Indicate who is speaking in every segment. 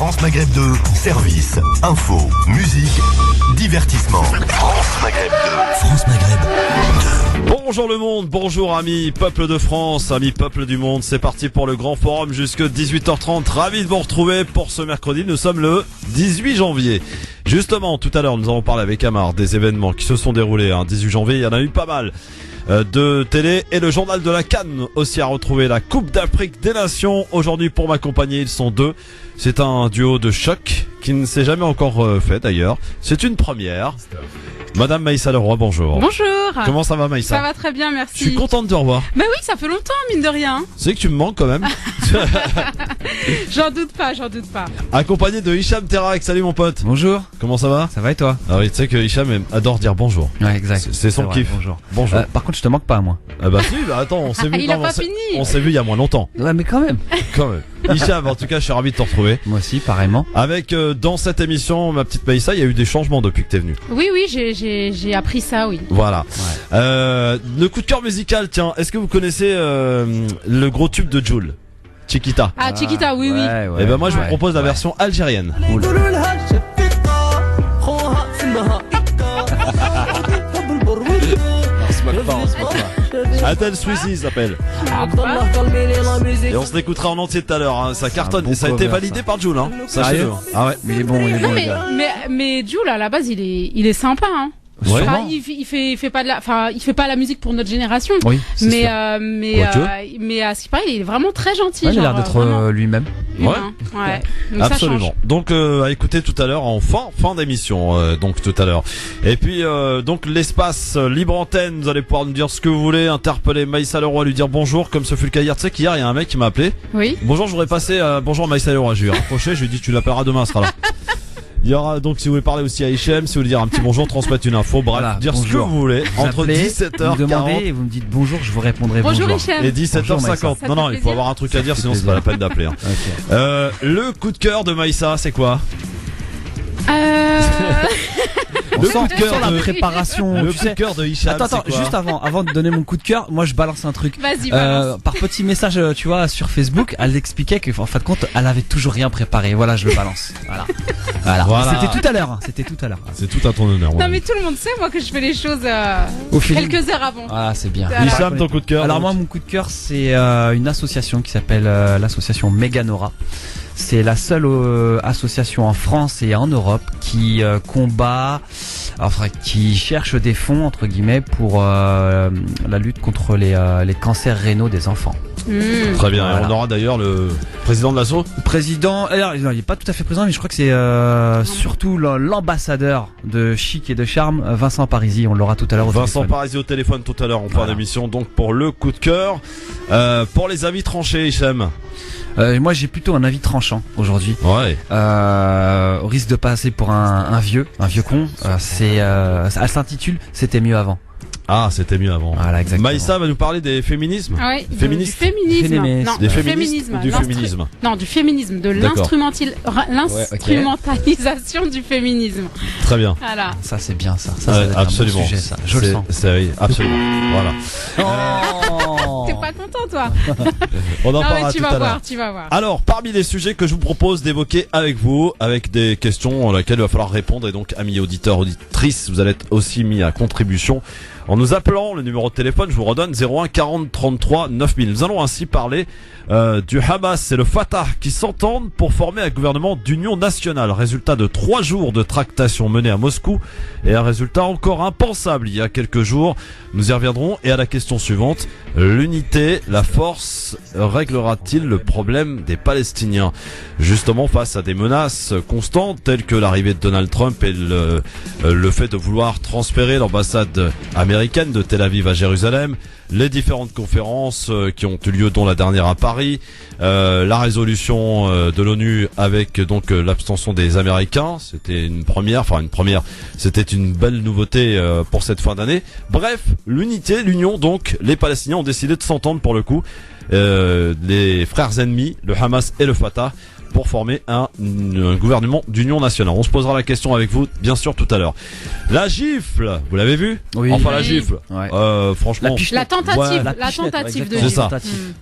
Speaker 1: France Maghreb 2, service, info, musique, divertissement. France Maghreb 2. France Maghreb 2.
Speaker 2: Bonjour le monde, bonjour amis peuple de France, amis peuple du monde, c'est parti pour le grand forum jusque 18h30, ravi de vous retrouver pour ce mercredi, nous sommes le 18 janvier. Justement, tout à l'heure nous avons parlé avec Amar des événements qui se sont déroulés, 18 janvier, il y en a eu pas mal. De télé et le journal de la CAN aussi à retrouver, la Coupe d'Afrique des Nations. Aujourd'hui pour m'accompagner ils sont deux. C'est un duo de choc qui ne s'est jamais encore fait d'ailleurs. C'est une première. Madame Maïssa Leroy, bonjour.
Speaker 3: Bonjour.
Speaker 2: Comment ça va Maïssa?
Speaker 3: Ça va très bien, merci.
Speaker 2: Je suis content de te revoir.
Speaker 3: Mais oui, ça fait longtemps, mine de rien.
Speaker 2: C'est que tu me manques quand même.
Speaker 3: J'en doute pas, j'en doute pas.
Speaker 2: Accompagné de Hicham Terak, salut mon pote.
Speaker 4: Bonjour.
Speaker 2: Comment ça va?
Speaker 4: Ça va et toi?
Speaker 2: Ah oui, tu sais que Hicham adore dire bonjour.
Speaker 4: Ouais, exact.
Speaker 2: C'est son
Speaker 4: vrai,
Speaker 2: kiff.
Speaker 4: Bonjour.
Speaker 2: Bonjour.
Speaker 4: Par contre, je te manque pas, moi.
Speaker 2: Ah bah si, bah attends, on s'est vu
Speaker 3: Il a
Speaker 2: quand
Speaker 3: pas fini.
Speaker 2: on s'est vu il y a moins longtemps.
Speaker 4: Ouais, mais quand même.
Speaker 2: Quand même. Hicham, en tout cas, je suis ravi de te retrouver.
Speaker 4: Moi aussi, pareillement.
Speaker 2: Avec dans cette émission, ma petite Maïssa, il y a eu des changements depuis que t'es venu.
Speaker 3: Oui, j'ai appris ça, oui.
Speaker 2: Voilà.
Speaker 4: Ouais.
Speaker 2: Le coup de cœur musical, tiens, est-ce que vous connaissez le gros tube de Jul, Chiquita?
Speaker 3: Ah, Chiquita, oui, oui.
Speaker 4: Ouais,
Speaker 2: Et ben moi je vous
Speaker 4: ouais,
Speaker 2: propose la
Speaker 4: ouais.
Speaker 2: version algérienne.
Speaker 4: Cool. On se moque pas, on se moque pas.
Speaker 2: Atel Swissi s'appelle. Et on se l'écoutera en entier tout à l'heure, ça cartonne.
Speaker 4: bon
Speaker 2: Et ça a été
Speaker 4: cover,
Speaker 2: validé
Speaker 4: ça.
Speaker 2: par Jul,
Speaker 4: Sérieux?
Speaker 2: Ah ouais.
Speaker 4: Mais il est bon, il est bon,
Speaker 3: Non,
Speaker 4: le gars.
Speaker 3: mais Jules, à la base, il est sympa, hein.
Speaker 2: Ouais.
Speaker 3: Enfin, il fait pas de la, enfin, il fait pas la musique pour notre génération.
Speaker 4: Oui, c'est
Speaker 3: Mais,
Speaker 4: sûr.
Speaker 3: mais à ce qui paraît, il est vraiment très gentil.
Speaker 4: Ouais, il a l'air
Speaker 3: genre,
Speaker 4: d'être
Speaker 3: vraiment
Speaker 4: lui-même.
Speaker 3: humain. Ouais. Donc ça
Speaker 2: Absolument.
Speaker 3: change.
Speaker 2: Donc à écouter tout à l'heure en fin d'émission, donc tout à l'heure. Et puis donc l'espace libre antenne, vous allez pouvoir nous dire ce que vous voulez, interpeller Maïssa Leroy, lui dire bonjour comme ce fut le cas hier. Tu sais qu'hier il y a un mec qui m'a appelé.
Speaker 3: Oui.
Speaker 2: Bonjour, je voudrais passer bonjour Maïssa Leroy, je lui ai raccroché, je lui ai dit tu l'appelleras demain, elle sera là. Il y aura donc si vous voulez parler aussi à Hichem, si vous voulez dire un petit bonjour, transmettre une info, bref,
Speaker 4: Voilà,
Speaker 2: dire ce que
Speaker 4: bonjour.
Speaker 2: vous voulez
Speaker 4: Vous
Speaker 2: entre
Speaker 4: appelez, vous me demandez
Speaker 2: 17h40
Speaker 4: et vous me dites bonjour, je vous répondrai
Speaker 3: Bonjour,
Speaker 4: bonjour.
Speaker 3: Hichem.
Speaker 2: et
Speaker 4: Bonjour,
Speaker 2: 17h50.
Speaker 4: Maïssa.
Speaker 3: Ça
Speaker 2: Non non,
Speaker 3: fait
Speaker 2: il faut
Speaker 3: plaisir.
Speaker 2: avoir un truc à dire
Speaker 4: fait
Speaker 2: sinon c'est pas la peine d'appeler.
Speaker 4: Ok.
Speaker 2: Le coup de cœur de Maïssa, c'est quoi?
Speaker 4: On
Speaker 2: Le
Speaker 4: sent,
Speaker 2: coup de cœur
Speaker 4: on sent
Speaker 2: de-
Speaker 4: la préparation.
Speaker 2: Le
Speaker 4: tu
Speaker 2: coup de
Speaker 4: sais.
Speaker 2: cœur de Hicham.
Speaker 4: Attends,
Speaker 2: c'est quoi
Speaker 4: juste avant de donner mon coup de cœur, moi je balance un truc.
Speaker 3: Vas-y, balance.
Speaker 4: Par petit message, tu vois, sur Facebook, elle expliquait qu'en fin de compte, elle avait toujours rien préparé. Voilà, je le balance. Voilà.
Speaker 2: Voilà.
Speaker 4: C'était tout à l'heure. C'était tout à l'heure.
Speaker 2: C'est tout à ton honneur.
Speaker 3: Non,
Speaker 2: ouais.
Speaker 3: mais tout le monde sait, moi, que je fais les choses
Speaker 4: Au feeling.
Speaker 3: quelques heures avant.
Speaker 4: Voilà, c'est bien.
Speaker 3: Voilà.
Speaker 2: Hicham, ton coup de cœur.
Speaker 4: Alors
Speaker 2: donc.
Speaker 4: moi, mon coup de cœur, c'est une association qui s'appelle l'association Meganora. C'est la seule association en France et en Europe qui qui cherche des fonds entre guillemets pour la lutte contre les cancers rénaux des enfants.
Speaker 2: Très bien. Et
Speaker 4: Voilà.
Speaker 2: on aura d'ailleurs le président de l'asso.
Speaker 4: Président, alors il n'est pas tout à fait président, mais je crois que c'est surtout l'ambassadeur de chic et de charme, Vincent Parisi. On l'aura tout à l'heure au
Speaker 2: Vincent
Speaker 4: téléphone.
Speaker 2: Parisi au téléphone tout à l'heure en fin
Speaker 4: Voilà.
Speaker 2: d'émission. Donc pour le coup de cœur, pour les avis tranchés, Hicham.
Speaker 4: Moi, j'ai plutôt un avis tranchant aujourd'hui.
Speaker 2: Ouais.
Speaker 4: Au risque de passer pour un vieux con. Elle s'intitule C'était mieux avant.
Speaker 2: Ah, c'était mieux avant.
Speaker 4: Voilà, exactement.
Speaker 2: Maïssa va nous parler des féminismes.
Speaker 3: Ouais,
Speaker 2: Féministe.
Speaker 3: du féminisme.
Speaker 4: Féministe.
Speaker 3: Non,
Speaker 2: Des
Speaker 3: du
Speaker 2: féministes ou du
Speaker 3: L'instru-
Speaker 2: féminisme?
Speaker 3: Non, du féminisme, de
Speaker 2: D'accord.
Speaker 3: l'instrumentalisation du féminisme.
Speaker 2: Très bien.
Speaker 3: Voilà.
Speaker 4: Ça, c'est bien ça. Ça
Speaker 2: Ouais,
Speaker 4: doit être un bon
Speaker 2: absolument.
Speaker 4: sujet, ça. Je le sens.
Speaker 2: Oui, absolument. Voilà.
Speaker 4: Oh.
Speaker 3: T'es pas content, toi?
Speaker 2: On en
Speaker 3: Non,
Speaker 2: parlera
Speaker 3: mais tu
Speaker 2: tout
Speaker 3: vas
Speaker 2: à l'heure.
Speaker 3: voir, tu vas voir.
Speaker 2: Alors, parmi les sujets que je vous propose d'évoquer avec vous, avec des questions auxquelles il va falloir répondre, et donc, amis auditeurs, auditrices, vous allez être aussi mis à contribution en nous appelant. Le numéro de téléphone, je vous redonne, 01 40 33 9000. Nous allons ainsi parler du Hamas et le Fatah qui s'entendent pour former un gouvernement d'union nationale. Résultat de 3 jours de tractations menées à Moscou et un résultat encore impensable il y a quelques jours. Nous y reviendrons. Et à la question suivante, l'unité, la force réglera-t-il le problème des Palestiniens? Justement face à des menaces constantes telles que l'arrivée de Donald Trump et le fait de vouloir transférer l'ambassade américaine de Tel Aviv à Jérusalem, les différentes conférences qui ont eu lieu, dont la dernière à Paris, la résolution de l'ONU avec donc l'abstention des Américains, c'était une première, c'était une belle nouveauté pour cette fin d'année. Bref, l'unité, l'union, donc les Palestiniens ont décidé de s'entendre pour le coup, les frères ennemis, le Hamas et le Fatah, pour former un gouvernement d'union nationale. On se posera la question avec vous, bien sûr, tout à l'heure. La gifle, vous l'avez vu?
Speaker 4: Oui.
Speaker 2: Enfin,
Speaker 3: Oui.
Speaker 2: la gifle.
Speaker 4: Ouais.
Speaker 2: Franchement.
Speaker 3: La tentative,
Speaker 4: Ouais,
Speaker 3: la
Speaker 4: pichenette,
Speaker 3: tentative de
Speaker 4: exactement.
Speaker 2: C'est ça.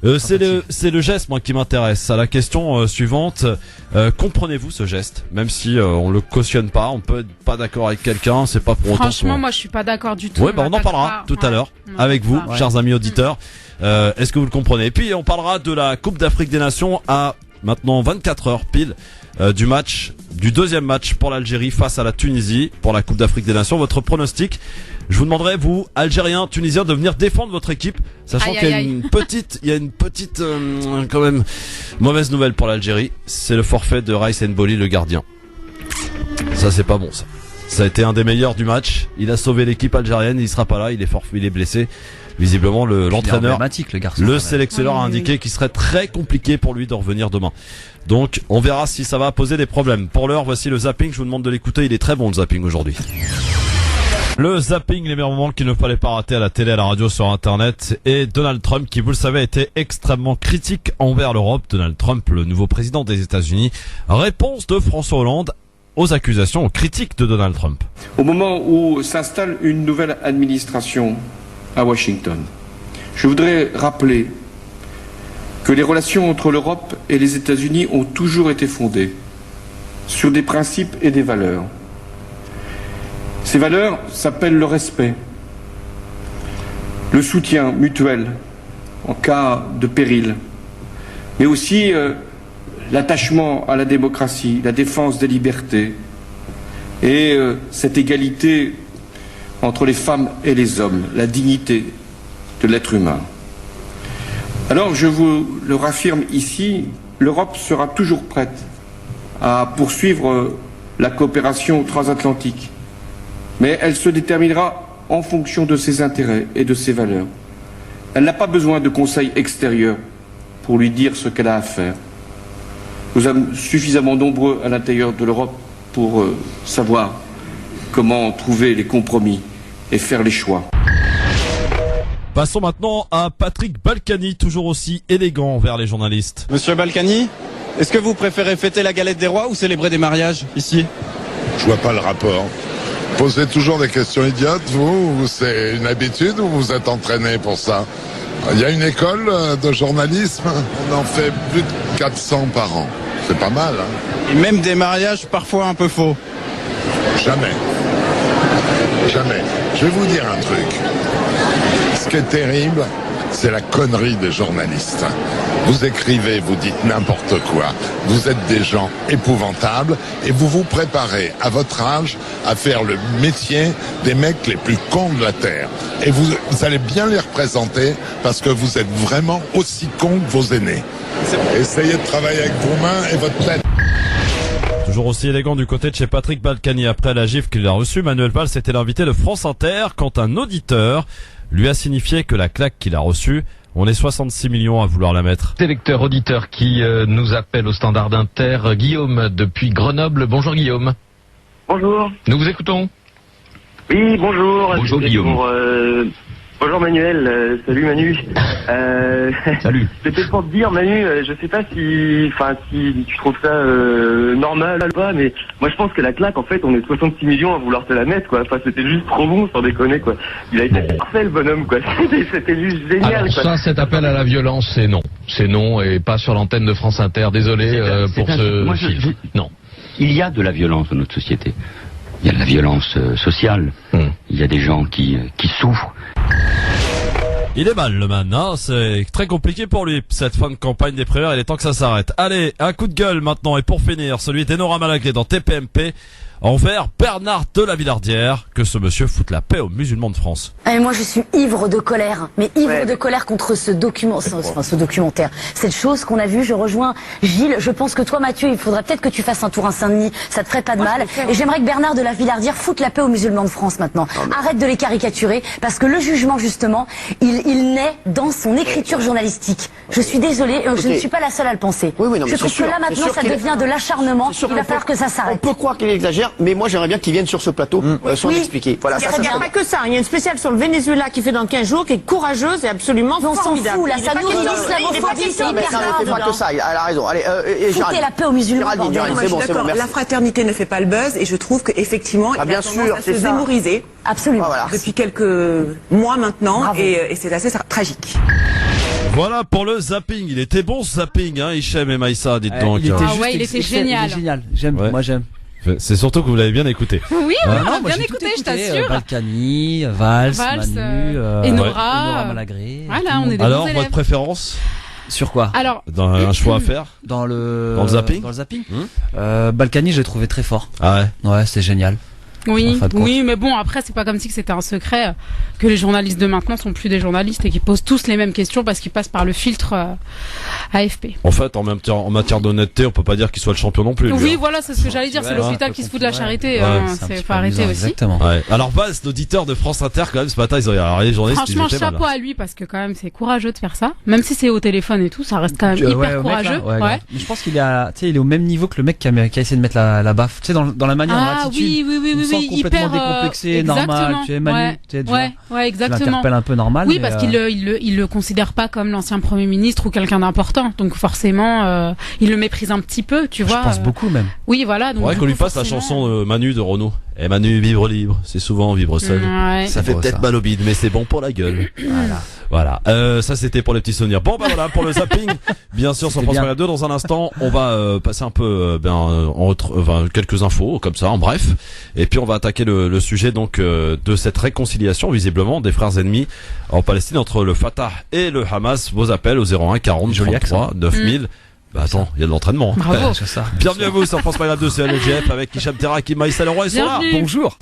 Speaker 4: Tentative.
Speaker 2: C'est le geste, moi, qui m'intéresse. À la question suivante, comprenez-vous ce geste? Même si on le cautionne pas, on peut être pas d'accord avec quelqu'un, c'est pas pour autant.
Speaker 3: Franchement, moi je suis pas d'accord du tout.
Speaker 2: Ouais, bah on en parlera tout à l'heure avec vous, chers amis auditeurs. Est-ce que vous le comprenez? Et puis on parlera de la Coupe d'Afrique des Nations à maintenant 24 heures pile du deuxième match pour l'Algérie face à la Tunisie pour la Coupe d'Afrique des Nations. Votre pronostic? Je vous demanderai, vous, Algériens, Tunisiens, de venir défendre votre équipe, sachant qu'il y a une petite, quand même, mauvaise nouvelle pour l'Algérie. C'est le forfait de Raïs N'Boli, le gardien. Ça, c'est pas bon, ça. Ça a été un des meilleurs du match. Il a sauvé l'équipe algérienne. Il sera pas là. Il est blessé. Visiblement, l'entraîneur,
Speaker 4: le garçon.
Speaker 2: le sélectionneur a indiqué qu'il serait très compliqué pour lui de revenir demain. Donc, on verra si ça va poser des problèmes. Pour l'heure, voici le zapping. Je vous demande de l'écouter. Il est très bon, le zapping, aujourd'hui. Le zapping, les meilleurs moments qu'il ne fallait pas rater à la télé, à la radio, sur Internet. Et Donald Trump, qui, vous le savez, a été extrêmement critique envers l'Europe. Donald Trump, le nouveau président des États-Unis. Réponse de François Hollande aux accusations, aux critiques de Donald Trump.
Speaker 5: Au moment où s'installe une nouvelle administration à Washington, je voudrais rappeler que les relations entre l'Europe et les États-Unis ont toujours été fondées sur des principes et des valeurs. Ces valeurs s'appellent le respect, le soutien mutuel en cas de péril, mais aussi l'attachement à la démocratie, la défense des libertés et cette égalité entre les femmes et les hommes, la dignité de l'être humain. Alors, je vous le raffirme ici, l'Europe sera toujours prête à poursuivre la coopération transatlantique, mais elle se déterminera en fonction de ses intérêts et de ses valeurs. Elle n'a pas besoin de conseils extérieurs pour lui dire ce qu'elle a à faire. Nous sommes suffisamment nombreux à l'intérieur de l'Europe pour savoir comment trouver les compromis et faire les choix.
Speaker 2: Passons maintenant à Patrick Balkany, toujours aussi élégant envers les journalistes.
Speaker 6: Monsieur Balkany, est-ce que vous préférez fêter la galette des rois ou célébrer des mariages ici?
Speaker 7: Je vois pas le rapport. Posez toujours des questions idiotes, vous, ou c'est une habitude ou vous êtes entraîné pour ça? Il y a une école de journalisme, on en fait plus de 400 par an. C'est pas mal, hein?
Speaker 6: Et même des mariages parfois un peu faux.
Speaker 7: Jamais. Jamais. Je vais vous dire un truc. Ce qui est terrible, c'est la connerie des journalistes. Vous écrivez, vous dites n'importe quoi. Vous êtes des gens épouvantables et vous vous préparez à votre âge à faire le métier des mecs les plus cons de la Terre. Et vous allez bien les représenter parce que vous êtes vraiment aussi cons que vos aînés. Essayez de travailler avec vos mains et votre tête.
Speaker 2: Toujours aussi élégant du côté de chez Patrick Balkany. Après la gifle qu'il a reçue, Manuel Valls était l'invité de France Inter quand un auditeur lui a signifié que la claque qu'il a reçue, on est 66 millions à vouloir la mettre.
Speaker 8: Lecteur auditeur qui nous appelle au standard d'Inter, Guillaume depuis Grenoble. Bonjour Guillaume.
Speaker 9: Bonjour.
Speaker 8: Nous vous écoutons.
Speaker 9: Oui, bonjour.
Speaker 8: Bonjour Guillaume.
Speaker 9: Bonjour Manuel, salut Manu.
Speaker 8: Salut.
Speaker 9: C'était pour te dire Manu, je sais pas si tu trouves ça normal ou pas, mais moi je pense que la claque en fait on est 66 millions à vouloir te la mettre quoi. Enfin c'était juste trop bon sans déconner quoi. Il a été parfait le bonhomme quoi. C'était juste génial.
Speaker 8: Alors
Speaker 9: quoi.
Speaker 8: ça, cet appel à la violence, c'est non. C'est non et pas sur l'antenne de France Inter. Désolé pour ce filtre. Non.
Speaker 10: Il y a de la violence dans notre société. Il y a de la violence sociale. Il y a des gens qui souffrent.
Speaker 2: Il est mal le man, hein, c'est très compliqué pour lui, cette fin de campagne des primaires, il est temps que ça s'arrête. Allez, un coup de gueule maintenant, et pour finir, celui d'Enora Malagré dans TPMP, envers Bernard de la Villardière, que ce monsieur foute la paix aux musulmans de France.
Speaker 11: Et moi je suis ivre de colère, mais ivre de colère contre ce documentaire. Cette chose qu'on a vue, je rejoins Gilles, je pense que toi Mathieu, il faudrait peut-être que tu fasses un tour à Saint-Denis, ça te ferait pas de mal. Et j'aimerais que Bernard de la Villardière foute la paix aux musulmans de France maintenant. Arrête de les caricaturer, parce que le jugement justement, il naît dans son écriture journalistique. Je suis désolée, je ne suis pas la seule à le penser.
Speaker 12: Oui, non,
Speaker 11: je trouve que là maintenant ça devient de l'acharnement, il va falloir que ça s'arrête.
Speaker 12: On peut croire qu'il exagère, faire, mais moi j'aimerais bien qu'ils viennent sur ce plateau s'en expliquer. Voilà,
Speaker 13: Il n'y a pas que ça, il y a une spéciale sur le Venezuela qui fait dans 15 jours, qui est courageuse et absolument
Speaker 11: On s'en
Speaker 13: formidable.
Speaker 11: fout, là, ça nourrit l'islamophobie, c'est hyper grave.
Speaker 12: pas que ça, elle a raison. Allez,
Speaker 11: Foutez la paix aux musulmans, bordel.
Speaker 12: C'est bon, c'est bon, merci.
Speaker 14: La fraternité ne fait pas le buzz et je trouve qu'effectivement, il a
Speaker 12: bien
Speaker 14: tendance
Speaker 12: sûr,
Speaker 14: à
Speaker 12: c'est
Speaker 14: se
Speaker 12: ça.
Speaker 14: démoriser
Speaker 11: Absolument.
Speaker 14: depuis quelques mois maintenant et c'est assez tragique.
Speaker 2: Voilà pour le zapping. Il était bon ce zapping, hein, Hichem et Maïssa, dites donc.
Speaker 3: il était génial.
Speaker 4: J'aime,
Speaker 2: Ouais.
Speaker 4: moi j'aime.
Speaker 2: C'est surtout que vous l'avez bien écouté.
Speaker 3: Oui, on
Speaker 4: Non,
Speaker 3: a
Speaker 4: moi,
Speaker 3: bien
Speaker 4: j'ai
Speaker 3: écouté,
Speaker 4: tout
Speaker 3: je t'assure.
Speaker 4: Balkany, Valls,
Speaker 3: Valls,
Speaker 4: Manu,
Speaker 3: Enora,
Speaker 4: Malagré.
Speaker 3: Voilà, on est des
Speaker 2: Alors,
Speaker 3: bons élèves.
Speaker 2: votre préférence
Speaker 4: Sur quoi?
Speaker 3: Alors,
Speaker 2: dans un choix à faire
Speaker 4: Dans le
Speaker 2: zapping.
Speaker 4: Balkany, je l'ai trouvé très fort.
Speaker 2: Ah ouais.
Speaker 4: Ouais, c'est génial.
Speaker 3: oui,
Speaker 4: En fin de compte.
Speaker 3: oui, mais bon, après, c'est pas comme si c'était un secret que les journalistes de maintenant sont plus des journalistes et qu'ils posent tous les mêmes questions parce qu'ils passent par le filtre AFP.
Speaker 2: En fait, en matière d'honnêteté, on peut pas dire qu'il soit le champion non plus. lui,
Speaker 3: Oui,
Speaker 2: hein.
Speaker 3: voilà, c'est ce que j'allais dire, c'est
Speaker 2: Ouais,
Speaker 3: l'hôpital
Speaker 2: ouais,
Speaker 3: qui se fout de la charité,
Speaker 2: ouais,
Speaker 3: hein,
Speaker 2: c'est un
Speaker 3: c'est
Speaker 2: petit
Speaker 3: faut
Speaker 2: peu
Speaker 3: arrêter
Speaker 2: amusant,
Speaker 3: aussi.
Speaker 2: exactement. Ouais. Alors, Valls, l'auditeur de France Inter, quand même, ce matin, alors, les journalistes,
Speaker 3: Franchement,
Speaker 2: ils étaient mal,
Speaker 3: chapeau à lui parce que quand même c'est courageux de faire ça, même si c'est au téléphone et tout, ça reste quand même hyper courageux.
Speaker 4: Mais je pense qu'il est, il est au même niveau que le mec qui a essayé de mettre la baffe. Tu sais, dans la manière, dans
Speaker 3: Ah
Speaker 4: l'attitude.
Speaker 3: oui,
Speaker 4: on sent complètement
Speaker 3: hyper
Speaker 4: décomplexé, normal. Tu es Manu, tu sais,
Speaker 3: ouais, exactement.
Speaker 4: Tu l'interpelles un peu normal.
Speaker 3: Oui,
Speaker 4: mais,
Speaker 3: parce qu'il le considère pas comme l'ancien Premier ministre ou quelqu'un d'important, donc forcément, il le méprise un petit peu, tu vois.
Speaker 4: Je pense beaucoup même.
Speaker 3: Oui, voilà. Donc
Speaker 2: Ouais, qu'on lui passe la
Speaker 3: forcément,
Speaker 2: chanson de Manu de Renaud. Et Manu, vivre libre, c'est souvent vivre seul.
Speaker 3: Ouais.
Speaker 2: Ça fait peut-être mal au bide, mais c'est bon pour la gueule. Voilà. Ça c'était pour les petits souvenirs. Bon, bah voilà, pour le zapping. Bien sûr, sur France Maghreb 2, dans un instant, on va passer un peu, quelques infos, comme ça, en bref. Et puis on va attaquer le sujet, donc, de cette réconciliation, visiblement, des frères ennemis en Palestine entre le Fatah et le Hamas. Vos appels au 01 40 33 9000. Bah attends, il y a de l'entraînement.
Speaker 3: Bravo.
Speaker 4: C'est ça.
Speaker 2: Bienvenue à vous sur France Maghreb 2, c'est LGF avec Hicham Terak et Maïssa Leroy. Ils sont là.
Speaker 3: Bienvenue.
Speaker 2: Bonjour.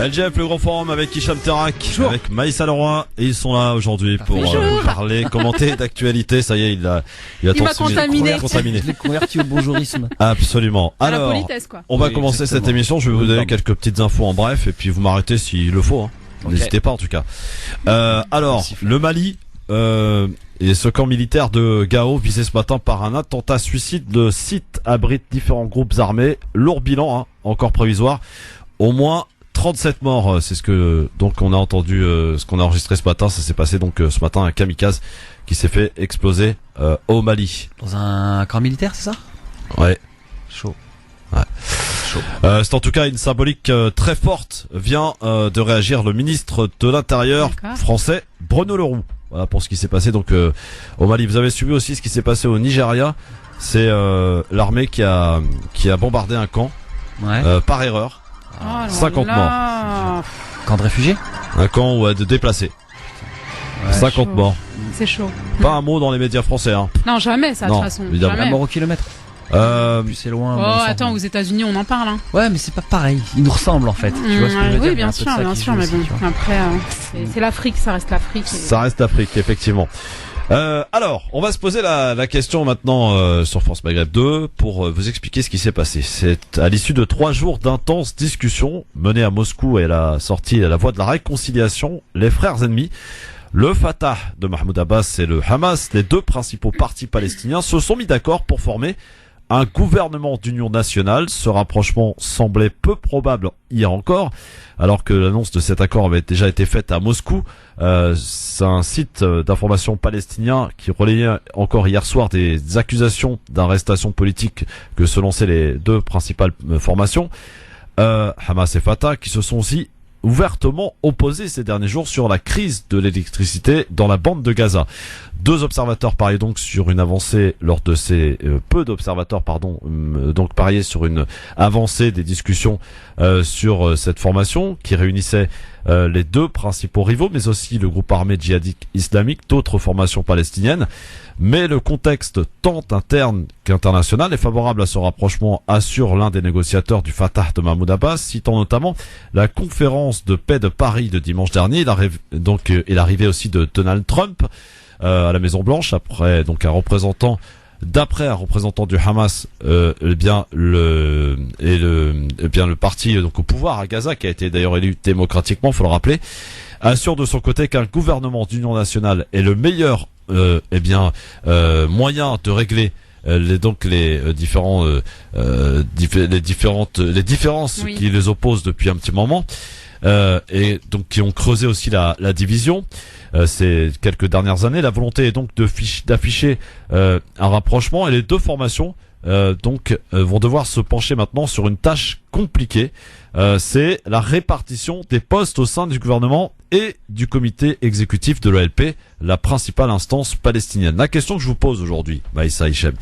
Speaker 2: LGF, le grand forum avec Hicham Terak, avec Maïssa Leroy, et ils sont là aujourd'hui pour parler, commenter d'actualité. Ça y est, il
Speaker 3: m'a
Speaker 2: contaminé.
Speaker 4: Je l'ai converti au bonjourisme.
Speaker 2: Absolument.
Speaker 3: À la
Speaker 2: Alors,
Speaker 3: politesse, quoi.
Speaker 2: on va
Speaker 4: Oui,
Speaker 2: commencer
Speaker 4: exactement.
Speaker 2: cette émission. Je vais vous donner quelques petites infos en bref, et puis vous m'arrêtez s'il le faut. Hein.
Speaker 4: Ok.
Speaker 2: N'hésitez pas en tout cas. Alors, le Mali. Et ce camp militaire de Gao visé ce matin par un attentat suicide. Le site abrite différents groupes armés. Lourd bilan, hein, encore provisoire. Au moins 37 morts. C'est ce que donc on a entendu, ce qu'on a enregistré ce matin. Ça s'est passé donc ce matin, un kamikaze qui s'est fait exploser au Mali.
Speaker 4: Dans un camp militaire, c'est ça?
Speaker 2: Ouais.
Speaker 4: Chaud.
Speaker 2: Ouais. C'est en tout cas une symbolique très forte. Vient de réagir le ministre de l'Intérieur français, Bruno Le Roux. Voilà pour ce qui s'est passé donc au Mali. Vous avez suivi aussi ce qui s'est passé au Nigeria. C'est l'armée qui a bombardé un camp par erreur.
Speaker 3: Oh là
Speaker 2: 50
Speaker 3: là.
Speaker 2: morts.
Speaker 4: Camp de réfugiés?
Speaker 2: Un camp de déplacés.
Speaker 4: Ouais.
Speaker 2: 50
Speaker 3: chaud.
Speaker 2: morts.
Speaker 3: C'est chaud.
Speaker 2: Pas un mot dans les médias français. Hein.
Speaker 3: Non, jamais ça de
Speaker 2: Non,
Speaker 3: toute façon.
Speaker 2: évidemment.
Speaker 3: Jamais.
Speaker 4: La mort au kilomètre. Plus c'est loin.
Speaker 3: Oh,
Speaker 4: bon sang.
Speaker 3: attends, aux États-Unis, on en parle. Hein.
Speaker 4: Ouais, mais c'est pas pareil. Ils nous ressemblent en fait. Tu vois ce que je veux dire?
Speaker 3: Oui,
Speaker 4: Il y a
Speaker 3: bien
Speaker 4: un peu de
Speaker 3: sûr,
Speaker 4: ça
Speaker 3: bien
Speaker 4: qui
Speaker 3: sûr,
Speaker 4: joue
Speaker 3: mais
Speaker 4: aussi,
Speaker 3: bon,
Speaker 4: tu vois.
Speaker 3: après, c'est l'Afrique, ça reste l'Afrique.
Speaker 2: Ça reste l'Afrique, effectivement. Alors, on va se poser la question maintenant sur France Maghreb 2 pour vous expliquer ce qui s'est passé. C'est à l'issue de 3 jours d'intenses discussions menées à Moscou et la sortie à la voie de la réconciliation, les frères ennemis, le Fatah de Mahmoud Abbas et le Hamas, les deux principaux partis palestiniens, se sont mis d'accord pour former un gouvernement d'union nationale. Ce rapprochement semblait peu probable hier encore, alors que l'annonce de cet accord avait déjà été faite à Moscou. C'est un site d'information palestinien qui relayait encore hier soir des accusations d'arrestation politique que se lançaient les deux principales formations, Hamas et Fatah, qui se sont aussi ouvertement opposés ces derniers jours sur la crise de l'électricité dans la bande de Gaza. Deux observateurs pariaient donc sur une avancée lors de ces peu d'observateurs donc pariaient sur une avancée des discussions sur cette formation qui réunissait les deux principaux rivaux, mais aussi le groupe armé djihadiste islamique, d'autres formations palestiniennes. Mais le contexte tant interne qu'international est favorable à ce rapprochement, assure l'un des négociateurs du Fatah de Mahmoud Abbas, citant notamment la conférence de paix de Paris de dimanche dernier, et l'arrivée aussi de Donald Trump à la Maison Blanche après donc d'après un représentant du Hamas, le parti donc au pouvoir à Gaza, qui a été d'ailleurs élu démocratiquement, faut le rappeler, assure de son côté qu'un gouvernement d'union nationale est le meilleur moyen de régler les différences
Speaker 3: Oui.
Speaker 2: qui les opposent depuis un petit moment, et donc qui ont creusé aussi la division ces quelques dernières années. La volonté est donc d'afficher un rapprochement, et les deux formations vont devoir se pencher maintenant sur une tâche compliquée. C'est la répartition des postes au sein du gouvernement et du comité exécutif de l'OLP, la principale instance palestinienne. La question que je vous pose aujourd'hui, Maïssa Hichem,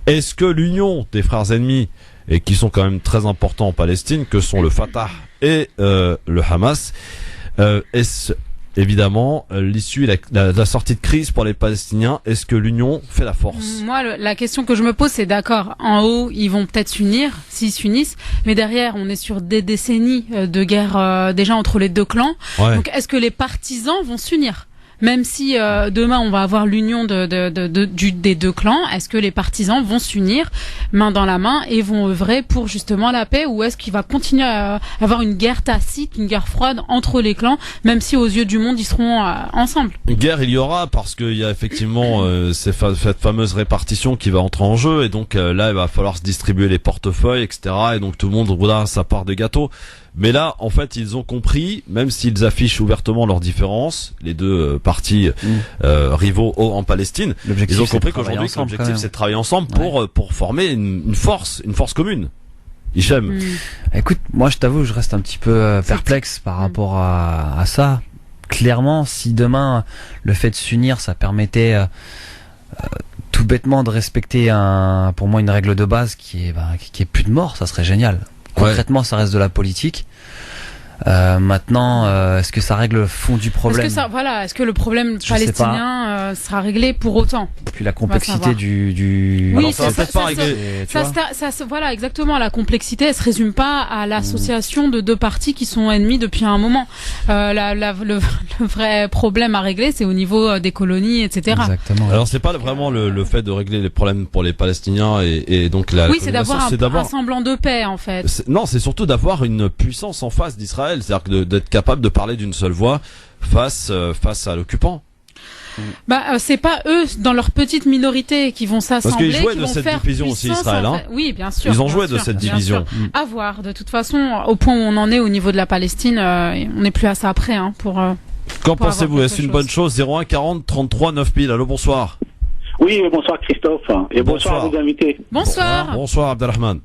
Speaker 2: est-ce que l'union des frères ennemis, et qui sont quand même très importants en Palestine, que sont le Fatah et le Hamas, est-ce évidemment l'issue, la sortie de crise pour les Palestiniens, est-ce que l'union fait la force?
Speaker 3: Moi, la question que je me pose, c'est d'accord, en haut, ils vont peut-être s'unir, s'ils s'unissent, mais derrière, on est sur des décennies de guerre déjà entre les deux clans.
Speaker 2: Ouais.
Speaker 3: Donc, est-ce que les partisans vont s'unir? Même si demain on va avoir l'union des deux clans, est-ce que les partisans vont s'unir main dans la main et vont œuvrer pour justement la paix, ou est-ce qu'il va continuer à avoir une guerre tacite, une guerre froide entre les clans, même si aux yeux du monde ils seront ensemble?
Speaker 2: Une guerre il y aura, parce qu'il y a effectivement cette fameuse répartition qui va entrer en jeu, et donc là il va falloir se distribuer les portefeuilles, etc. Et donc tout le monde voudra sa part de gâteau. Mais là, en fait, ils ont compris, même s'ils affichent ouvertement leurs différences, les deux partis rivaux en Palestine, ils ont compris qu'aujourd'hui, l'objectif, c'est de travailler ensemble pour former une force commune. Hichem.
Speaker 4: Écoute, moi, je t'avoue, je reste un petit peu perplexe par rapport à ça. Clairement, si demain, le fait de s'unir, ça permettait tout bêtement de respecter pour moi une règle de base qui est plus de mort, ça serait génial. Concrètement, ça reste de la politique. Maintenant, est-ce que ça règle le fond du problème?
Speaker 3: Est-ce que le problème palestinien sera réglé pour autant?
Speaker 4: Et puis la complexité du...
Speaker 3: Oui, voilà, exactement. La complexité, elle se résume pas à l'association de deux partis qui sont ennemis depuis un moment. Le vrai problème à régler, c'est au niveau des colonies, etc.
Speaker 4: Exactement.
Speaker 2: Alors c'est pas vraiment le fait de régler les problèmes pour les Palestiniens et donc
Speaker 3: oui, c'est d'avoir un semblant de paix, en fait.
Speaker 2: Non, c'est surtout d'avoir une puissance en face d'Israël. C'est-à-dire d'être capable de parler d'une seule voix face à l'occupant.
Speaker 3: C'est pas eux, dans leur petite minorité, qui vont s'assembler.
Speaker 2: Parce qu'ils jouaient de cette division aussi, Israël.
Speaker 3: Oui, bien sûr.
Speaker 2: Ils ont joué de cette division.
Speaker 3: À voir. De toute façon, au point où on en est au niveau de la Palestine, on n'est plus à ça après.
Speaker 2: Qu'en pensez-vous? Est-ce une bonne chose? 01 40 33 9000. Allô, bonsoir.
Speaker 15: Oui, bonsoir Christophe. Et bonsoir à vos invités.
Speaker 3: Bonsoir.
Speaker 2: Bonsoir Abdelrahman.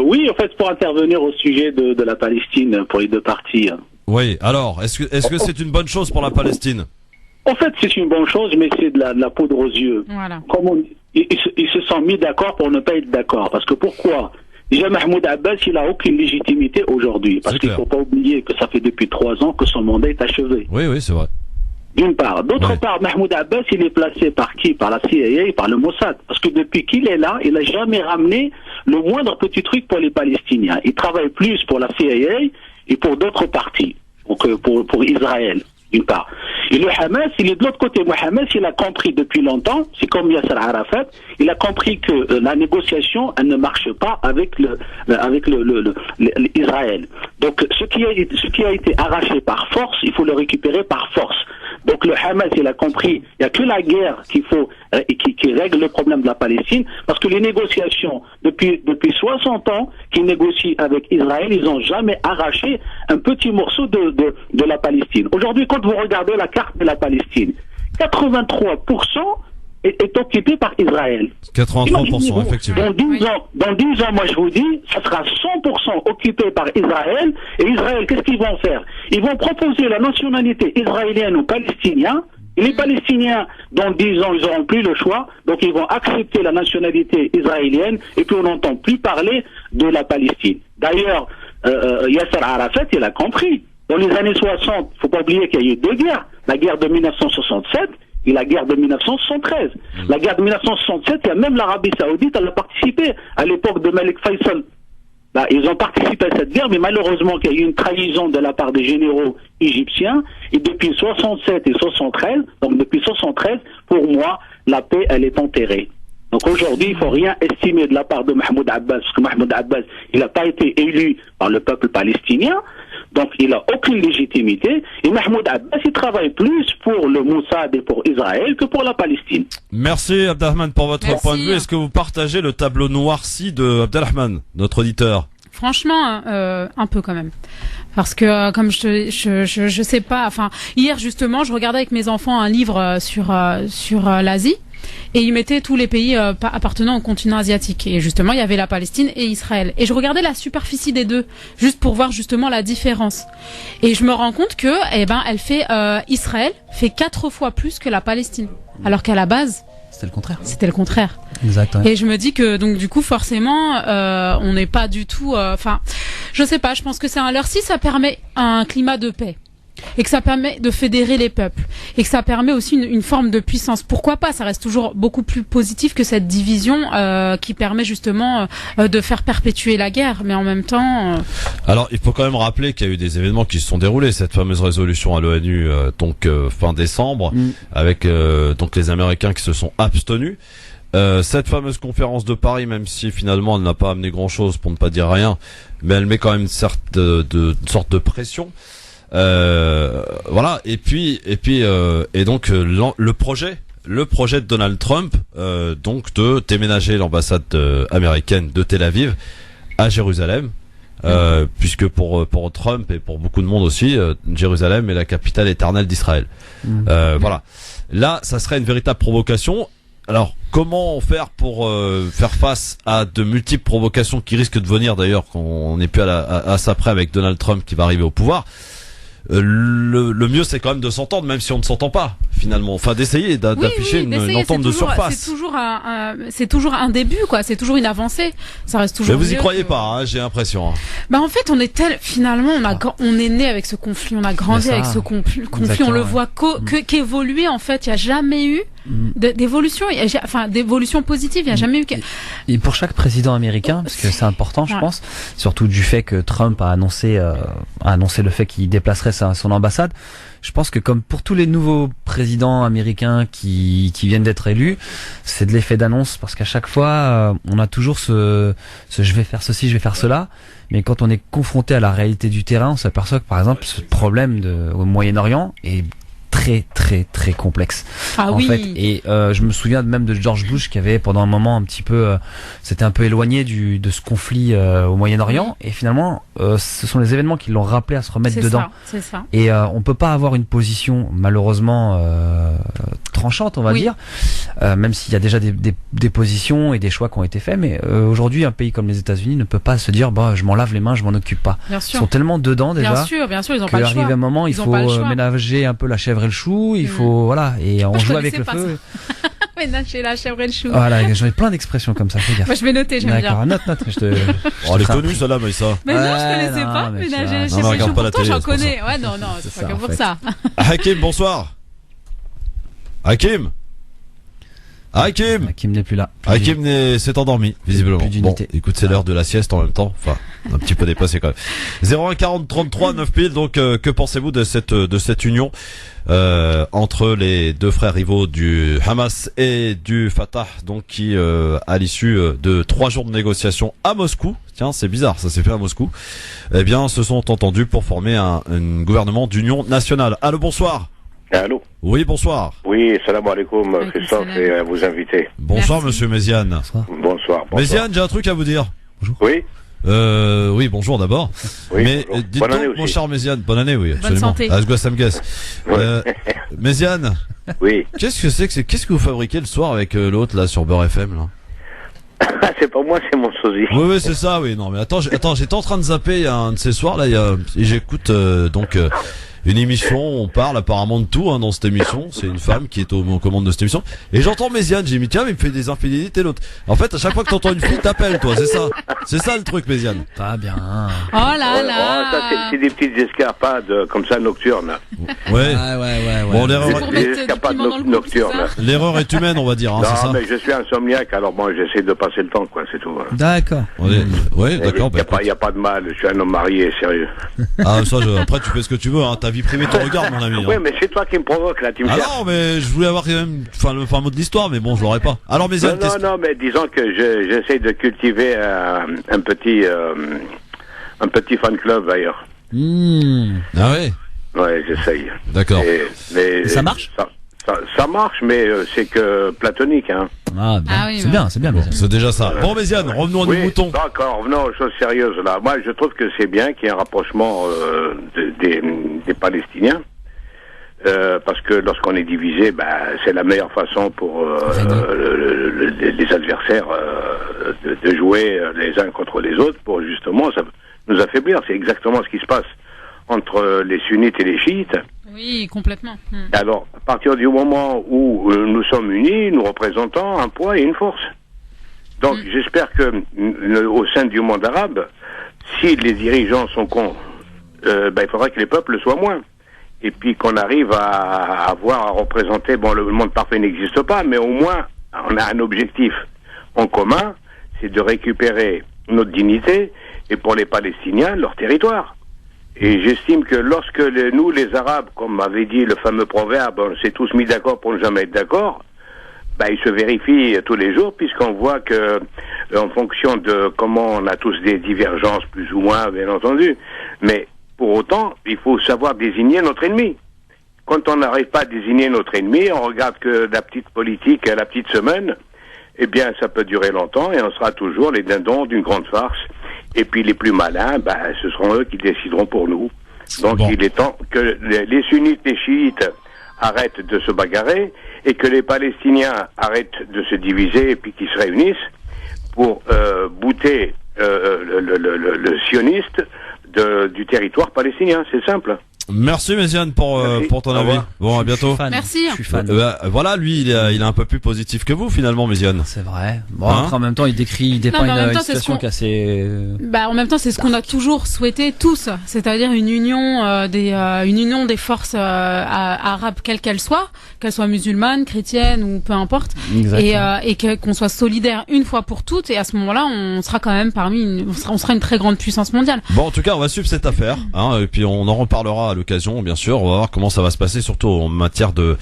Speaker 15: Oui, en fait, pour intervenir au sujet de la Palestine pour les deux parties.
Speaker 2: Oui, alors, est-ce que c'est une bonne chose pour la Palestine?
Speaker 15: En fait, c'est une bonne chose, mais c'est de la poudre aux yeux.
Speaker 3: Voilà.
Speaker 15: Ils se sont mis d'accord pour ne pas être d'accord. Parce que pourquoi? Déjà, Mahmoud Abbas, il n'a aucune légitimité aujourd'hui. Parce qu'il ne faut pas oublier que ça fait depuis 3 ans que son mandat est achevé.
Speaker 2: Oui, c'est vrai.
Speaker 15: D'une part. D'autre part, Mahmoud Abbas, il est placé par qui? Par la CIA et par le Mossad. Parce que depuis qu'il est là, il n'a jamais ramené le moindre petit truc pour les Palestiniens. Il travaille plus pour la CIA et pour d'autres partis. Donc pour Israël, d'une part. Et le Hamas, il est de l'autre côté. Le Hamas, il a compris depuis longtemps, c'est comme Yasser Arafat, il a compris que la négociation, elle ne marche pas avec Israël. Donc ce qui a été arraché par force, il faut le récupérer par force. Donc le Hamas, il a compris, il n'y a que la guerre qui règle le problème de la Palestine, parce que les négociations, depuis 60 ans, qui négocient avec Israël, ils n'ont jamais arraché un petit morceau de la Palestine. Aujourd'hui, quand vous regardez la carte de la Palestine, 83% est occupé par Israël.
Speaker 2: 83%, effectivement.
Speaker 15: Dans 10 ans, moi je vous dis, ça sera 100% occupé par Israël. Et Israël, qu'est-ce qu'ils vont faire? Ils vont proposer la nationalité israélienne aux Palestiniens. Et les Palestiniens, dans 10 ans, ils n'auront plus le choix. Donc ils vont accepter la nationalité israélienne. Et puis on n'entend plus parler de la Palestine. D'ailleurs, Yasser Arafat, il a compris. Dans les années 60, il ne faut pas oublier qu'il y a eu 2 guerres. La guerre de 1967 et la guerre de 1973. La guerre de 1967, il y a même l'Arabie Saoudite, elle a participé à l'époque de Malik Faisal. Ils ont participé à cette guerre, mais malheureusement qu'il y a eu une trahison de la part des généraux égyptiens. Et depuis 67 et 73, donc depuis 73, pour moi, la paix, elle est enterrée. Donc aujourd'hui, il ne faut rien estimer de la part de Mahmoud Abbas, parce que Mahmoud Abbas, il n'a pas été élu par le peuple palestinien. Donc il n'a aucune légitimité. Et Mahmoud Abbas, il travaille plus pour le Mossad et pour Israël que pour la Palestine.
Speaker 2: Merci Abdelrahman pour votre point de vue. Est-ce que vous partagez le tableau noirci de Abdelrahman, notre auditeur?
Speaker 3: Franchement, un peu quand même. Parce que comme je sais pas, enfin hier justement, je regardais avec mes enfants un livre sur l'Asie. Et ils mettaient tous les pays appartenant au continent asiatique. Et justement, il y avait la Palestine et Israël. Et je regardais la superficie des deux, juste pour voir justement la différence. Et je me rends compte que, Israël fait 4 fois plus que la Palestine. Alors qu'à la base, c'était le contraire.
Speaker 4: Exact. Ouais.
Speaker 3: Et je me dis que donc du coup forcément, on n'est pas du tout. Enfin, je sais pas. Je pense que c'est un leurre. Si ça permet un climat de paix. Et que ça permet de fédérer les peuples et que ça permet aussi une forme de puissance. Pourquoi pas? Ça reste toujours beaucoup plus positif que cette division qui permet justement de faire perpétuer la guerre. Mais en même temps...
Speaker 2: Alors, il faut quand même rappeler qu'il y a eu des événements qui se sont déroulés. Cette fameuse résolution à l'ONU, fin décembre, avec donc les Américains qui se sont abstenus. Cette fameuse conférence de Paris, même si finalement elle n'a pas amené grand-chose, pour ne pas dire rien, mais elle met quand même une sorte de pression. Voilà, et donc le projet de Donald Trump, donc de déménager l'ambassade américaine de Tel Aviv à Jérusalem, puisque pour Trump et pour beaucoup de monde aussi, Jérusalem est la capitale éternelle d'Israël. Voilà, là, ça serait une véritable provocation. Alors, comment faire pour faire face à de multiples provocations qui risquent de venir, d'ailleurs, quand on n'est plus à ça près avec Donald Trump qui va arriver au pouvoir? Le mieux c'est quand même de s'entendre, même si on ne s'entend pas finalement, enfin d'essayer d'afficher une entente de surface.
Speaker 3: C'est toujours un début, quoi. C'est toujours une avancée. Ça reste toujours.
Speaker 2: Mais vous y croyez pas, hein, j'ai l'impression. Hein.
Speaker 3: Bah en fait, finalement, on est né avec ce conflit, on a grandi avec ce conflit. On le voit qu'évoluer. En fait, il y a jamais eu d'évolution, d'évolution positive. Il y a jamais eu.
Speaker 4: Et pour chaque président américain, parce que c'est important, je pense, surtout du fait que Trump a annoncé le fait qu'il déplacerait son ambassade. Je pense que comme pour tous les nouveaux présidents américains qui viennent d'être élus, c'est de l'effet d'annonce, parce qu'à chaque fois, on a toujours ce je vais faire ceci, je vais faire cela. Mais quand on est confronté à la réalité du terrain, on s'aperçoit que par exemple, ce problème au Moyen-Orient est très très très complexe en fait. Et je me souviens même de George Bush qui avait pendant un moment un petit peu s'était un peu éloigné de ce conflit au Moyen-Orient, et finalement ce sont les événements qui l'ont rappelé à se remettre dedans.
Speaker 3: C'est ça.
Speaker 4: Et on peut pas avoir une position malheureusement tranchante, on va dire, même s'il y a déjà des positions et des choix qui ont été faits, mais aujourd'hui un pays comme les États-Unis ne peut pas se dire je m'en lave les mains, je m'en occupe pas.
Speaker 3: Bien sûr.
Speaker 4: Ils sont tellement dedans déjà.
Speaker 3: Bien sûr, ils ont pas le choix.
Speaker 4: Arrive un moment, il faut ménager un peu la chèvre et le chou, il faut et on joue avec le feu.
Speaker 3: Ménager la chèvre et le chou.
Speaker 4: Voilà, j'en ai plein d'expressions comme ça.
Speaker 3: Moi je vais noter, j'aime bien.
Speaker 4: D'accord, note.
Speaker 2: Elle est connue celle-là, mais ça.
Speaker 3: Mais non, je connaissais pas. Ménager la chèvre et le chou. Pourtant j'en connais. Ouais, non, c'est pas que pour ça.
Speaker 2: Hakim, bonsoir. Hakim
Speaker 4: n'est plus là.
Speaker 2: Hakim s'est endormi, visiblement. Bon, écoute, c'est l'heure de la sieste en même temps. Enfin, un petit peu dépassé quand même. 01 40 33 9 pile. Donc, que pensez-vous de cette union entre les deux frères rivaux du Hamas et du Fatah, donc qui à l'issue de 3 jours de négociations à Moscou, tiens, c'est bizarre, ça s'est fait à Moscou, eh bien, se sont entendus pour former un gouvernement d'union nationale. Allô, bonsoir.
Speaker 16: Allô.
Speaker 2: Oui, bonsoir.
Speaker 16: Oui, salam alaikum, Christophe, et à vos invités.
Speaker 2: Bonsoir, monsieur Méziane.
Speaker 16: Bonsoir.
Speaker 2: Méziane, j'ai un truc à vous dire.
Speaker 16: Bonjour. Oui.
Speaker 2: Oui, bonjour d'abord.
Speaker 16: Oui,
Speaker 2: mais dites-donc, mon cher Méziane, bonne année, oui, absolument.
Speaker 3: Bonne santé.
Speaker 2: Méziane.
Speaker 16: Oui.
Speaker 2: Qu'est-ce que vous fabriquez le soir avec l'autre là sur Beurre FM là?
Speaker 16: C'est pas moi, c'est mon sosie.
Speaker 2: Oui, c'est ça, oui. Non, mais attends, j'étais en train de zapper, il y a un de ces soirs là, et j'écoute une émission, on parle apparemment de tout dans cette émission, c'est une femme qui est aux commandes de cette émission, et j'entends Méziane, j'ai dit tiens, mais il me fait des infidélités l'autre. En fait, à chaque fois que t'entends une fille, t'appelles toi, c'est ça le truc, Méziane.
Speaker 4: Pas bien.
Speaker 3: Oh là là.
Speaker 16: Ça, c'est des petites escarpades comme ça nocturnes.
Speaker 2: Ouais. Bon,
Speaker 16: des escarpades nocturnes.
Speaker 2: L'erreur est humaine, on va dire, c'est ça.
Speaker 16: Non, mais je suis insomniaque, alors bon, j'essaie de passer le temps, quoi, c'est tout.
Speaker 4: D'accord.
Speaker 2: Ouais, d'accord.
Speaker 16: Il y a pas de mal, je suis un homme marié, sérieux.
Speaker 2: Ah, ça, après, tu fais ce que tu veux, ta vie privée te regarde, mon ami.
Speaker 16: Oui, mais c'est toi qui me provoque, là, tu me cherches.
Speaker 2: Non, mais je voulais avoir quand même, le fin mot de l'histoire, mais bon, je l'aurais pas. Alors, mais
Speaker 16: non, mais disons que j'essaie de cultiver un petit fan club, d'ailleurs.
Speaker 2: Ah ouais.
Speaker 16: Ouais, j'essaye.
Speaker 2: D'accord.
Speaker 16: Mais
Speaker 4: ça marche?
Speaker 16: Ça marche, mais c'est que platonique, hein.
Speaker 4: Ah, bien.
Speaker 3: Ah oui,
Speaker 4: c'est
Speaker 3: ouais.
Speaker 4: bien, c'est bien.
Speaker 2: C'est déjà ça. Bon, Méziane, revenons à nos moutons.
Speaker 16: D'accord, revenons aux choses sérieuses, là. Moi, je trouve que c'est bien qu'il y ait un rapprochement des Palestiniens. Parce que lorsqu'on est divisé, c'est la meilleure façon pour les adversaires de jouer les uns contre les autres pour justement nous affaiblir. C'est exactement ce qui se passe entre les sunnites et les chiites.
Speaker 3: Oui, complètement.
Speaker 16: Alors, à partir du moment où nous sommes unis, nous représentons un poids et une force. Donc, j'espère que au sein du monde arabe, si les dirigeants sont cons, il faudra que les peuples le soient moins. Et puis qu'on arrive à représenter, le monde parfait n'existe pas, mais au moins, on a un objectif en commun, c'est de récupérer notre dignité, et pour les Palestiniens, leur territoire. Et j'estime que lorsque nous, les Arabes, comme avait dit le fameux proverbe, on s'est tous mis d'accord pour ne jamais être d'accord, il se vérifie tous les jours, puisqu'on voit que, en fonction de comment on a tous des divergences, plus ou moins, bien entendu, mais pour autant, il faut savoir désigner notre ennemi. Quand on n'arrive pas à désigner notre ennemi, on regarde que la petite politique, la petite semaine, eh bien, ça peut durer longtemps et on sera toujours les dindons d'une grande farce. Et puis les plus malins, ce seront eux qui décideront pour nous. Donc il est temps que les sunnites et chiites arrêtent de se bagarrer et que les Palestiniens arrêtent de se diviser et puis qu'ils se réunissent pour bouter le sioniste du territoire palestinien. C'est simple.
Speaker 2: Merci Méziane pour ton avis. Bon, à bientôt.
Speaker 3: Merci.
Speaker 4: Je suis fan.
Speaker 2: Voilà, lui, il est un peu plus positif que vous finalement, Méziane.
Speaker 4: C'est vrai. Bon, après, en même temps, il dépeint une situation qui est assez.
Speaker 3: En même temps, c'est ce qu'on a toujours souhaité tous, c'est-à-dire une union des forces arabes, quelles qu'elles soient musulmanes, chrétiennes ou peu importe, et qu'on soit solidaire une fois pour toutes. Et à ce moment-là, on sera quand même on sera une très grande puissance mondiale.
Speaker 2: Bon, en tout cas, on va suivre cette affaire, et puis on en reparlera à l'occasion, bien sûr. On va voir comment ça va se passer, surtout en matière de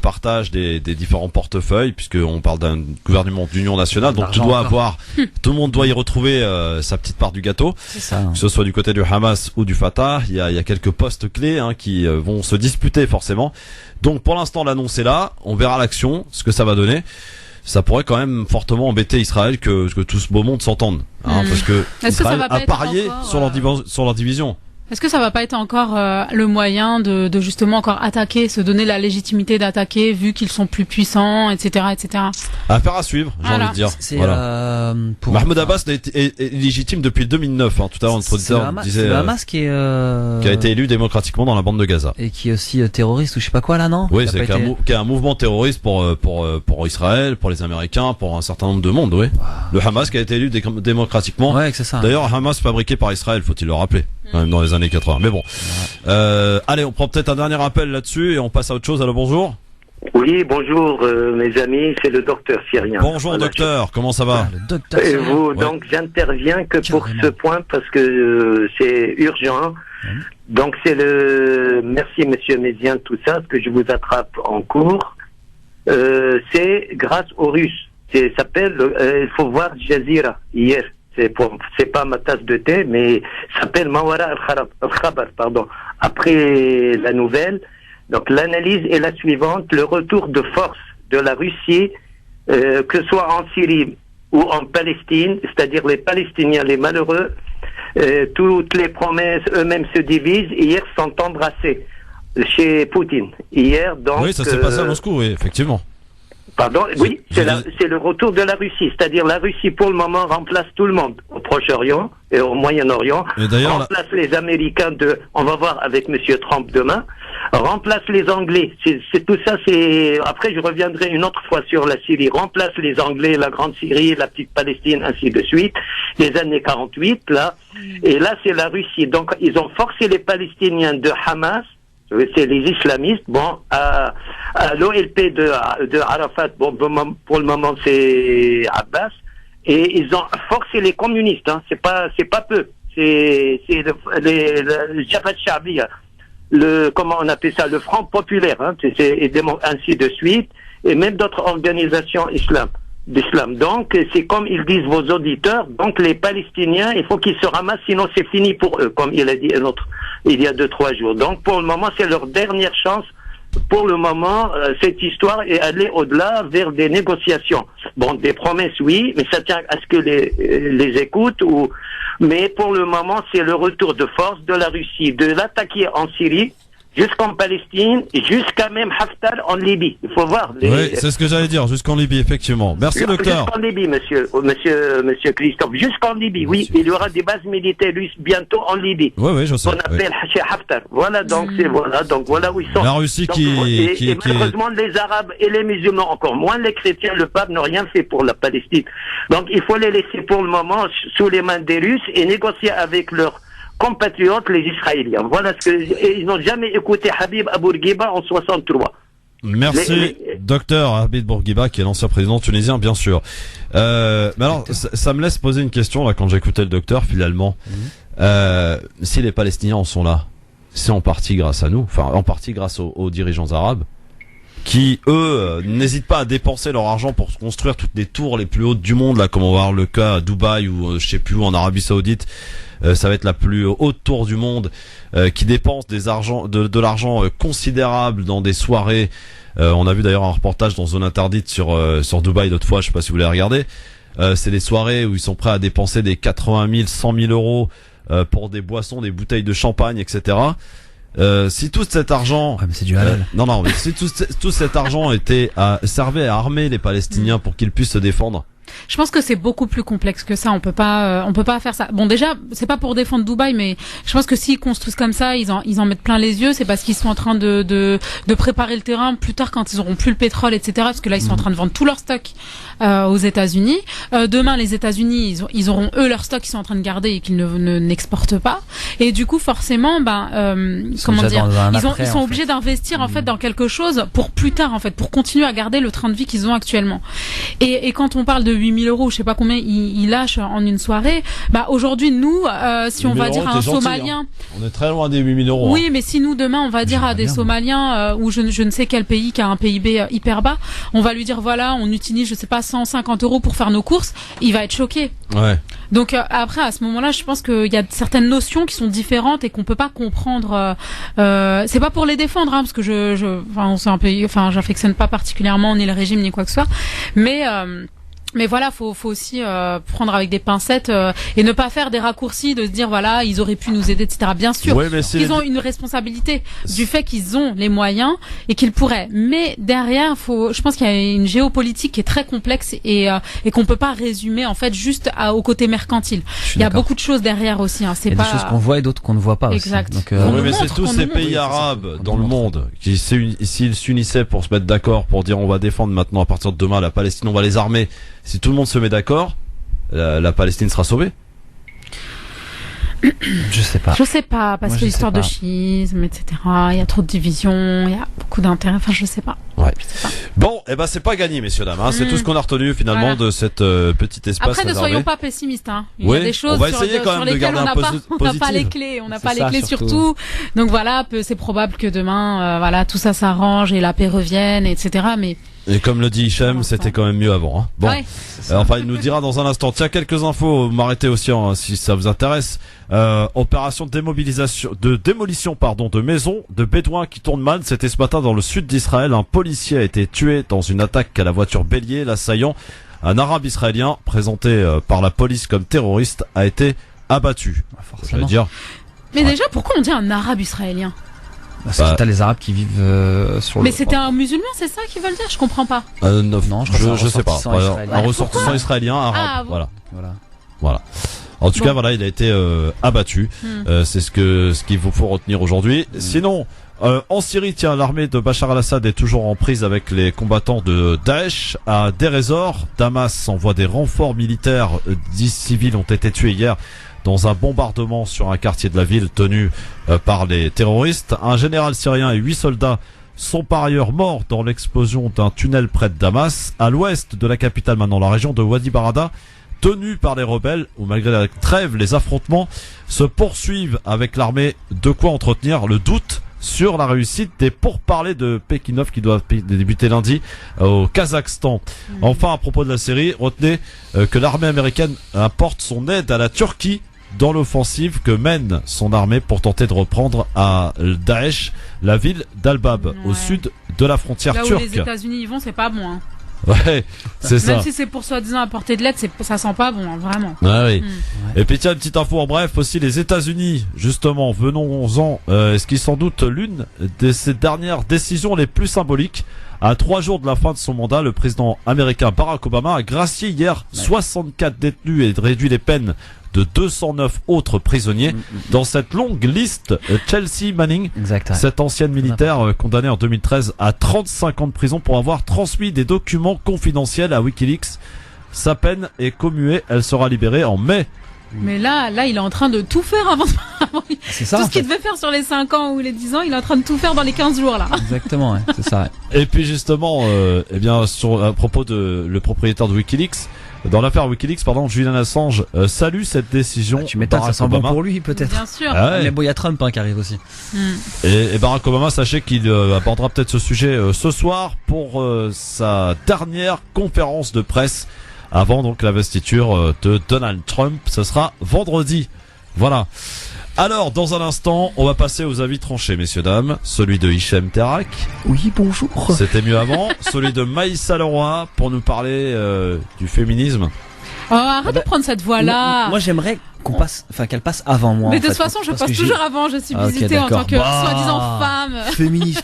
Speaker 2: partage des différents portefeuilles, puisqu'on parle d'un gouvernement d'union nationale, donc tout le monde doit y retrouver sa petite part du gâteau.
Speaker 4: C'est ça.
Speaker 2: Que ce soit du côté du Hamas ou du Fatah, il y a quelques postes clés qui vont se disputer forcément. Donc pour l'instant, l'annonce est là. On verra l'action, ce que ça va donner. Ça pourrait quand même fortement embêter Israël que tout ce beau monde s'entende, parce que Israël a parié sur leur division.
Speaker 3: Est-ce que ça va pas être encore le moyen de justement encore attaquer, se donner la légitimité d'attaquer vu qu'ils sont plus puissants, etc., etc.
Speaker 2: Affaire à suivre, j'ai envie de dire. Mahmoud Abbas est légitime depuis 2009. Tout à l'heure, notre auditeur disait.
Speaker 4: C'est le Hamas qui
Speaker 2: a été élu démocratiquement dans la bande de Gaza.
Speaker 4: Et qui est aussi terroriste ou je sais pas quoi là, non?
Speaker 2: Oui, c'est qui est un mouvement terroriste pour Israël, pour les Américains, pour un certain nombre de monde. Oui. Wow. Le Hamas qui a été élu démocratiquement.
Speaker 4: Ouais, c'est ça.
Speaker 2: D'ailleurs, Hamas fabriqué par Israël, faut-il le rappeler. Quand même dans les années 80. Mais bon. Allez, on prend peut-être un dernier appel là-dessus et on passe à autre chose. Allô, bonjour.
Speaker 17: Oui, bonjour mes amis, c'est le docteur Syrien.
Speaker 2: Bonjour docteur, comment ça va?
Speaker 17: Et vous, donc j'interviens que pour ce point parce que c'est urgent. Donc merci monsieur Méziane, tout ça, ce que je vous attrape en cours. C'est grâce aux Russes. Il faut voir Jazeera hier. C'est pas ma tasse de thé, mais ça s'appelle Mawara al-Khabar, pardon. Après la nouvelle, donc l'analyse est la suivante: le retour de force de la Russie, que ce soit en Syrie ou en Palestine, c'est-à-dire les Palestiniens, les malheureux, toutes les promesses eux-mêmes se divisent. Hier sont embrassés chez Poutine. Hier, donc.
Speaker 2: Oui, ça s'est passé à Moscou, oui, effectivement.
Speaker 17: Pardon, oui, c'est le retour de la Russie. C'est-à-dire la Russie, pour le moment, remplace tout le monde au Proche-Orient et au Moyen-Orient. Remplace les Américains on va voir avec Monsieur Trump demain. Remplace les Anglais. C'est tout ça, après je reviendrai une autre fois sur la Syrie. Remplace les Anglais, la Grande Syrie, la petite Palestine, ainsi de suite. Les années 48, là. Et là, c'est la Russie. Donc, ils ont forcé les Palestiniens de Hamas. C'est les islamistes, à l'OLP de Arafat, pour le moment c'est Abbas, et ils ont forcé les communistes, c'est pas peu, c'est le Jabhat Sha'bi, comment on appelle ça, le Front populaire, ainsi de suite, et même d'autres organisations islam. d'islam. Donc, c'est comme ils disent vos auditeurs, donc les Palestiniens, il faut qu'ils se ramassent, sinon c'est fini pour eux, comme il a dit un autre il y a 2-3 jours. Donc, pour le moment, c'est leur dernière chance. Pour le moment, cette histoire est allée au-delà vers des négociations. Bon, des promesses, oui, mais ça tient à ce que les écoutent. Mais pour le moment, c'est le retour de force de la Russie, de l'attaquer en Syrie, jusqu'en Palestine, jusqu'à même Haftar en Libye. Il faut voir.
Speaker 2: Oui, c'est ce que j'allais dire, jusqu'en Libye, effectivement. Merci, docteur.
Speaker 17: Jusqu'en Libye, monsieur Christophe. Jusqu'en Libye, oui. Il y aura des bases militaires russes bientôt en Libye.
Speaker 2: Oui, je sais.
Speaker 17: On appelle chez Haftar. Voilà, donc voilà où ils sont.
Speaker 2: La Russie
Speaker 17: et malheureusement, les Arabes et les musulmans, encore moins les chrétiens, le pape n'ont rien fait pour la Palestine. Donc, il faut les laisser pour le moment sous les mains des Russes et négocier avec leurs compatriotes, les Israéliens. Voilà ils n'ont jamais écouté Habib Bourguiba en 63.
Speaker 2: Merci, docteur Habib Bourguiba, qui est l'ancien président tunisien, bien sûr. Mais alors, ça me laisse poser une question, là, quand j'écoutais le docteur, finalement. Si les Palestiniens en sont là, c'est en partie grâce à nous, enfin, en partie grâce aux dirigeants arabes, qui, eux, n'hésitent pas à dépenser leur argent pour se construire toutes les tours les plus hautes du monde, là, comme on va voir le cas à Dubaï ou, je sais plus où, en Arabie Saoudite. Ça va être la plus haute tour du monde, qui dépense de l'argent considérable dans des soirées. On a vu d'ailleurs un reportage dans Zone Interdite sur Dubaï l'autre fois, je sais pas si vous l'avez regardé. C'est des soirées où ils sont prêts à dépenser des 80 000, 100 000 euros pour des boissons, des bouteilles de champagne, etc. Si tout cet argent,
Speaker 4: mais c'est du halal.
Speaker 2: mais si tout cet argent servait à armer les Palestiniens pour qu'ils puissent se défendre.
Speaker 3: Je pense que c'est beaucoup plus complexe que ça. On peut pas faire ça. Bon, déjà, c'est pas pour défendre Dubaï, mais je pense que s'ils construisent comme ça, ils en mettent plein les yeux. C'est parce qu'ils sont en train de préparer le terrain plus tard quand ils auront plus le pétrole, etc. Parce que là, ils sont en train de vendre tout leur stock aux États-Unis. Demain, les États-Unis, ils auront eux leur stock qu'ils sont en train de garder et qu'ils n'exportent pas. Et du coup, forcément, ils sont obligés d'investir en fait dans quelque chose pour plus tard, en fait, pour continuer à garder le train de vie qu'ils ont actuellement. Et quand on parle de 8 000 euros, je sais pas combien ils lâchent en une soirée. Aujourd'hui, nous, si on va dire à un Somalien,
Speaker 2: on est très loin des 8 000 euros.
Speaker 3: Oui, mais si nous demain on va dire à des Somaliens ou je ne sais quel pays qui a un PIB hyper bas, on va lui dire voilà, on utilise je sais pas 150 euros pour faire nos courses, il va être choqué.
Speaker 2: Ouais.
Speaker 3: Donc après à ce moment-là, je pense qu'il y a certaines notions qui sont différentes et qu'on peut pas comprendre. C'est pas pour les défendre, parce que c'est un pays, j'affectionne pas particulièrement ni le régime ni quoi que ce soit, mais voilà, faut aussi prendre avec des pincettes et ne pas faire des raccourcis de se dire voilà, ils auraient pu nous aider, etc. Bien sûr, ils ont une responsabilité du fait qu'ils ont les moyens et qu'ils pourraient. Mais derrière, je pense qu'il y a une géopolitique qui est très complexe et qu'on peut pas résumer en fait juste au côté mercantile. Il y a beaucoup de choses derrière aussi. C'est pas
Speaker 4: des choses qu'on voit et d'autres qu'on ne voit pas.
Speaker 3: Exact.
Speaker 4: Aussi. Donc,
Speaker 2: mais c'est tous ces pays arabes dans le monde qui s'ils s'unissaient pour se mettre d'accord pour dire on va défendre maintenant à partir de demain la Palestine, on va les armer. Si tout le monde se met d'accord, la Palestine sera sauvée.
Speaker 4: Je sais pas,
Speaker 3: parce que l'histoire de chiisme, etc. Il y a trop de divisions, il y a beaucoup d'intérêts. Enfin, je sais pas.
Speaker 2: Ouais. Bon, c'est pas gagné, messieurs dames. C'est tout ce qu'on a retenu finalement de cette petit espace.
Speaker 3: Après, ne soyons pas pessimistes. Il y a des choses
Speaker 2: on va essayer quand même de garder un
Speaker 3: on n'a pas les clés. On n'a pas les clés surtout. Donc voilà, c'est probable que demain, tout ça s'arrange et la paix revienne, etc. Mais
Speaker 2: et comme le dit Hichem, c'était quand même mieux avant. Hein. Bon, il nous dira dans un instant. Tiens, quelques infos. Vous m'arrêtez aussi si ça vous intéresse. Opération de démolition de maisons de Bédouins qui tournent mal. C'était ce matin dans le sud d'Israël. Un policier a été tué dans une attaque à la voiture bélier. L'assaillant, un arabe israélien présenté par la police comme terroriste, a été abattu. Je veux dire.
Speaker 3: Mais déjà, pourquoi on dit un arabe israélien?
Speaker 4: T'as les Arabes qui vivent sur
Speaker 3: Mais c'était un musulman, c'est ça qu'ils veulent dire? Je comprends pas.
Speaker 2: Non, je sais pas. Un ressortissant israélien arabe. Voilà. En tout cas, il a été abattu. C'est ce qu'il vous faut retenir aujourd'hui. Sinon, en Syrie, l'armée de Bachar al-Assad est toujours en prise avec les combattants de Daesh. À Deir ez-Zor, Damas envoie des renforts militaires. 10 civils ont été tués hier dans un bombardement sur un quartier de la ville tenu par les terroristes. Un général syrien et 8 soldats sont par ailleurs morts dans l'explosion d'un tunnel près de Damas. À l'ouest de la capitale maintenant, la région de Wadi Barada, tenue par les rebelles, où malgré la trêve, les affrontements se poursuivent avec l'armée. De quoi entretenir le doute sur la réussite des pourparlers de Pekinov qui doivent débuter lundi au Kazakhstan. Enfin, à propos de la série, retenez que l'armée américaine apporte son aide à la Turquie dans l'offensive que mène son armée pour tenter de reprendre à Daesh la ville d'Al-Bab, au sud de la frontière
Speaker 3: là
Speaker 2: turque.
Speaker 3: Là où les États-Unis y vont, c'est pas bon. Hein.
Speaker 2: Ouais, c'est ça.
Speaker 3: Même si c'est pour soi-disant apporter de l'aide, ça sent pas bon, hein, vraiment.
Speaker 2: Ah oui. Et puis tiens, une petite info en bref aussi, les États-Unis, justement, venons-en, est-ce qu'ils sans doute l'une de ces dernières décisions les plus symboliques. À 3 jours de la fin de son mandat, le président américain Barack Obama a gracié hier 64 détenus et réduit les peines de 209 autres prisonniers. Dans cette longue liste, Chelsea Manning, cette ancienne militaire condamnée en 2013 à 35 ans de prison pour avoir transmis des documents confidentiels à Wikileaks. Sa peine est commuée, elle sera libérée en mai.
Speaker 3: Mais là, il est en train de tout faire avant.
Speaker 4: C'est ça.
Speaker 3: Tout ce qu'il devait faire sur les 5 ans ou les 10 ans, il est en train de tout faire dans les 15 jours, là.
Speaker 4: Exactement, ouais, c'est ça.
Speaker 2: Et puis justement, eh bien, à propos de le propriétaire de Wikileaks, dans l'affaire Wikileaks, Julian Assange salue cette décision.
Speaker 4: Tu m'étonnes, ça sent bon pour lui, peut-être.
Speaker 3: Bien sûr.
Speaker 4: Mais bon, il y a Trump qui arrive aussi.
Speaker 2: Et Barack Obama, sachez qu'il abordera peut-être ce sujet ce soir pour sa dernière conférence de presse avant donc l'investiture de Donald Trump. Ce sera vendredi. Voilà. Alors, dans un instant, on va passer aux avis tranchés, messieurs, dames. Celui de Hichem Terak.
Speaker 4: Oui, bonjour.
Speaker 2: C'était mieux avant. Celui de Maïssa Leroy pour nous parler du féminisme.
Speaker 3: Oh, arrête de prendre cette voix-là.
Speaker 4: Moi, j'aimerais qu'elle passe avant moi.
Speaker 3: Mais de toute façon, je passe toujours avant. Je suis visitée en tant que soi-disant femme.
Speaker 4: Féministe,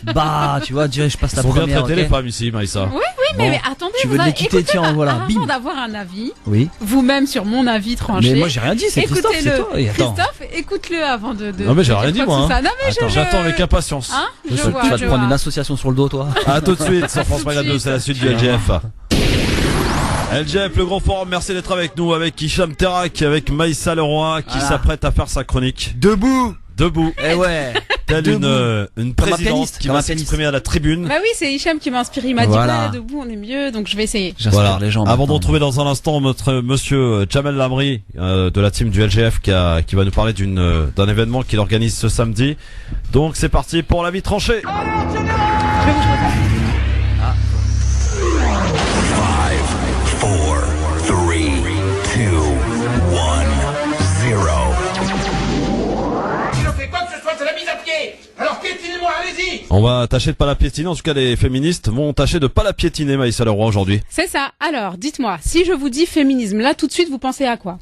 Speaker 4: tu vois, je passe la première.
Speaker 2: Ils sont bien traiter les femmes ici, Maïssa.
Speaker 3: Oui, mais attendez,
Speaker 4: tu veux l'équiter, tiens, voilà.
Speaker 3: Avant d'avoir un avis,
Speaker 4: oui.
Speaker 3: Vous-même sur mon avis tranché.
Speaker 4: Mais moi, j'ai rien dit, c'est Christophe, c'est toi.
Speaker 3: Christophe, écoute-le avant de.
Speaker 2: Non, mais j'ai rien dit, moi.
Speaker 3: Non, mais
Speaker 2: j'attends avec impatience.
Speaker 3: Tu
Speaker 4: vas te prendre une association sur le dos, toi.
Speaker 2: À tout de suite sur France Maghreb 2, c'est la suite du LGF. LGF, le grand forum, merci d'être avec nous, avec Hicham Terak, avec Maïssa Leroy, qui s'apprête à faire sa chronique.
Speaker 4: Debout.
Speaker 2: Eh ouais. Telle une présidente qui va s'exprimer à la tribune.
Speaker 3: Bah oui, c'est Hicham qui m'a inspiré. Il m'a dit, debout, on est mieux, donc je vais essayer.
Speaker 2: Voilà. Les gens. Avant de retrouver dans un instant notre monsieur Jamel Lamri, de la team du LGF, qui va nous parler d'un événement qu'il organise ce samedi. Donc c'est parti pour l'avis tranché.
Speaker 18: Alors piétinez-moi, allez-y.
Speaker 2: On va tâcher de pas la piétiner, en tout cas les féministes vont tâcher de pas la piétiner, Maïssa Leroy, aujourd'hui.
Speaker 3: C'est ça. Alors, dites-moi, si je vous dis féminisme, là tout de suite vous pensez à quoi?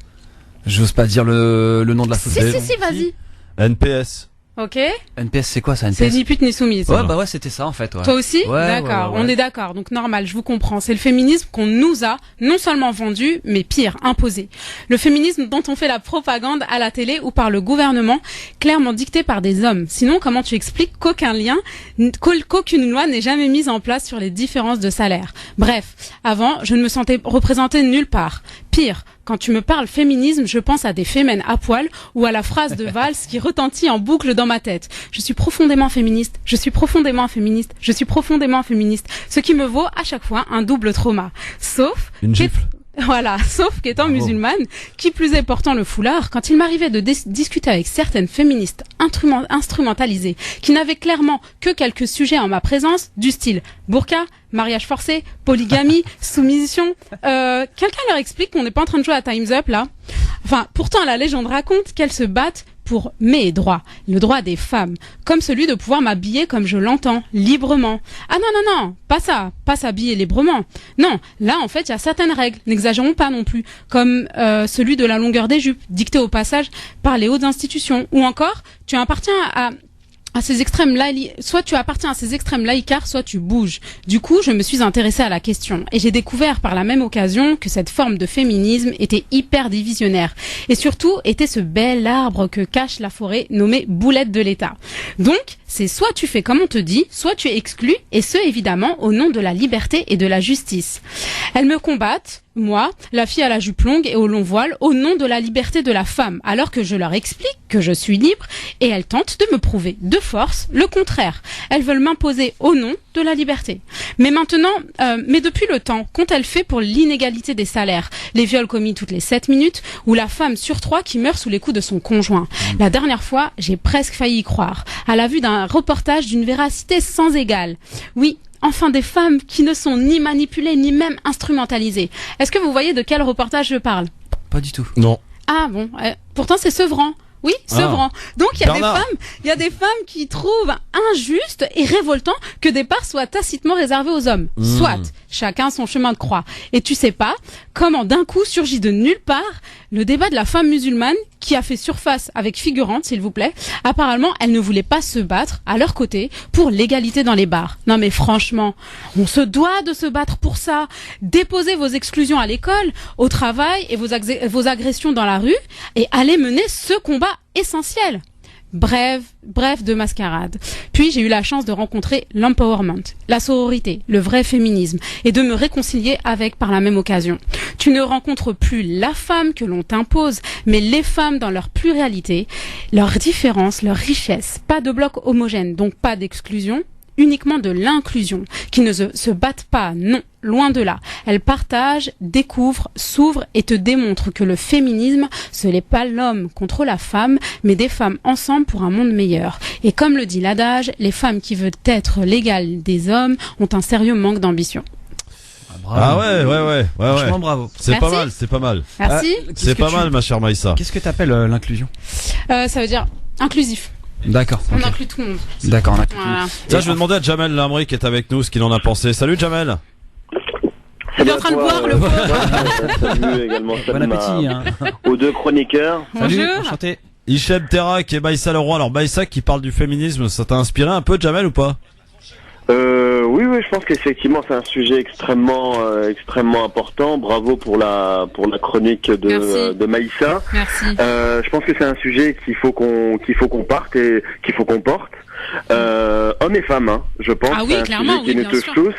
Speaker 4: J'ose pas dire le nom de la
Speaker 3: société. Si, vas-y.
Speaker 2: NPS.
Speaker 3: Ok.
Speaker 4: NPS, c'est quoi ça, NPS?
Speaker 3: C'est ni pute ni soumise.
Speaker 4: Ouais, c'était ça en fait. Ouais.
Speaker 3: Toi aussi?
Speaker 4: Ouais,
Speaker 3: d'accord,
Speaker 4: ouais.
Speaker 3: On est d'accord. Donc normal, je vous comprends. C'est le féminisme qu'on nous a non seulement vendu, mais pire, imposé. Le féminisme dont on fait la propagande à la télé ou par le gouvernement, clairement dicté par des hommes. Sinon, comment tu expliques qu'aucune loi n'est jamais mise en place sur les différences de salaire? Bref, avant, je ne me sentais représentée nulle part. Pire, quand tu me parles féminisme, je pense à des fémènes à poil ou à la phrase de Valls qui retentit en boucle dans ma tête. Je suis profondément féministe, je suis profondément féministe, je suis profondément féministe. Ce qui me vaut à chaque fois un double trauma. Sauf
Speaker 2: une gifle.
Speaker 3: Voilà, sauf qu'étant musulmane, qui plus est portant le foulard, quand il m'arrivait de discuter avec certaines féministes instrumentalisées, qui n'avaient clairement que quelques sujets en ma présence, du style burqa, mariage forcé, polygamie, soumission, quelqu'un leur explique qu'on n'est pas en train de jouer à Time's Up là. Enfin, pourtant la légende raconte qu'elles se battent pour mes droits, le droit des femmes, comme celui de pouvoir m'habiller comme je l'entends, librement. Ah non, pas s'habiller librement. Non, là en fait il y a certaines règles, n'exagérons pas non plus, comme celui de la longueur des jupes, dictée au passage par les hautes institutions, ou encore tu appartiens à ces extrêmes soit tu appartiens à ces extrêmes laïcards, soit tu bouges. Du coup, je me suis intéressée à la question et j'ai découvert par la même occasion que cette forme de féminisme était hyper divisionnaire et surtout était ce bel arbre que cache la forêt nommé boulette de l'État. Donc, c'est soit tu fais comme on te dit, soit tu es exclu, et ce évidemment au nom de la liberté et de la justice. Elles me combattent, moi, la fille à la jupe longue et au long voile, au nom de la liberté de la femme, alors que je leur explique que je suis libre, et elles tentent de me prouver de force le contraire. Elles veulent m'imposer au nom de la liberté. Mais maintenant, mais depuis le temps, qu'ont-elles fait pour l'inégalité des salaires? Les viols commis toutes les 7 minutes ou la femme sur 3 qui meurt sous les coups de son conjoint. La dernière fois, j'ai presque failli y croire, à la vue d'un reportage d'une véracité sans égale. Oui, enfin des femmes qui ne sont ni manipulées ni même instrumentalisées. Est-ce que vous voyez de quel reportage je parle?
Speaker 4: Pas du tout.
Speaker 2: Non.
Speaker 3: Ah bon, pourtant c'est sevrant. Oui, sevrant. Donc il y a des femmes qui trouvent injuste et révoltant que des parts soient tacitement réservées aux hommes. Soit, chacun son chemin de croix. Et tu sais pas comment d'un coup surgit de nulle part le débat de la femme musulmane qui a fait surface avec figurante, s'il vous plaît. Apparemment, elle ne voulait pas se battre à leur côté pour l'égalité dans les bars. Non mais franchement, on se doit de se battre pour ça. Déposez vos exclusions à l'école, au travail et vos agressions dans la rue et allez mener ce combat essentiel. Bref de mascarade. Puis j'ai eu la chance de rencontrer l'empowerment, la sororité, le vrai féminisme et de me réconcilier avec par la même occasion. Tu ne rencontres plus la femme que l'on t'impose, mais les femmes dans leur pluralité, leur différence, leur richesse. Pas de bloc homogène, donc pas d'exclusion, uniquement de l'inclusion, qui ne se battent pas, non, loin de là. Elles partagent, découvrent, s'ouvrent et te démontrent que le féminisme, ce n'est pas l'homme contre la femme, mais des femmes ensemble pour un monde meilleur. Et comme le dit l'adage, les femmes qui veulent être l'égale des hommes ont un sérieux manque d'ambition.
Speaker 2: Ah ouais.
Speaker 4: Franchement, bravo.
Speaker 2: C'est pas mal, c'est pas mal.
Speaker 3: Merci.
Speaker 2: C'est pas mal, ma chère Maïssa.
Speaker 4: Qu'est-ce que t'appelles l'inclusion?
Speaker 3: Ça veut dire inclusif.
Speaker 4: D'accord.
Speaker 3: On inclut tout le monde.
Speaker 4: D'accord, on inclut
Speaker 3: Voilà.
Speaker 2: Ça, je vais demander à Jamel Lamri qui est avec nous ce qu'il en a pensé. Salut Jamel.
Speaker 3: Il est en train de boire le
Speaker 19: Salut également. Salut
Speaker 4: bon appétit.
Speaker 19: aux deux chroniqueurs.
Speaker 4: Salut,
Speaker 3: Bonjour.
Speaker 4: enchanté.
Speaker 2: Hichem Terak et Maïssa Leroy. Alors Maïssa qui parle du féminisme, ça t'a inspiré un peu Jamel ou pas?
Speaker 19: Oui, je pense qu'effectivement c'est un sujet extrêmement important. Bravo pour la chronique de Maïssa.
Speaker 3: Merci.
Speaker 19: Je pense que c'est un sujet qu'il faut qu'on porte. Hommes et femmes, hein, je pense.
Speaker 3: Ah oui,
Speaker 19: c'est un
Speaker 3: clairement,
Speaker 19: sujet qui
Speaker 3: oui,
Speaker 19: nous
Speaker 3: bien
Speaker 19: touche
Speaker 3: sûr.
Speaker 19: tous.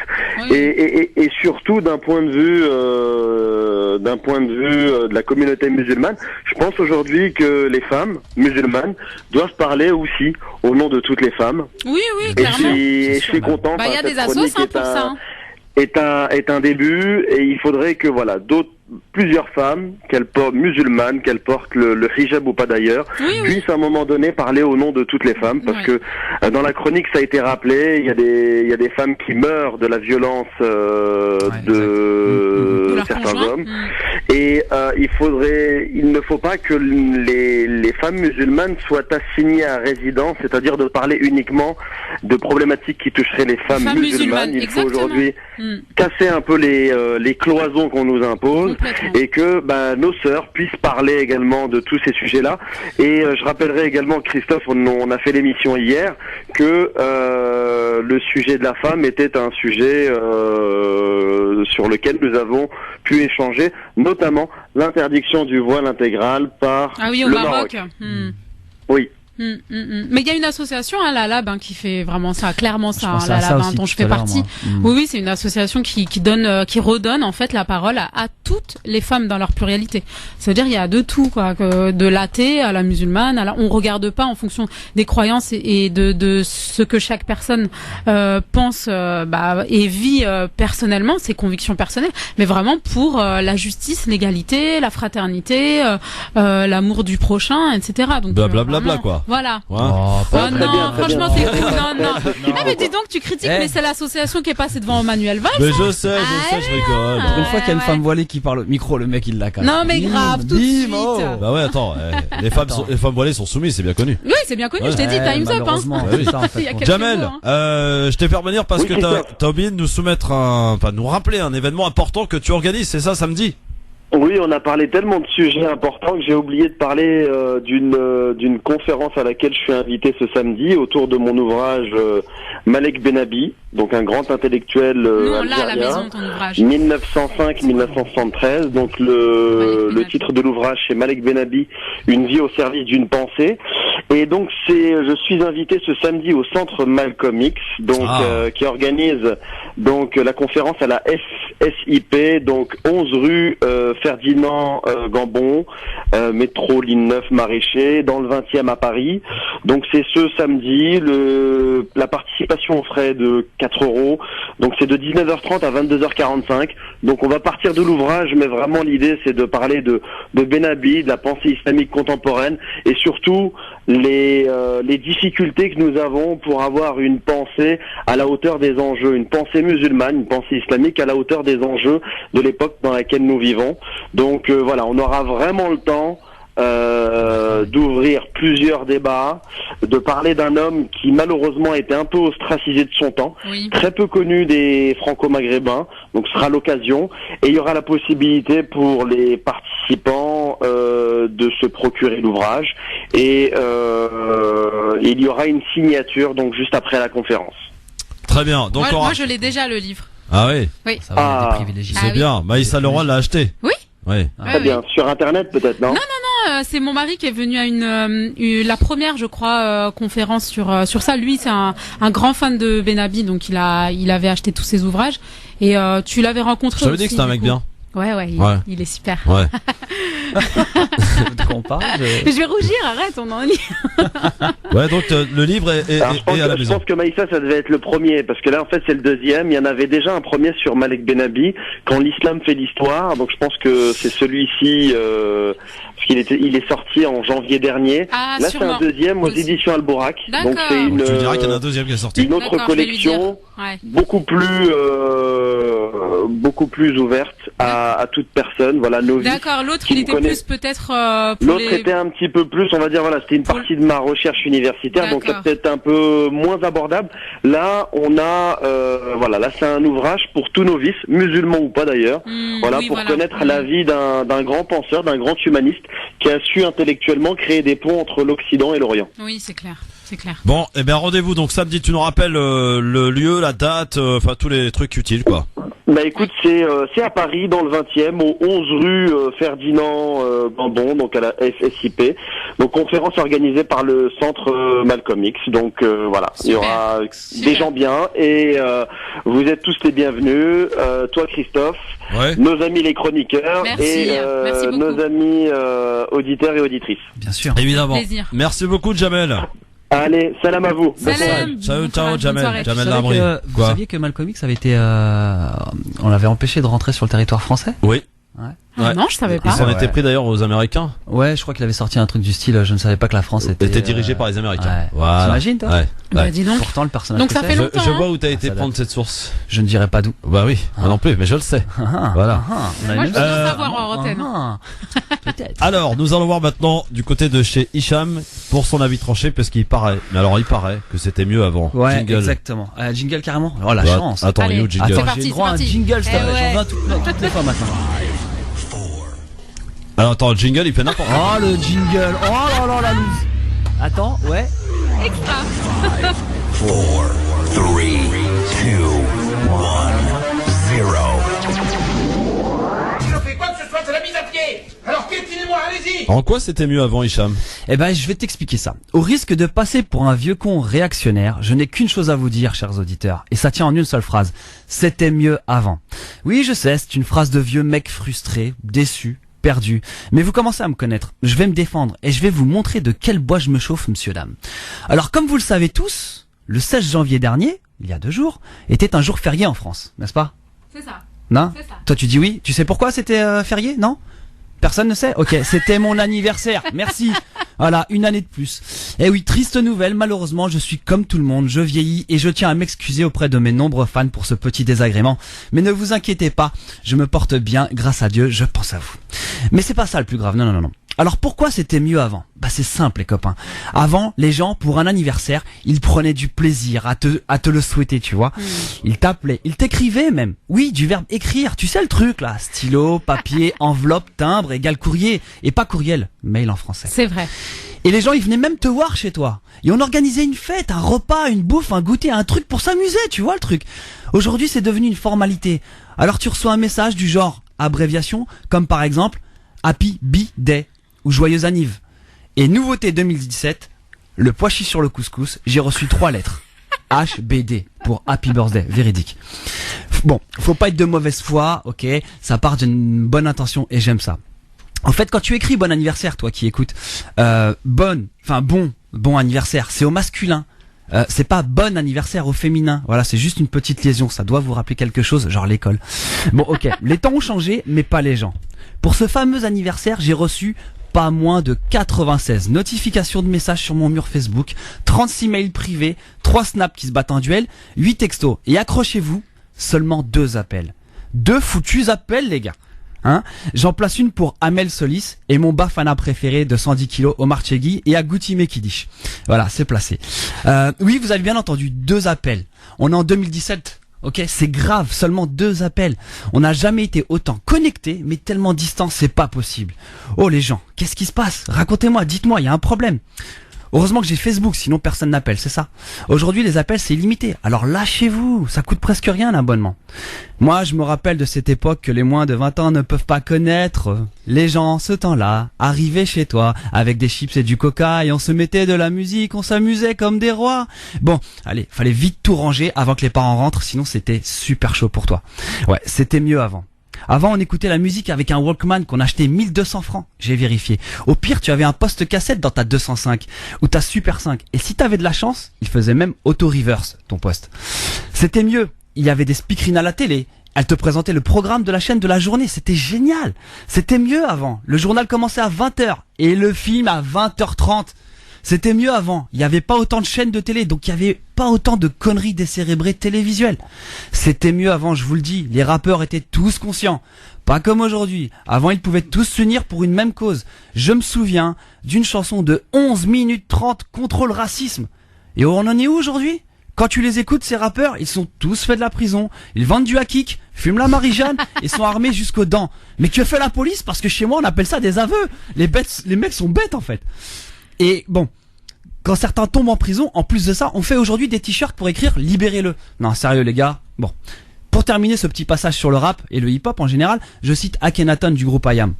Speaker 3: Oui.
Speaker 19: Et surtout d'un point de vue de la communauté musulmane, je pense aujourd'hui que les femmes musulmanes doivent parler aussi au nom de toutes les femmes.
Speaker 3: Oui, clairement.
Speaker 19: Et je suis content.
Speaker 3: Bah, il y a des assos pour ça.
Speaker 19: Est un début et il faudrait que plusieurs femmes, musulmanes, qu'elles portent le hijab ou pas d'ailleurs, puissent à un moment donné parler au nom de toutes les femmes, parce que dans la chronique ça a été rappelé, il y a des femmes qui meurent de la violence de certains hommes, et il ne faut pas que les femmes musulmanes soient assignées à résidence, c'est-à-dire de parler uniquement de problématiques qui toucheraient les femmes musulmanes. Il faut aujourd'hui casser un peu les cloisons qu'on nous impose et que nos sœurs puissent parler également de tous ces sujets-là. Et je rappellerai également, Christophe, on a fait l'émission hier, que le sujet de la femme était un sujet sur lequel nous avons pu échanger, notamment l'interdiction du voile intégral par
Speaker 3: au Maroc.
Speaker 19: Oui.
Speaker 3: Mais il y a une association, la LAB, qui fait vraiment ça, clairement ça,
Speaker 4: la LAB,
Speaker 3: dont je fais partie. Oui, c'est une association qui redonne en fait la parole à toutes les femmes dans leur pluralité. Ça veut dire il y a de tout, quoi, de l'athée à la musulmane, on regarde pas en fonction des croyances et de ce que chaque personne pense et vit personnellement, ses convictions personnelles, mais vraiment pour la justice, l'égalité, la fraternité, l'amour du prochain, etc. Donc
Speaker 2: blablabla quoi.
Speaker 3: Voilà.
Speaker 2: Ouais.
Speaker 3: Non, franchement, c'est cool. Non. Mais dis donc, tu critiques, mais c'est l'association qui est passée devant Manuel Valls.
Speaker 2: Mais je sais, je rigole.
Speaker 4: Une fois qu'il y a une femme voilée qui parle au micro, le mec il la casse.
Speaker 3: Non, mais grave, tout de suite.
Speaker 2: Bah ouais, attends, les femmes voilées sont soumises, c'est bien connu.
Speaker 3: Oui, c'est bien connu, je t'ai dit, time's up, hein.
Speaker 2: Jamel, je t'ai fait revenir parce que t'as oublié de nous nous rappeler un événement important que tu organises, c'est ça, samedi?
Speaker 19: Oui, on a parlé tellement de sujets importants que j'ai oublié de parler d'une conférence à laquelle je suis invité ce samedi autour de mon ouvrage Malek Benabi, donc un grand intellectuel algérien, 1905-1973. Donc le titre de l'ouvrage c'est Malek Benabi, une vie au service d'une pensée. Et donc je suis invité ce samedi au centre Malcolm X, donc qui organise Donc la conférence à la SIP, donc 11 rue Ferdinand Gambon, métro ligne 9 Maraîcher, dans le 20e à Paris. Donc c'est ce samedi, la participation aux frais de 4 €. Donc c'est de 19h30 à 22h45. Donc on va partir de l'ouvrage, mais vraiment l'idée c'est de parler de Benabi, de la pensée islamique contemporaine, et surtout les difficultés que nous avons pour avoir une pensée à la hauteur des enjeux, une pensée musulmane, une pensée islamique à la hauteur des enjeux de l'époque dans laquelle nous vivons. Donc voilà, on aura vraiment le temps d'ouvrir plusieurs débats, de parler d'un homme qui malheureusement a été un peu ostracisé de son temps, très peu connu des franco-maghrébins, donc ce sera l'occasion, et il y aura la possibilité pour les participants de se procurer l'ouvrage, et il y aura une signature donc juste après la conférence.
Speaker 2: Très bien. Donc
Speaker 3: moi je l'ai déjà, le livre.
Speaker 2: Ah oui.
Speaker 3: Oui.
Speaker 4: Ça va, on est des privilégiés.
Speaker 2: C'est bien. Maïssa Leroy l'a acheté.
Speaker 3: Oui.
Speaker 2: Oui.
Speaker 19: Très bien. Sur Internet peut-être, non?
Speaker 3: Non, c'est mon mari qui est venu à la première, je crois, conférence sur ça. Lui, c'est un grand fan de Benabi, donc il avait acheté tous ses ouvrages. Et tu l'avais rencontré aussi.
Speaker 2: Ça veut dire que c'est un mec bien.
Speaker 3: Ouais, il est super.
Speaker 2: Ouais.
Speaker 4: De quoi on parle
Speaker 3: Je vais rougir, arrête, on en lit.
Speaker 2: Ouais, donc le livre est à la maison.
Speaker 19: Je pense que Maïssa, ça devait être le premier, parce que là, en fait, c'est le deuxième. Il y en avait déjà un premier sur Malek Benabi, quand l'islam fait l'histoire. Donc, je pense que c'est celui-ci, parce il est sorti en janvier dernier.
Speaker 3: Ah,
Speaker 19: là,
Speaker 3: sûrement.
Speaker 19: c'est un deuxième aux éditions Alborac.
Speaker 3: D'accord.
Speaker 19: Donc, c'est une.
Speaker 2: Tu me diras qu'il y en a un deuxième qui est sorti.
Speaker 19: Une autre collection, beaucoup plus ouverte à toute personne. Voilà, novice.
Speaker 3: D'accord. L'autre, il était plus peut-être.
Speaker 19: L'autre était un petit peu plus, on va dire, voilà, c'était une partie de ma recherche universitaire, donc c'est peut-être un peu moins abordable. Là, on a, voilà, là c'est un ouvrage pour tout novice, musulman ou pas d'ailleurs, pour connaître la vie d'un grand penseur, d'un grand humaniste qui a su intellectuellement créer des ponts entre l'Occident et l'Orient.
Speaker 3: Oui, c'est clair. C'est clair.
Speaker 2: Bon, eh bien rendez-vous donc samedi. Tu nous rappelles le lieu, la date, enfin tous les trucs utiles, quoi.
Speaker 19: Bah écoute, c'est à Paris, dans le 20e, au 11 rue Ferdinand Gambon, donc à la SIP. Donc conférence organisée par le centre Malcolm X. Donc voilà, il y aura des gens bien, et vous êtes tous les bienvenus. Toi Christophe, nos amis les chroniqueurs, et nos amis auditeurs et auditrices.
Speaker 4: Bien sûr.
Speaker 2: Évidemment. Merci beaucoup Jamel.
Speaker 19: Allez, salam à vous.
Speaker 3: Salam.
Speaker 2: Ciao, Jamel. Jamel Labri.
Speaker 4: Vous saviez que Malcolm X avait été, on l'avait empêché de rentrer sur le territoire français?
Speaker 2: Oui.
Speaker 3: Ah non, je savais pas.
Speaker 2: Ils s'en étaient pris d'ailleurs aux Américains.
Speaker 4: Ouais, je crois qu'il avait sorti un truc du style, je ne savais pas que la France était
Speaker 2: dirigée par les Américains.
Speaker 4: Ouais.
Speaker 2: Voilà.
Speaker 4: T'imagines, toi?
Speaker 2: Ouais.
Speaker 3: Bah, dis donc.
Speaker 4: Pourtant, le personnage.
Speaker 3: Donc ça fait longtemps.
Speaker 2: Je vois où t'as été prendre cette source.
Speaker 4: Je ne dirai pas d'où.
Speaker 2: Bah oui, moi non plus, mais je le sais. Voilà.
Speaker 3: Moi, je veux bien savoir en antenne.
Speaker 4: Peut-être.
Speaker 2: Alors, nous allons voir maintenant du côté de chez Hicham pour son avis tranché, parce qu'il paraît. Mais alors, il paraît que c'était mieux avant.
Speaker 4: Ouais,
Speaker 2: jingle.
Speaker 4: exactement. Jingle carrément. Oh, la chance.
Speaker 2: Attends,
Speaker 3: Allez.
Speaker 2: you jingle.
Speaker 4: Attends, j'ai droit à un jingle, j'en ai toutes les fois maintenant.
Speaker 2: Alors, attends, le jingle, il fait n'importe quoi.
Speaker 4: Oh, le jingle. Oh là là, la loose. Attends, ouais.
Speaker 3: Extra.
Speaker 1: 4, 3, 2, 1, 0.
Speaker 18: Si je fais quoi que ce soit, c'est la mise à pied. Alors piétinez-moi, allez-y.
Speaker 2: En quoi c'était mieux avant, Hicham?
Speaker 4: Eh ben, je vais t'expliquer ça. Au risque de passer pour un vieux con réactionnaire, je n'ai qu'une chose à vous dire, chers auditeurs. Et ça tient en une seule phrase. C'était mieux avant. Oui, je sais, c'est une phrase de vieux mec frustré, déçu, perdu. Mais vous commencez à me connaître. Je vais me défendre et je vais vous montrer de quel bois je me chauffe, monsieur, dame. Alors, comme vous le savez tous, le 16 janvier dernier, il y a 2 jours, était un jour férié en France, n'est-ce pas?
Speaker 3: C'est ça.
Speaker 4: Non?
Speaker 3: C'est ça.
Speaker 4: Toi, tu dis oui. Tu sais pourquoi c'était férié? Non? Personne ne sait? Ok, c'était mon anniversaire. Merci. Voilà, une année de plus. Eh oui, triste nouvelle, malheureusement, je suis comme tout le monde, je vieillis et je tiens à m'excuser auprès de mes nombreux fans pour ce petit désagrément. Mais ne vous inquiétez pas, je me porte bien, grâce à Dieu, je pense à vous. Mais c'est pas ça le plus grave, non. Alors pourquoi c'était mieux avant? Bah c'est simple les copains. Avant, les gens, pour un anniversaire, ils prenaient du plaisir à te le souhaiter, tu vois. Ils t'appelaient, ils t'écrivaient même. Oui, du verbe écrire, tu sais le truc là. Stylo, papier, enveloppe, timbre, égale courrier. Et pas courriel, mail en français.
Speaker 3: C'est vrai.
Speaker 4: Et les gens, ils venaient même te voir chez toi. Et on organisait une fête, un repas, une bouffe, un goûter, un truc pour s'amuser, tu vois le truc. Aujourd'hui, c'est devenu une formalité. Alors tu reçois un message du genre abréviation, comme par exemple Happy B-Day ou Joyeux Anniv. Et nouveauté 2017, le pois chiche sur le couscous, j'ai reçu 3 lettres. HBD pour Happy Birthday, véridique. Bon, faut pas être de mauvaise foi, ok, ça part d'une bonne intention et j'aime ça. En fait, quand tu écris bon anniversaire, toi qui écoutes, bon anniversaire, c'est au masculin. C'est pas bon anniversaire au féminin. Voilà, c'est juste une petite liaison. Ça doit vous rappeler quelque chose, genre l'école. Bon, ok. Les temps ont changé, mais pas les gens. Pour ce fameux anniversaire, j'ai reçu pas moins de 96 notifications de messages sur mon mur Facebook, 36 mails privés, 3 snaps qui se battent en duel, 8 textos. Et accrochez-vous, seulement 2 appels. 2 foutus appels, les gars. Hein, j'en place une pour Amel Solis et mon Bafana préféré de 110 kilos, Omar Chegui, et Agouti Mekidish. Voilà, c'est placé. Oui, vous avez bien entendu, 2 appels. On est en 2017. Ok, c'est grave, seulement 2 appels. On n'a jamais été autant connectés, mais tellement distants, c'est pas possible. Oh les gens, qu'est-ce qui se passe? Racontez-moi, dites-moi, il y a un problème. Heureusement que j'ai Facebook, sinon personne n'appelle, c'est ça. Aujourd'hui, les appels, c'est illimité. Alors lâchez-vous, ça coûte presque rien l'abonnement. Moi, je me rappelle de cette époque que les moins de 20 ans ne peuvent pas connaître. Les gens, ce temps-là, arrivaient chez toi avec des chips et du coca et on se mettait de la musique, on s'amusait comme des rois. Bon, allez, fallait vite tout ranger avant que les parents rentrent, sinon c'était super chaud pour toi. Ouais, c'était mieux avant. Avant, on écoutait la musique avec un Walkman qu'on achetait 1200 francs. J'ai vérifié. Au pire, tu avais un poste cassette dans ta 205 ou ta Super 5. Et si t'avais de la chance, il faisait même auto-reverse, ton poste. C'était mieux. Il y avait des speakerines à la télé. Elle te présentait le programme de la chaîne de la journée. C'était génial. C'était mieux avant. Le journal commençait à 20h et le film à 20h30. C'était mieux avant. Il n'y avait pas autant de chaînes de télé, donc il n'y avait pas autant de conneries décérébrées télévisuelles. C'était mieux avant, je vous le dis. Les rappeurs étaient tous conscients. Pas comme aujourd'hui. Avant, ils pouvaient tous s'unir pour une même cause. Je me souviens d'une chanson de 11 minutes 30 contre le racisme. Et on en est où aujourd'hui? Quand tu les écoutes, ces rappeurs, ils sont tous faits de la prison. Ils vendent du hakik, fument la Marie-Jeanne et sont armés jusqu'aux dents. Mais que fait la police? Parce que chez moi, on appelle ça des aveux. Les mecs sont bêtes, en fait. Et bon, quand certains tombent en prison, en plus de ça, on fait aujourd'hui des t-shirts pour écrire « Libérez-le ». Non, sérieux les gars. Bon, pour terminer ce petit passage sur le rap et le hip-hop en général, je cite Akhenaton du groupe IAM.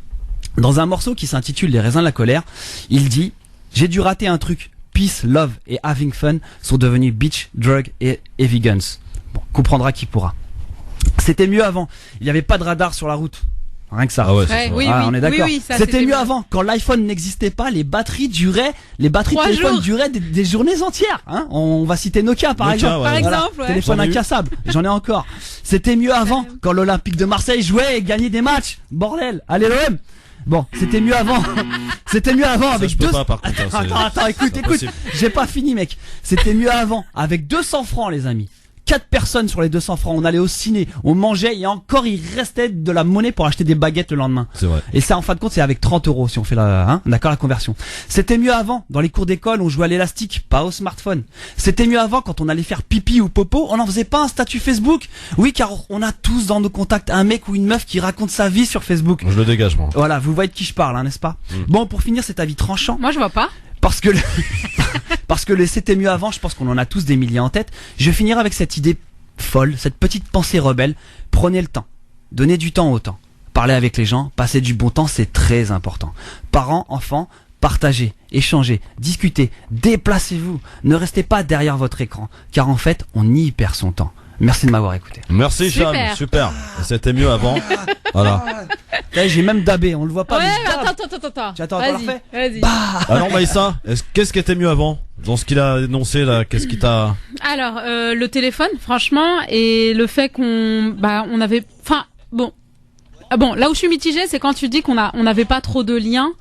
Speaker 4: Dans un morceau qui s'intitule « Les raisins de la colère », il dit « J'ai dû rater un truc. Peace, love et having fun sont devenus bitch, drug et heavy guns. » Bon, comprendra qui pourra. C'était mieux avant. Il n'y avait pas de radar sur la route. Rien que ça.
Speaker 2: Ah ouais,
Speaker 3: oui,
Speaker 4: on est d'accord.
Speaker 3: Oui,
Speaker 4: c'était mieux avant. Quand l'iPhone n'existait pas, les batteries de téléphone duraient des journées entières. Hein, on va citer Nokia par exemple.
Speaker 3: Par exemple, ouais.
Speaker 4: Téléphone incassable. J'en ai encore. C'était mieux avant. Quand l'Olympique de Marseille jouait et gagnait des matchs. Bordel. Allez l'OM. Bon, c'était mieux avant. C'était mieux avant avec 200 francs. Attends, écoute. J'ai pas fini, mec. C'était mieux avant avec 200 francs, les amis. 4 personnes sur les 200 francs, on allait au ciné, on mangeait et encore il restait de la monnaie pour acheter des baguettes le lendemain.
Speaker 2: C'est vrai.
Speaker 4: Et ça en fin de compte c'est avec 30 € si on fait la conversion. C'était mieux avant, dans les cours d'école on jouait à l'élastique, pas au smartphone. C'était mieux avant quand on allait faire pipi ou popo, on n'en faisait pas un statut Facebook. Oui car on a tous dans nos contacts un mec ou une meuf qui raconte sa vie sur Facebook.
Speaker 2: Je le dégage moi.
Speaker 4: Voilà, vous voyez de qui je parle, hein, n'est-ce pas? Bon, pour finir cet avis tranchant.
Speaker 3: Moi je vois pas.
Speaker 4: Parce que le c'était mieux avant, je pense qu'on en a tous des milliers en tête. Je finirai avec cette idée folle, cette petite pensée rebelle. Prenez le temps, donnez du temps au temps, parlez avec les gens, passez du bon temps, c'est très important. Parents, enfants, partagez, échangez, discutez, déplacez-vous, ne restez pas derrière votre écran, car en fait on y perd son temps. Merci de m'avoir écouté.
Speaker 2: Merci Cham, super. C'était mieux avant. Voilà.
Speaker 4: J'ai même dabé, on le voit pas.
Speaker 3: Ouais,
Speaker 4: mais
Speaker 3: attends,
Speaker 4: vas-y.
Speaker 2: Alors Maïssa, qu'est-ce qui était mieux avant? Dans ce qu'il a énoncé là, qu'est-ce qui t'a...
Speaker 3: Alors, le téléphone, franchement, et le fait qu'on avait... Enfin, bon, là où je suis mitigée, c'est quand tu dis on n'avait pas trop de liens.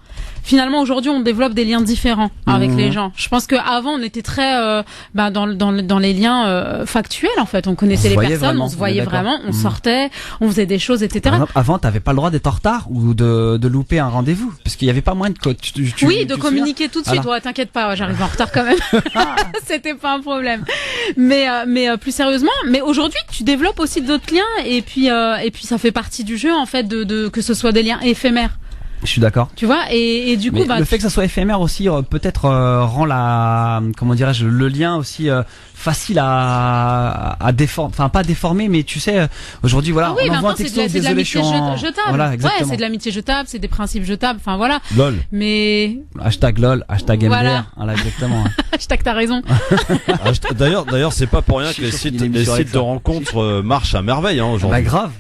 Speaker 3: Finalement, aujourd'hui, on développe des liens différents avec les gens. Je pense qu'avant, on était très dans les liens factuels, en fait. On connaissait les personnes, on se voyait vraiment, on sortait, on faisait des choses, etc.
Speaker 4: Par exemple, avant, t'avais pas le droit d'être en retard ou de louper un rendez-vous, parce qu'il y avait pas moyen de
Speaker 3: de communiquer tout de suite. Ouais, t'inquiète pas, j'arrive en retard quand même. C'était pas un problème. Mais plus sérieusement, mais aujourd'hui, tu développes aussi d'autres liens et puis ça fait partie du jeu, en fait, de que ce soit des liens éphémères.
Speaker 4: Je suis d'accord.
Speaker 3: Tu vois, et du coup,
Speaker 4: mais le fait que ça soit éphémère aussi, peut-être rend le lien aussi facile à déformer, enfin pas déformer, mais tu sais, aujourd'hui voilà, on envoie un texto, désolé, je suis en...
Speaker 3: jetable.
Speaker 4: Voilà, exactement.
Speaker 3: Ouais, c'est de l'amitié jetable, c'est des principes jetables, enfin voilà.
Speaker 2: LOL.
Speaker 3: Mais
Speaker 4: hashtag LOL, hashtag MDR,
Speaker 3: voilà.
Speaker 4: Voilà, exactement.
Speaker 3: Hashtag t'as raison.
Speaker 2: D'ailleurs, c'est pas pour rien que les sites de rencontres marchent à merveille aujourd'hui.
Speaker 4: Bah grave.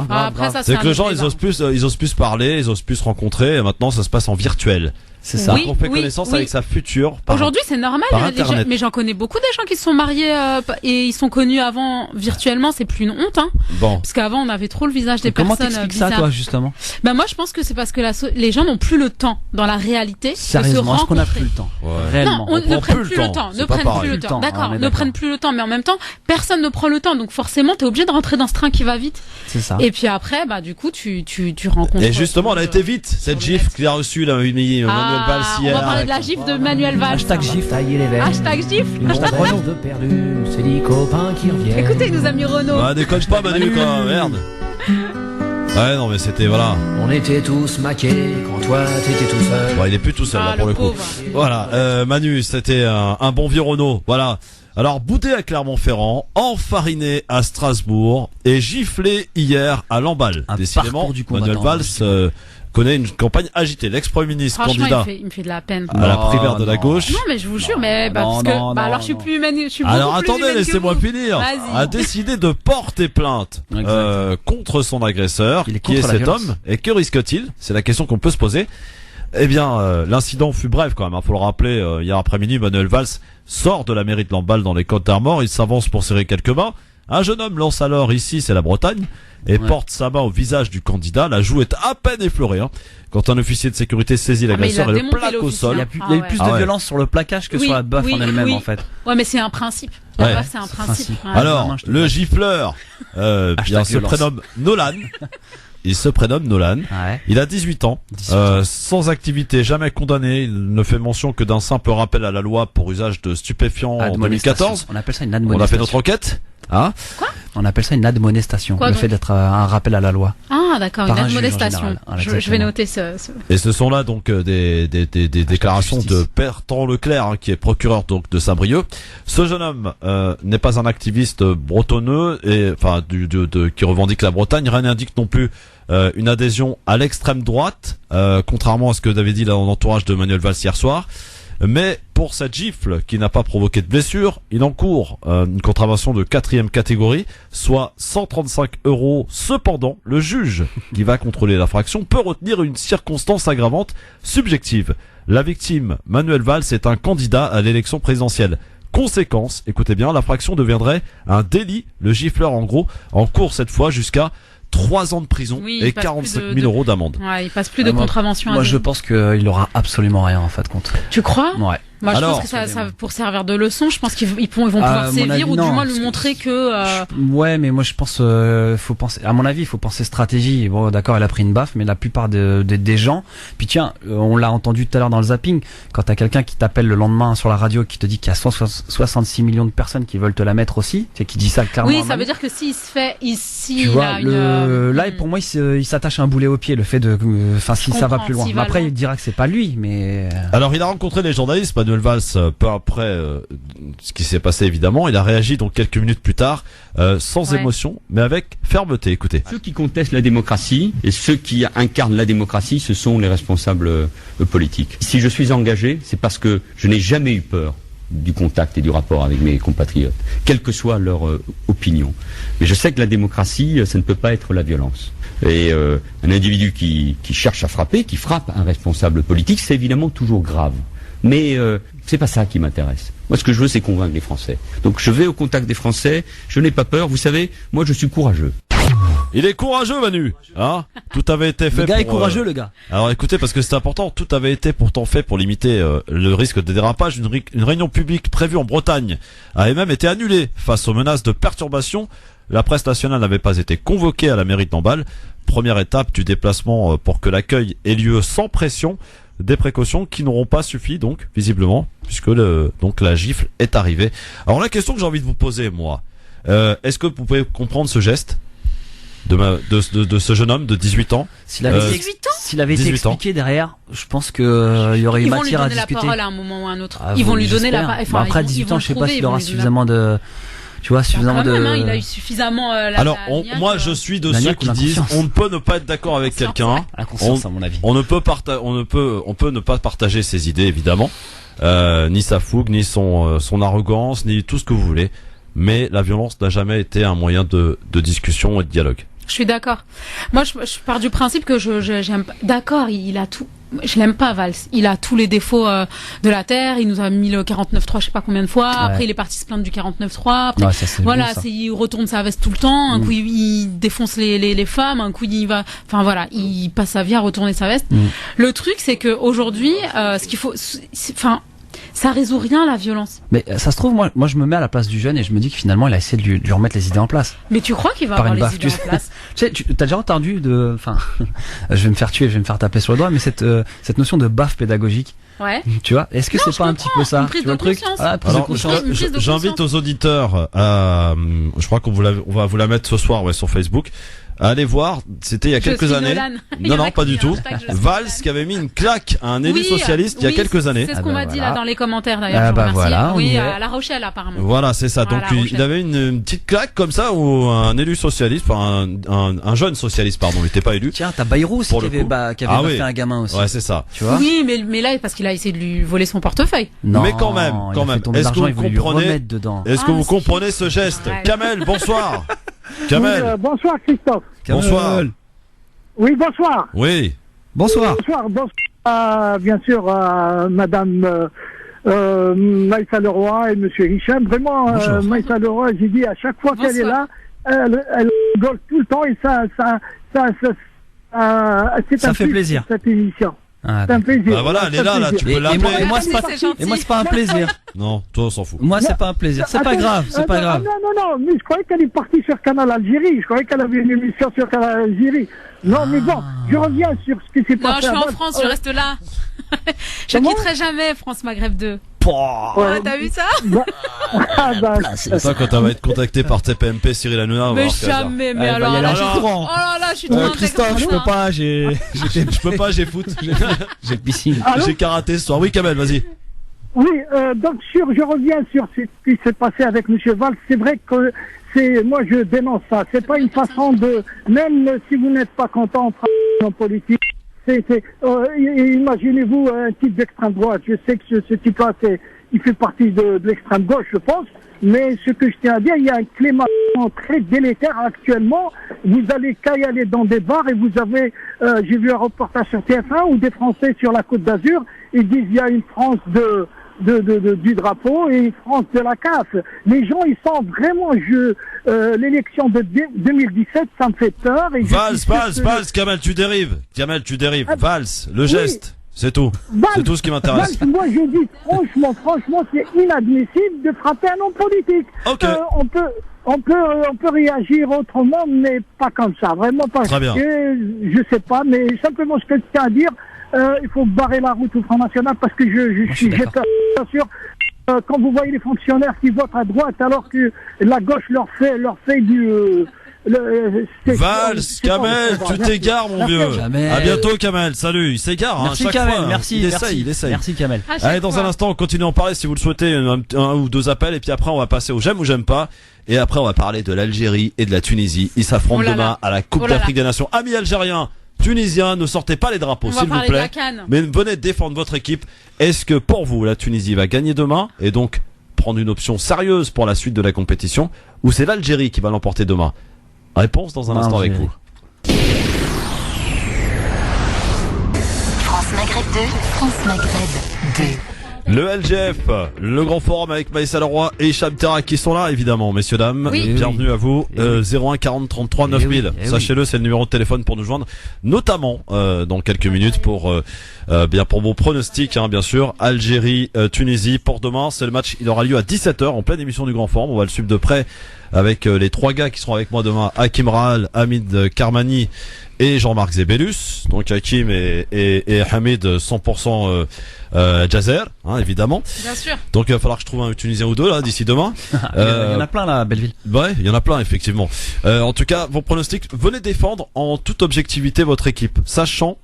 Speaker 3: Après, ça,
Speaker 2: c'est que les gens ils osent plus parler, ils osent plus se rencontrer, et maintenant ça se passe en virtuel.
Speaker 4: C'est ça.
Speaker 2: On fait connaissance avec sa future.
Speaker 3: Aujourd'hui, c'est normal. Mais j'en connais beaucoup des gens qui se sont mariés et ils sont connus avant virtuellement. C'est plus une honte, hein.
Speaker 2: Bon.
Speaker 3: Parce qu'avant, on avait trop le visage des personnes.
Speaker 4: Comment t'expliques ça, toi, justement?
Speaker 3: Ben moi, je pense que c'est parce que les gens n'ont plus le temps dans la réalité.
Speaker 4: Sérieusement, est-ce qu'on a plus le temps?
Speaker 3: Réellement. Non, ne prennent plus le temps. Ne prennent plus le temps. D'accord. Ne prennent plus le temps, mais en même temps, personne ne prend le temps. Donc forcément, t'es obligé de rentrer dans ce train qui va vite.
Speaker 4: C'est ça.
Speaker 3: Et puis après, bah du coup, tu rencontres.
Speaker 2: Et justement, elle a été vite cette gifle qu'il a reçue là, Manuel Valls hier.
Speaker 3: On va parler de la gifle de Manuel Valls.
Speaker 4: Hashtag gifle.
Speaker 3: Hashtag gifle.
Speaker 20: Renaud de perdu, c'est les copains qui reviennent.
Speaker 3: Écoutez, il nous a mis Renaud.
Speaker 2: Bah déconne pas Manu quoi, merde. Ouais non mais c'était voilà.
Speaker 20: On était tous maqués quand toi t'étais tout seul.
Speaker 2: Ouais il est plus tout seul là pour le coup. Voilà, Manu c'était un bon vieux Renaud. Voilà. Alors boudé à Clermont-Ferrand, enfariné à Strasbourg et giflé hier à Lamballe. Décidément, Manuel Valls connaît une campagne agitée. L'ex-premier ministre candidat
Speaker 3: il me fait de la peine.
Speaker 2: À la primaire de la gauche.
Speaker 3: Non mais je vous jure, mais parce que alors je suis plus humaine, je suis beaucoup
Speaker 2: alors
Speaker 3: plus
Speaker 2: attendez, laissez-moi finir. A décidé de porter plainte contre son agresseur, qui est cet homme. Et que risque-t-il? C'est la question qu'on peut se poser. Eh bien, l'incident fut bref quand même. Faut le rappeler. Hier après-midi, Manuel Valls sort de la mairie de Lamballe dans les Côtes d'Armor. Il s'avance pour serrer quelques mains. Un jeune homme lance alors ici, c'est la Bretagne, et porte sa main au visage du candidat. La joue est à peine effleurée. Quand un officier de sécurité saisit l'agresseur et le plaque au sol.
Speaker 4: Il y a eu plus de violence sur le plaquage que sur la baffe en elle-même en fait.
Speaker 3: Ouais, mais c'est un principe. La baffe, c'est un principe.
Speaker 2: Alors, le gifleur, bien se prénomme Nolan. Il se prénomme Nolan. Il a 18 ans, sans activité, jamais condamné. Il ne fait mention que d'un simple rappel à la loi pour usage de stupéfiants en 2014.
Speaker 4: On appelle ça une admonestation.
Speaker 2: On a fait notre enquête. Hein?
Speaker 3: Quoi?
Speaker 4: On appelle ça une admonestation. Le fait d'être un rappel à la loi.
Speaker 3: Ah, d'accord, une admonestation. Je vais noter ce.
Speaker 2: Et ce sont là donc des déclarations de Bertrand Leclerc, qui est procureur donc de Saint-Brieuc. Ce jeune homme n'est pas un activiste bretonneux et enfin qui revendique la Bretagne. Rien n'indique non plus une adhésion à l'extrême droite, contrairement à ce que avait dit l'entourage de Manuel Valls hier soir. Mais pour cette gifle qui n'a pas provoqué de blessure, il encourt une contravention de 4e catégorie, soit 135 €. Cependant, le juge qui va contrôler l'infraction peut retenir une circonstance aggravante subjective. La victime, Manuel Valls, est un candidat à l'élection présidentielle. Conséquence, écoutez bien, l'infraction deviendrait un délit. Le gifleur, en gros, encourt cette fois jusqu'à 3 ans de prison et 45 000 € d'amende.
Speaker 3: Ouais, il passe plus de contravention.
Speaker 4: Moi, je pense qu'il aura absolument rien en fait contre.
Speaker 3: Tu crois?
Speaker 4: Ouais.
Speaker 3: Moi, je pense que ça pour servir de leçon, je pense qu'ils vont pouvoir sévir ou du moins lui montrer que.
Speaker 4: Ouais, mais moi je pense, faut penser. À mon avis, il faut penser stratégie. Bon, d'accord, elle a pris une baffe, mais la plupart des gens. Puis tiens, on l'a entendu tout à l'heure dans le zapping. Quand t'as quelqu'un qui t'appelle le lendemain sur la radio, qui te dit qu'il y a 166 millions de personnes qui veulent te la mettre aussi, c'est qui dit ça clairement.
Speaker 3: Oui, ça veut dire que s'il se fait ici,
Speaker 4: tu vois, là pour moi, il s'attache un boulet au pied. Le fait de, enfin, si ça va plus loin. Mais après, il dira que c'est pas lui, mais.
Speaker 2: Alors, il a rencontré les journalistes. Manuel Valls, peu après ce qui s'est passé évidemment, il a réagi donc quelques minutes plus tard, sans émotion, mais avec fermeté. Écoutez.
Speaker 10: Ceux qui contestent la démocratie et ceux qui incarnent la démocratie, ce sont les responsables politiques. Si je suis engagé, c'est parce que je n'ai jamais eu peur du contact et du rapport avec mes compatriotes, quelle que soit leur opinion. Mais je sais que la démocratie, ça ne peut pas être la violence. Et un individu qui cherche à frapper, qui frappe un responsable politique, c'est évidemment toujours grave. Mais c'est pas ça qui m'intéresse. Moi, ce que je veux, c'est convaincre les Français. Donc, je vais au contact des Français. Je n'ai pas peur. Vous savez, moi, je suis courageux.
Speaker 2: Il est courageux, Manu. Hein? Tout avait été fait.
Speaker 4: Le gars est courageux, le gars.
Speaker 2: Alors, écoutez, parce que c'est important. Tout avait été pourtant fait pour limiter le risque de dérapage. Une réunion publique prévue en Bretagne a même été annulée face aux menaces de perturbation. La presse nationale n'avait pas été convoquée à la mairie de Lamballe. Première étape du déplacement pour que l'accueil ait lieu sans pression. Des précautions qui n'auront pas suffi, donc, visiblement, puisque donc la gifle est arrivée. Alors la question que j'ai envie de vous poser, moi, est-ce que vous pouvez comprendre ce geste de ce jeune homme de 18 ans.
Speaker 4: S'il avait été expliqué derrière, je pense que il y aurait eu matière à discuter.
Speaker 3: Ils vont lui donner la parole à un moment ou à un autre. Ils vont lui donner la parole.
Speaker 4: Enfin, après 18 ans, je sais pas s'il aura suffisamment de... Tu vois, suffisamment de...
Speaker 3: il a eu suffisamment
Speaker 2: Alors, moi, je suis de ceux qui disent on ne peut ne pas être d'accord avec quelqu'un.
Speaker 4: La conscience, à mon avis.
Speaker 2: On peut ne pas partager ses idées, évidemment. Ni sa fougue, ni son arrogance, ni tout ce que vous voulez. Mais la violence n'a jamais été un moyen de discussion et de dialogue.
Speaker 3: Je suis d'accord. Moi, je pars du principe que j'aime pas. D'accord, il a tout. Je l'aime pas, Valls. Il a tous les défauts de la terre. Il nous a mis le 49.3, je sais pas combien de fois. Après, il est parti se plaindre du 49.3. Après, voilà, il retourne sa veste tout le temps. Un coup, il défonce les femmes. Un coup, il va. Enfin voilà, il passe sa vie à retourner sa veste. Le truc, c'est que aujourd'hui, ce qu'il faut, ça résout rien, la violence.
Speaker 4: Mais ça se trouve, moi je me mets à la place du jeune et je me dis que finalement il a essayé de lui remettre les idées en place.
Speaker 3: Mais tu crois qu'il va avoir les idées en place?
Speaker 4: Tu sais, t'as déjà entendu je vais me faire tuer, je vais me faire taper sur le doigt, mais cette notion de baffe pédagogique.
Speaker 3: Ouais.
Speaker 4: Tu vois, est-ce que c'est pas un petit peu ça?
Speaker 3: Une prise de conscience.
Speaker 2: Alors, j'invite aux auditeurs à, je crois qu'on va vous la mettre ce soir, sur Facebook. Allez voir, c'était il y a quelques années. Non, pas du tout. Valls qui avait mis une claque à un élu socialiste il y a quelques années.
Speaker 3: C'est ce qu'on m'a dit là dans les commentaires d'ailleurs. À La Rochelle apparemment.
Speaker 2: Voilà, c'est ça. Donc il avait une petite claque comme ça où un élu socialiste, un jeune socialiste pardon, il n'était pas élu.
Speaker 4: Tiens, t'as Bayrou aussi qui avait fait un gamin aussi.
Speaker 2: Ouais, c'est ça.
Speaker 4: Tu vois?
Speaker 3: Oui, mais là parce qu'il a essayé de lui voler son portefeuille.
Speaker 2: Non, mais quand même. Est-ce que vous comprenez ce geste? Kamel, bonsoir. Kamel.
Speaker 21: Oui, bonsoir Christophe.
Speaker 2: Bonsoir.
Speaker 21: Oui, bonsoir.
Speaker 2: Oui.
Speaker 4: Bonsoir.
Speaker 21: Bonsoir, bien sûr, Madame Maïssa Leroy et Monsieur Hicham. Vraiment, Maïssa Leroy, j'ai dit à chaque fois qu'elle est là, elle rigole tout le temps et
Speaker 4: ça fait plaisir.
Speaker 21: Cette émission.
Speaker 4: C'est
Speaker 21: un plaisir.
Speaker 2: Bah voilà, elle est là, tu peux l'appeler.
Speaker 4: Et moi, c'est pas un plaisir.
Speaker 2: Non, toi, on s'en fout.
Speaker 4: Moi, c'est pas un plaisir. C'est pas grave,
Speaker 21: Non, mais je croyais qu'elle est partie sur Canal Algérie. Je croyais qu'elle avait une émission sur Canal Algérie. Non, mais bon, je reviens sur ce qui s'est passé.
Speaker 3: Non, je suis en France, je reste là. Je quitterai jamais France Maghreb 2. T'as vu ça?
Speaker 2: C'est ça quand on va être contacté par TPMP, Cyril Hanouna.
Speaker 3: Mais jamais, mais alors là, oh là là, je suis trop
Speaker 4: Christophe, je peux pas,
Speaker 2: j'ai foot.
Speaker 4: J'ai piscine.
Speaker 2: J'ai karaté ce soir. Oui, Kamel, vas-y.
Speaker 21: Oui, donc je reviens sur ce qui s'est passé avec M. Valls. C'est vrai que moi je dénonce ça. C'est pas une façon de, même si vous n'êtes pas content en politique, imaginez-vous un type d'extrême droite. Je sais que ce type-là, il fait partie de l'extrême gauche, je pense. Mais ce que je tiens à dire, il y a un climat très délétère actuellement. Vous allez qu'à y aller dans des bars et vous avez, j'ai vu un reportage sur TF1 où des Français sur la Côte d'Azur, ils disent il y a une France du drapeau et une France de la CAF. Les gens, ils sont vraiment, l'élection de 2017, ça me fait peur.
Speaker 2: Valls, Kamel, tu dérives. Valls, le geste. C'est tout. C'est tout ce qui m'intéresse.
Speaker 21: Moi, je dis franchement, c'est inadmissible de frapper un homme politique.
Speaker 2: Okay.
Speaker 21: On peut réagir autrement, mais pas comme ça. Vraiment pas.
Speaker 2: Très bien.
Speaker 21: Je sais pas, mais simplement ce que je tiens à dire, il faut barrer la route au Front National parce que j'ai peur, bien sûr. Quand vous voyez les fonctionnaires qui votent à droite alors que la gauche leur fait du...
Speaker 2: Valls, Kamel, tu t'égares mon vieux. À bientôt Kamel, salut. Il s'égare
Speaker 4: merci,
Speaker 2: chaque
Speaker 4: Kamel,
Speaker 2: fois.
Speaker 4: Merci,
Speaker 2: il essaye.
Speaker 4: Merci Kamel.
Speaker 2: Allez, dans un instant, on continue à en parler si vous le souhaitez, un ou deux appels et puis après on va passer au j'aime ou j'aime pas. Et après on va parler de l'Algérie et de la Tunisie. Ils s'affrontent demain à la Coupe d'Afrique des Nations. Amis algériens, tunisiens, ne sortez pas les drapeaux s'il vous plaît. Mais venez défendre votre équipe. Est-ce que pour vous la Tunisie va gagner demain et donc prendre une option sérieuse pour la suite de la compétition, ou c'est l'Algérie qui va l'emporter demain? Réponse dans un instant avec vous.
Speaker 1: France Maghreb 2, France Maghreb 2.
Speaker 2: Le LGF, le grand forum avec Maïssa Leroy et Hicham Terra qui sont là évidemment, messieurs dames.
Speaker 3: Oui.
Speaker 2: Bienvenue à vous. 01 40 33 9000. Sachez-le, c'est le numéro de téléphone pour nous joindre, notamment dans quelques minutes pour vos pronostics, bien sûr. Algérie, Tunisie pour demain. C'est le match. Il aura lieu à 17h en pleine émission du grand forum. On va le suivre de près avec les trois gars qui seront avec moi demain, Hakim Rahal, Hamid Karmani et Jean-Marc Zebellus. Donc Hakim et Hamid 100% Jazer, hein, évidemment.
Speaker 3: Bien sûr.
Speaker 2: Donc il va falloir que je trouve un Tunisien ou deux là d'ici demain.
Speaker 4: Il y en a plein là à Belleville.
Speaker 2: Ouais, il y en a plein effectivement. En tout cas, vos pronostics, venez défendre en toute objectivité votre équipe, sachant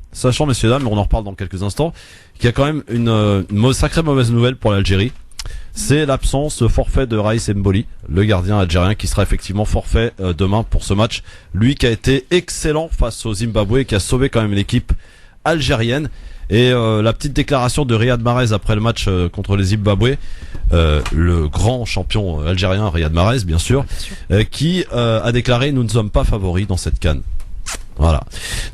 Speaker 2: messieurs dames, mais on en reparle dans quelques instants, qu'il y a quand même une sacrée mauvaise nouvelle pour l'Algérie. C'est l'absence forfait de Raïs Mboli, le gardien algérien qui sera effectivement forfait demain pour ce match. Lui qui a été excellent face au Zimbabwe et qui a sauvé quand même l'équipe algérienne. Et la petite déclaration de Riyad Mahrez après le match contre les Zimbabwe, le grand champion algérien Riyad Mahrez bien sûr, qui a déclaré: nous ne sommes pas favoris dans cette CAN. Voilà.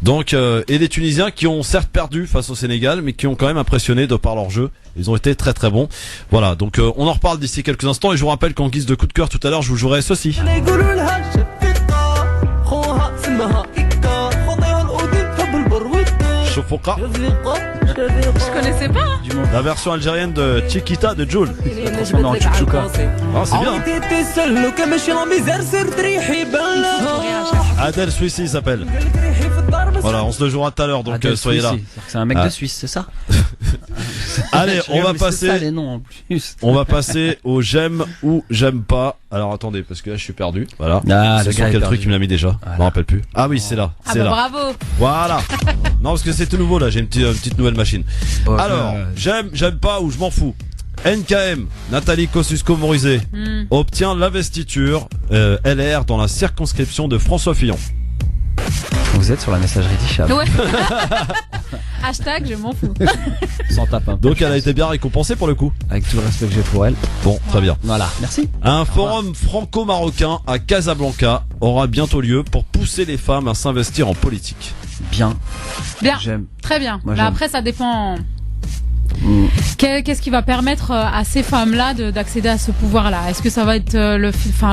Speaker 2: Donc et les Tunisiens qui ont certes perdu face au Sénégal, mais qui ont quand même impressionné de par leur jeu. Ils ont été très très bons. Voilà. Donc on en reparle d'ici quelques instants et je vous rappelle qu'en guise de coup de cœur tout à l'heure je vous jouerai ceci. Chofoka.
Speaker 3: Je connaissais pas. Hein.
Speaker 2: La version algérienne de Chiquita de Jul. Ah, c'est bien. Adel Suissi s'appelle. Voilà, on se le jouera tout à l'heure, donc soyez là.
Speaker 4: C'est un mec de Suisse, c'est ça?
Speaker 2: Allez, on va passer.
Speaker 4: Ça, les noms en plus.
Speaker 2: On va passer au j'aime ou j'aime pas. Alors attendez, parce que là je suis perdu. Voilà. C'est sur quel truc il me l'a mis déjà? Je me rappelle plus. Ah oui, c'est là. C'est là.
Speaker 3: Bravo.
Speaker 2: Voilà. Non, parce que c'est tout nouveau là. J'ai une petite nouvelle machine. Alors, j'aime pas ou je m'en fous. NKM, Nathalie Kosciusko-Morizet obtient l'investiture LR dans la circonscription de François Fillon.
Speaker 4: Vous êtes sur la messagerie d'Ichab.
Speaker 3: Ouais. Hashtag je m'en fous.
Speaker 4: Sans tape un peu.
Speaker 2: Donc elle a été bien récompensée pour le coup.
Speaker 4: Avec tout le respect que j'ai pour elle.
Speaker 2: Bon, très bien.
Speaker 4: Voilà, merci.
Speaker 2: Un forum franco-marocain à Casablanca aura bientôt lieu pour pousser les femmes à s'investir en politique.
Speaker 4: Bien.
Speaker 3: J'aime. Très bien.
Speaker 4: Moi,
Speaker 3: là, après ça dépend. Qu'est-ce qui va permettre à ces femmes-là d'accéder à ce pouvoir-là? Est-ce que ça va être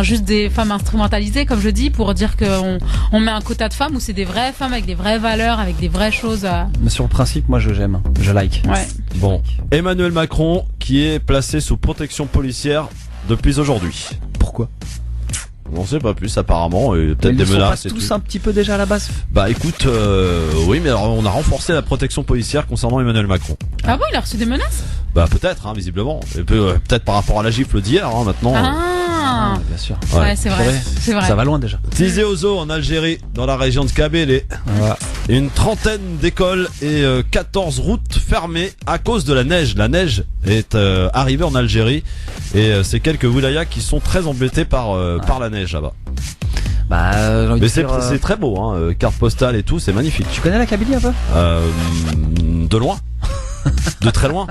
Speaker 3: juste des femmes instrumentalisées, comme je dis, pour dire qu'on met un quota de femmes, ou c'est des vraies femmes avec des vraies valeurs, avec des vraies choses
Speaker 4: Mais sur le principe, moi j'aime, je like.
Speaker 3: Ouais.
Speaker 2: Bon, Emmanuel Macron qui est placé sous protection policière depuis aujourd'hui.
Speaker 4: Pourquoi?
Speaker 2: On sait pas plus apparemment, peut-être des menaces
Speaker 4: et
Speaker 2: tout.
Speaker 4: Tous un petit peu déjà à la base.
Speaker 2: Bah écoute, oui, mais alors on a renforcé la protection policière concernant Emmanuel Macron.
Speaker 3: Ah bon, il a reçu des menaces?
Speaker 2: Bah peut-être, hein, visiblement. Et peut-être par rapport à la gifle d'hier, hein, maintenant.
Speaker 3: Ah,
Speaker 4: bien sûr.
Speaker 3: Ouais, c'est vrai. C'est vrai.
Speaker 4: Ça va loin déjà.
Speaker 2: Tizé Ozo en Algérie, dans la région de Kabylie.
Speaker 4: Voilà.
Speaker 2: Une trentaine d'écoles et 14 routes fermées à cause de la neige. La neige est arrivée en Algérie et c'est quelques wilayas qui sont très embêtés par la neige là-bas.
Speaker 4: Bah,
Speaker 2: mais c'est très beau, hein, carte postale et tout, c'est magnifique.
Speaker 4: Tu connais la Kabylie un peu?
Speaker 2: De loin, de très loin.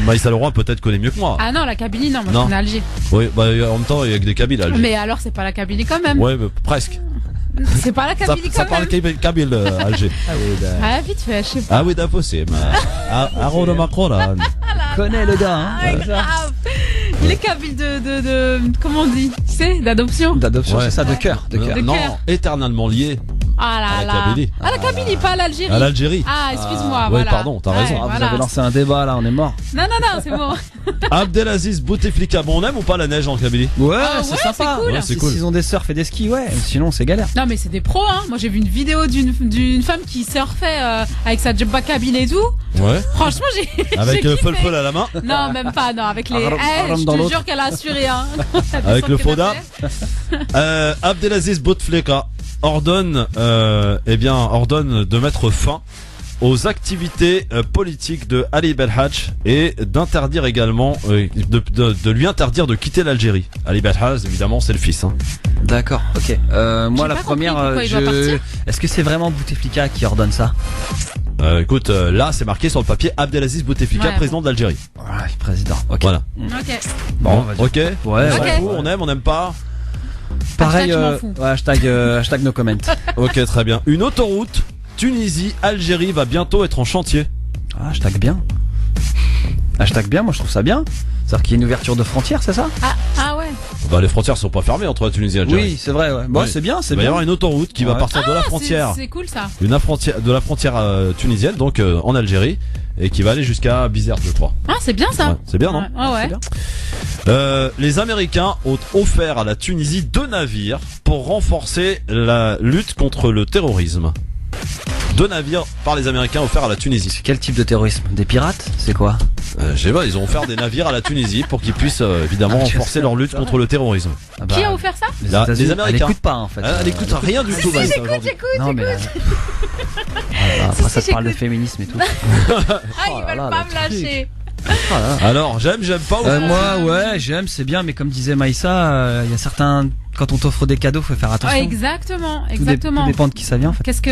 Speaker 2: Maïssa Leroy peut-être connaît mieux que moi.
Speaker 3: Ah non, la Kabylie, non, moi je connais Alger.
Speaker 2: Oui, bah en même temps il y a que des Kabyles à Alger.
Speaker 3: Mais alors c'est pas la Kabylie quand même.
Speaker 2: Ouais, mais presque.
Speaker 3: C'est pas la Kabylie quand
Speaker 2: ça
Speaker 3: même.
Speaker 2: Ça parle Kabyle Alger.
Speaker 3: Ah vite fait, je sais pas.
Speaker 2: Ah oui, d'impossible. Aaron de Macron là.
Speaker 4: Connais le gars, hein.
Speaker 3: Ah, grave. Il est Kabyle de comment on dit? Tu sais, d'adoption.
Speaker 4: D'adoption, ouais. C'est ça, de cœur.
Speaker 2: Non, éternellement lié.
Speaker 3: Ah là là.
Speaker 2: Kabylie.
Speaker 3: Ah la Kabylie, pas à l'Algérie.
Speaker 2: À l'Algérie.
Speaker 3: Ah, excuse-moi,
Speaker 2: ouais,
Speaker 3: voilà.
Speaker 2: Pardon, t'as raison.
Speaker 3: Voilà.
Speaker 4: Vous avez lancé un débat là, on est mort.
Speaker 3: Non, c'est bon.
Speaker 2: Abdelaziz Bouteflika, bon, on aime ou pas la neige en Kabylie?
Speaker 4: Ouais, c'est sympa.
Speaker 3: Cool.
Speaker 2: Ouais, c'est cool.
Speaker 4: S'ils ont des surfs et des skis, ouais. Sinon, c'est galère.
Speaker 3: Non, mais c'est des pros, hein. Moi, j'ai vu une vidéo d'une femme qui surfait avec sa djebba cabine et tout.
Speaker 2: Ouais.
Speaker 3: Franchement, j'ai.
Speaker 2: Avec le fol à la main.
Speaker 3: Non, même pas. Non, avec les. Je te jure qu'elle a assuré, hein.
Speaker 2: Avec le Foda. Abdelaziz Bouteflika ordonne de mettre fin aux activités politiques de Ali Belhadj et d'interdire également de lui interdire de quitter l'Algérie. Ali Belhadj, évidemment, c'est le fils. Hein.
Speaker 4: D'accord, ok. Moi, la première, est-ce que c'est vraiment Bouteflika qui ordonne ça?
Speaker 2: Écoute, là, c'est marqué sur le papier Abdelaziz Bouteflika, président d'Algérie.
Speaker 4: Ouais, président. Ok.
Speaker 2: Voilà.
Speaker 3: Ok.
Speaker 2: Bon, ok.
Speaker 4: Ouais.
Speaker 2: On aime pas.
Speaker 4: Pareil. Hashtag no comment.
Speaker 2: Ok, très bien. Une autoroute Tunisie-Algérie va bientôt être en chantier.
Speaker 4: Hashtag bien. Hashtag bien, moi je trouve ça bien. C'est-à-dire qu'il y a une ouverture de frontières, c'est ça?
Speaker 3: Ah ouais.
Speaker 2: Bah les frontières sont pas fermées entre la Tunisie et l'Algérie.
Speaker 4: Oui, c'est vrai, ouais. Bon, c'est bien, c'est bien.
Speaker 2: Il va y avoir une autoroute qui va partir de la frontière.
Speaker 3: C'est cool ça.
Speaker 2: De la frontière tunisienne, donc en Algérie, et qui va aller jusqu'à Bizerte, je crois.
Speaker 3: Ah, c'est bien ça.
Speaker 2: Ouais, c'est bien, non?
Speaker 3: Ouais.
Speaker 2: Les Américains ont offert à la Tunisie 2 navires pour renforcer la lutte contre le terrorisme. 2 navires par les Américains offerts à la Tunisie.
Speaker 4: C'est quel type de terrorisme? Des pirates? C'est quoi?
Speaker 2: Je sais pas, ils ont offert des navires à la Tunisie pour qu'ils puissent évidemment renforcer leur lutte contre le terrorisme.
Speaker 3: Qui a offert ça?
Speaker 2: Les Américains.
Speaker 4: Elle écoute pas en fait.
Speaker 2: Elle écoute rien du tout.
Speaker 3: J'écoute.
Speaker 4: Après ça te parle de féminisme et tout.
Speaker 3: Ils veulent pas me lâcher.
Speaker 2: Alors j'aime pas ou
Speaker 4: moi ouais j'aime, c'est bien, mais comme disait Maïssa, il y a certains, quand on t'offre des cadeaux faut faire attention.
Speaker 3: Exactement.
Speaker 4: Tout dépend de qui ça vient en fait.
Speaker 3: Qu'est-ce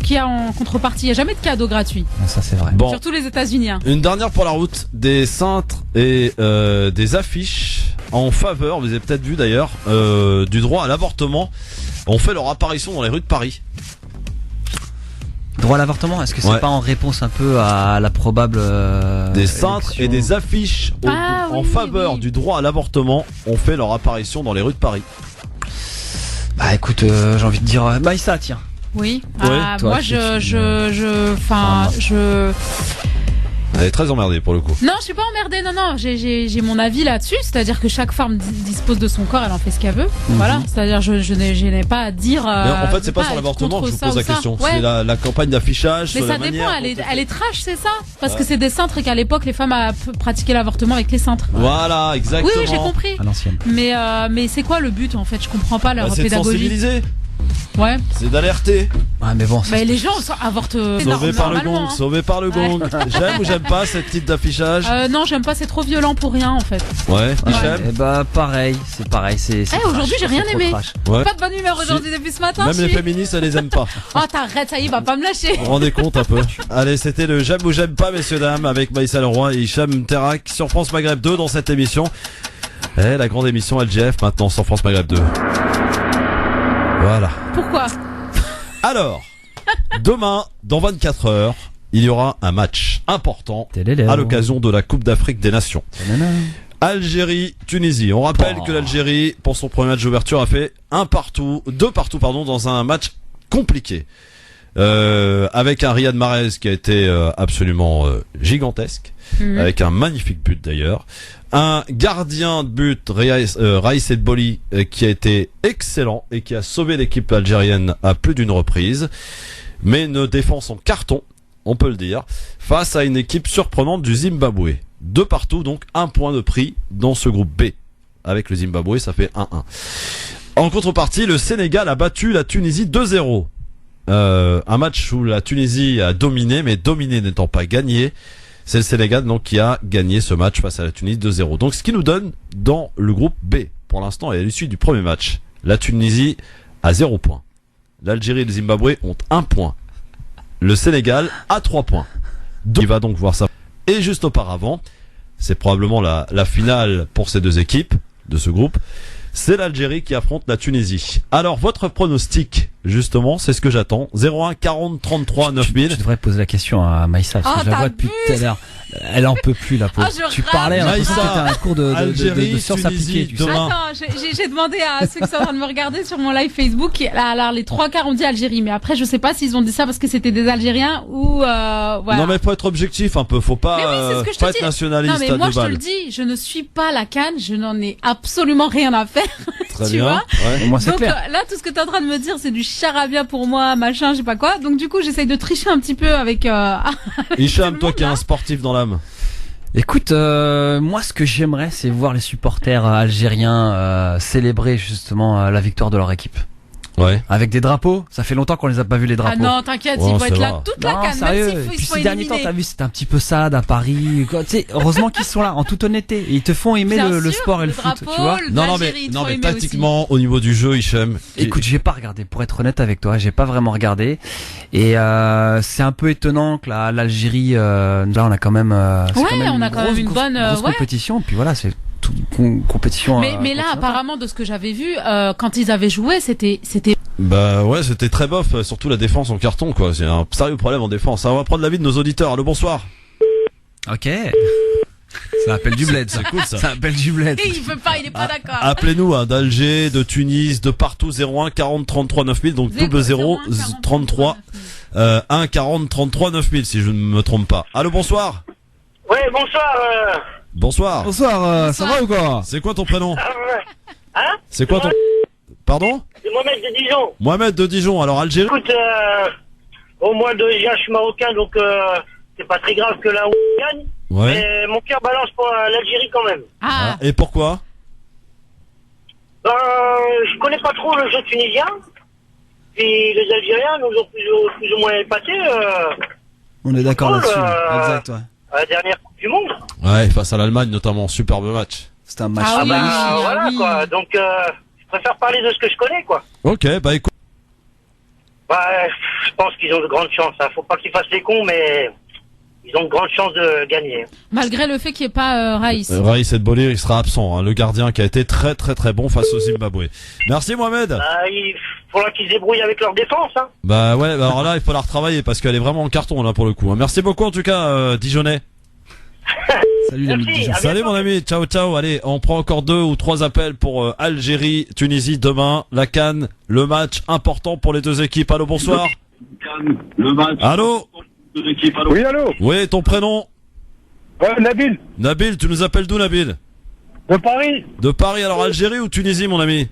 Speaker 3: qu'il y a en contrepartie? Il n'y a jamais de cadeaux gratuits.
Speaker 4: Ça c'est vrai.
Speaker 2: Bon.
Speaker 3: Surtout les États-Unis.
Speaker 2: Une dernière pour la route, des cintres et des affiches en faveur, vous avez peut-être vu d'ailleurs, du droit à l'avortement ont fait leur apparition dans les rues de Paris.
Speaker 4: Droit à l'avortement, est-ce que c'est pas en réponse un peu à la probable
Speaker 2: des cintres et des affiches en faveur du droit à l'avortement ont fait leur apparition dans les rues de Paris.
Speaker 4: Bah écoute, j'ai envie de dire Maïssa, tiens.
Speaker 3: Oui.
Speaker 2: Toi,
Speaker 3: moi
Speaker 2: Elle est très emmerdée pour le coup.
Speaker 3: Non, je suis pas emmerdée. Non. J'ai mon avis là-dessus. C'est-à-dire que chaque femme dispose de son corps, elle en fait ce qu'elle veut. Voilà. C'est-à-dire je n'ai pas à dire.
Speaker 2: Mais en fait, c'est pas sur l'avortement que je vous pose la question.
Speaker 3: Ouais.
Speaker 2: C'est la campagne d'affichage.
Speaker 3: Mais ça dépend. Elle est trash, c'est ça. Parce que c'est des cintres et qu'à l'époque, les femmes pratiquaient l'avortement avec les cintres.
Speaker 2: Voilà, exactement.
Speaker 3: Oui, j'ai compris.
Speaker 4: À l'ancienne.
Speaker 3: Mais c'est quoi le but en fait? Je comprends pas leur
Speaker 2: c'est
Speaker 3: pédagogie.
Speaker 2: de sensibiliser.
Speaker 3: Ouais.
Speaker 2: C'est d'alerter.
Speaker 4: Ouais, mais bon.
Speaker 3: Les gens avortent.
Speaker 2: Sauvé par le gong. J'aime ou j'aime pas cette type d'affichage?
Speaker 3: Non, j'aime pas. C'est trop violent pour rien en fait.
Speaker 2: Ouais. J'aime.
Speaker 4: Bah pareil. C'est pareil.
Speaker 3: Aujourd'hui, j'ai rien aimé.
Speaker 2: Ouais.
Speaker 3: Pas de bonne humeur aujourd'hui depuis ce matin.
Speaker 2: Même les féministes, elles les aiment pas.
Speaker 3: Oh, t'arrêtes, ça y est, va pas me lâcher.
Speaker 2: Vous vous rendez compte un peu? Allez, c'était le j'aime ou j'aime pas, messieurs dames, avec Maïssa Leroy et Hicham Terak sur France Maghreb 2 dans cette émission. La grande émission LGF maintenant sur France Maghreb 2. Voilà.
Speaker 3: Pourquoi?
Speaker 2: Alors, demain, dans 24 heures, il y aura un match important à l'occasion de la Coupe d'Afrique des Nations. Algérie-Tunisie. On rappelle que l'Algérie, pour son premier match d'ouverture, a fait 2 partout, dans un match compliqué. Avec un Riyad Mahrez qui a été absolument gigantesque, avec un magnifique but d'ailleurs. Un gardien de but, Raïs Edboli, qui a été excellent et qui a sauvé l'équipe algérienne à plus d'une reprise. Mais une défense en carton, on peut le dire, face à une équipe surprenante du Zimbabwe. 2 partout, donc 1 point de prix dans ce groupe B. Avec le Zimbabwe, ça fait 1-1. En contrepartie, le Sénégal a battu la Tunisie 2-0. Un match où la Tunisie a dominé, mais dominé n'étant pas gagné. C'est le Sénégal donc qui a gagné ce match face à la Tunisie 2-0. Donc ce qui nous donne dans le groupe B, pour l'instant et à l'issue du premier match, la Tunisie a 0 points. L'Algérie et le Zimbabwe ont 1 point. Le Sénégal a 3 points. Il va donc voir ça. Et juste auparavant, c'est probablement la finale pour ces deux équipes de ce groupe. C'est l'Algérie qui affronte la Tunisie. Alors, votre pronostic, justement, c'est ce que j'attends. 01 40 33 9000.
Speaker 4: Tu devrais poser la question à Maïssa, parce que je la vois depuis tout à l'heure. Elle en peut plus, la pauvre. Tu parlais,
Speaker 2: Maïssa,
Speaker 4: c'était un cours de
Speaker 2: Algérie,
Speaker 4: sciences appliquées. Tu sais.
Speaker 3: Attends, j'ai demandé à ceux qui sont en train de me regarder sur mon live Facebook. Alors, les 3 quarts ont dit Algérie, mais après, je sais pas s'ils ont dit ça parce que c'était des Algériens ou voilà.
Speaker 2: Non, mais faut être objectif un peu. Faut pas, pas être nationaliste.
Speaker 3: Non, mais moi, je te le dis, je ne suis pas la CAN, je n'en ai absolument rien à faire.
Speaker 2: Très
Speaker 3: tu
Speaker 2: bien.
Speaker 3: vois
Speaker 2: Ouais. Moi, c'est
Speaker 3: donc
Speaker 2: clair.
Speaker 3: là, tout ce que t'es en train de me dire, c'est du charabia pour moi, machin, je sais pas quoi. Donc du coup, j'essaye de tricher un petit peu avec.
Speaker 2: Hicham, toi qui es un sportif dans l'âme.
Speaker 4: Écoute, moi, ce que j'aimerais, c'est voir les supporters algériens célébrer justement la victoire de leur équipe.
Speaker 2: Ouais.
Speaker 4: Avec des drapeaux. Ça fait longtemps qu'on les a pas vus, les drapeaux.
Speaker 3: Ah non, t'inquiète, ils vont être là toute la CAN,
Speaker 4: sérieux.
Speaker 3: même s'ils
Speaker 4: Puis
Speaker 3: sont
Speaker 4: ces derniers temps,
Speaker 3: éliminés.
Speaker 4: t'as vu, c'était un petit peu sad à Paris. Tu sais, heureusement qu'ils sont là, en toute honnêteté. Et ils te font aimer le sport et le foot, tu vois.
Speaker 2: Non, mais tactiquement, au niveau du jeu, Hicham.
Speaker 4: Écoute, j'ai pas regardé. Pour être honnête avec toi, j'ai pas vraiment regardé. Et c'est un peu étonnant que l'Algérie, là, on a quand même.
Speaker 3: On a quand même une bonne
Speaker 4: grosse compétition. Puis voilà, c'est compétition.
Speaker 3: Mais là, apparemment, de ce que j'avais vu, quand ils avaient joué, c'était.
Speaker 2: Bah ouais, c'était très bof, surtout la défense en carton, quoi. C'est un sérieux problème en défense. On va prendre l'avis de nos auditeurs. Allô, bonsoir.
Speaker 4: Ok. Ça appelle du bled,
Speaker 2: c'est cool ça.
Speaker 4: Ça appelle du bled.
Speaker 3: Et il veut pas, il est pas d'accord.
Speaker 2: Appelez-nous d'Alger, de Tunis, de partout. 01 40 33 9000, donc double 0 33 1 40 33 9000 si je ne me trompe pas. Allô, bonsoir.
Speaker 5: Ouais, bonsoir.
Speaker 2: Bonsoir.
Speaker 4: Bonsoir, ça va ou quoi?
Speaker 2: C'est quoi ton prénom?
Speaker 5: Hein?
Speaker 2: C'est quoi ton... Pardon?
Speaker 5: C'est Mohamed de Dijon.
Speaker 2: Mohamed de Dijon, alors Algérie.
Speaker 5: Écoute, moi déjà je suis marocain, donc c'est pas très grave que là on gagne.
Speaker 2: Ouais.
Speaker 5: Mais mon cœur balance pour l'Algérie quand même.
Speaker 2: Ah. Et pourquoi?
Speaker 5: Je connais pas trop le jeu tunisien. Puis les Algériens nous ont plus ou moins épatés.
Speaker 4: On est d'accord là-dessus. Exact, ouais.
Speaker 5: À la dernière Coupe du Monde.
Speaker 2: Ouais, face à l'Allemagne notamment, superbe match.
Speaker 4: C'était un match
Speaker 5: magnifique. Voilà quoi, donc je préfère parler de ce que je connais quoi.
Speaker 2: Ok, bah écoute.
Speaker 5: Je pense qu'ils ont de grandes chances. Faut pas qu'ils fassent les cons, mais ils ont de grandes chances de gagner.
Speaker 3: Malgré le fait qu'il n'y ait pas Raïs.
Speaker 2: Raïs Edbolir, il sera absent, hein, le gardien qui a été très très très bon face au Zimbabwe. Merci Mohamed.
Speaker 5: Il faudra qu'ils se débrouillent avec leur défense. Hein.
Speaker 2: Bah ouais, alors là il faut la retravailler parce qu'elle est vraiment en carton là pour le coup. Merci beaucoup en tout cas Dijonnais.
Speaker 4: Salut l'ami Dijon.
Speaker 2: Salut mon ami, ciao ciao. Allez, on prend encore 2 ou 3 appels pour Algérie, Tunisie demain, la CAN, le match important pour les deux équipes. Allô, bonsoir. Allô.
Speaker 21: Oui, allô.
Speaker 2: Oui, ton prénom?
Speaker 21: Ouais, Nabil.
Speaker 2: Nabil, tu nous appelles d'où Nabil?
Speaker 21: De Paris.
Speaker 2: De Paris, alors Algérie ou Tunisie mon ami?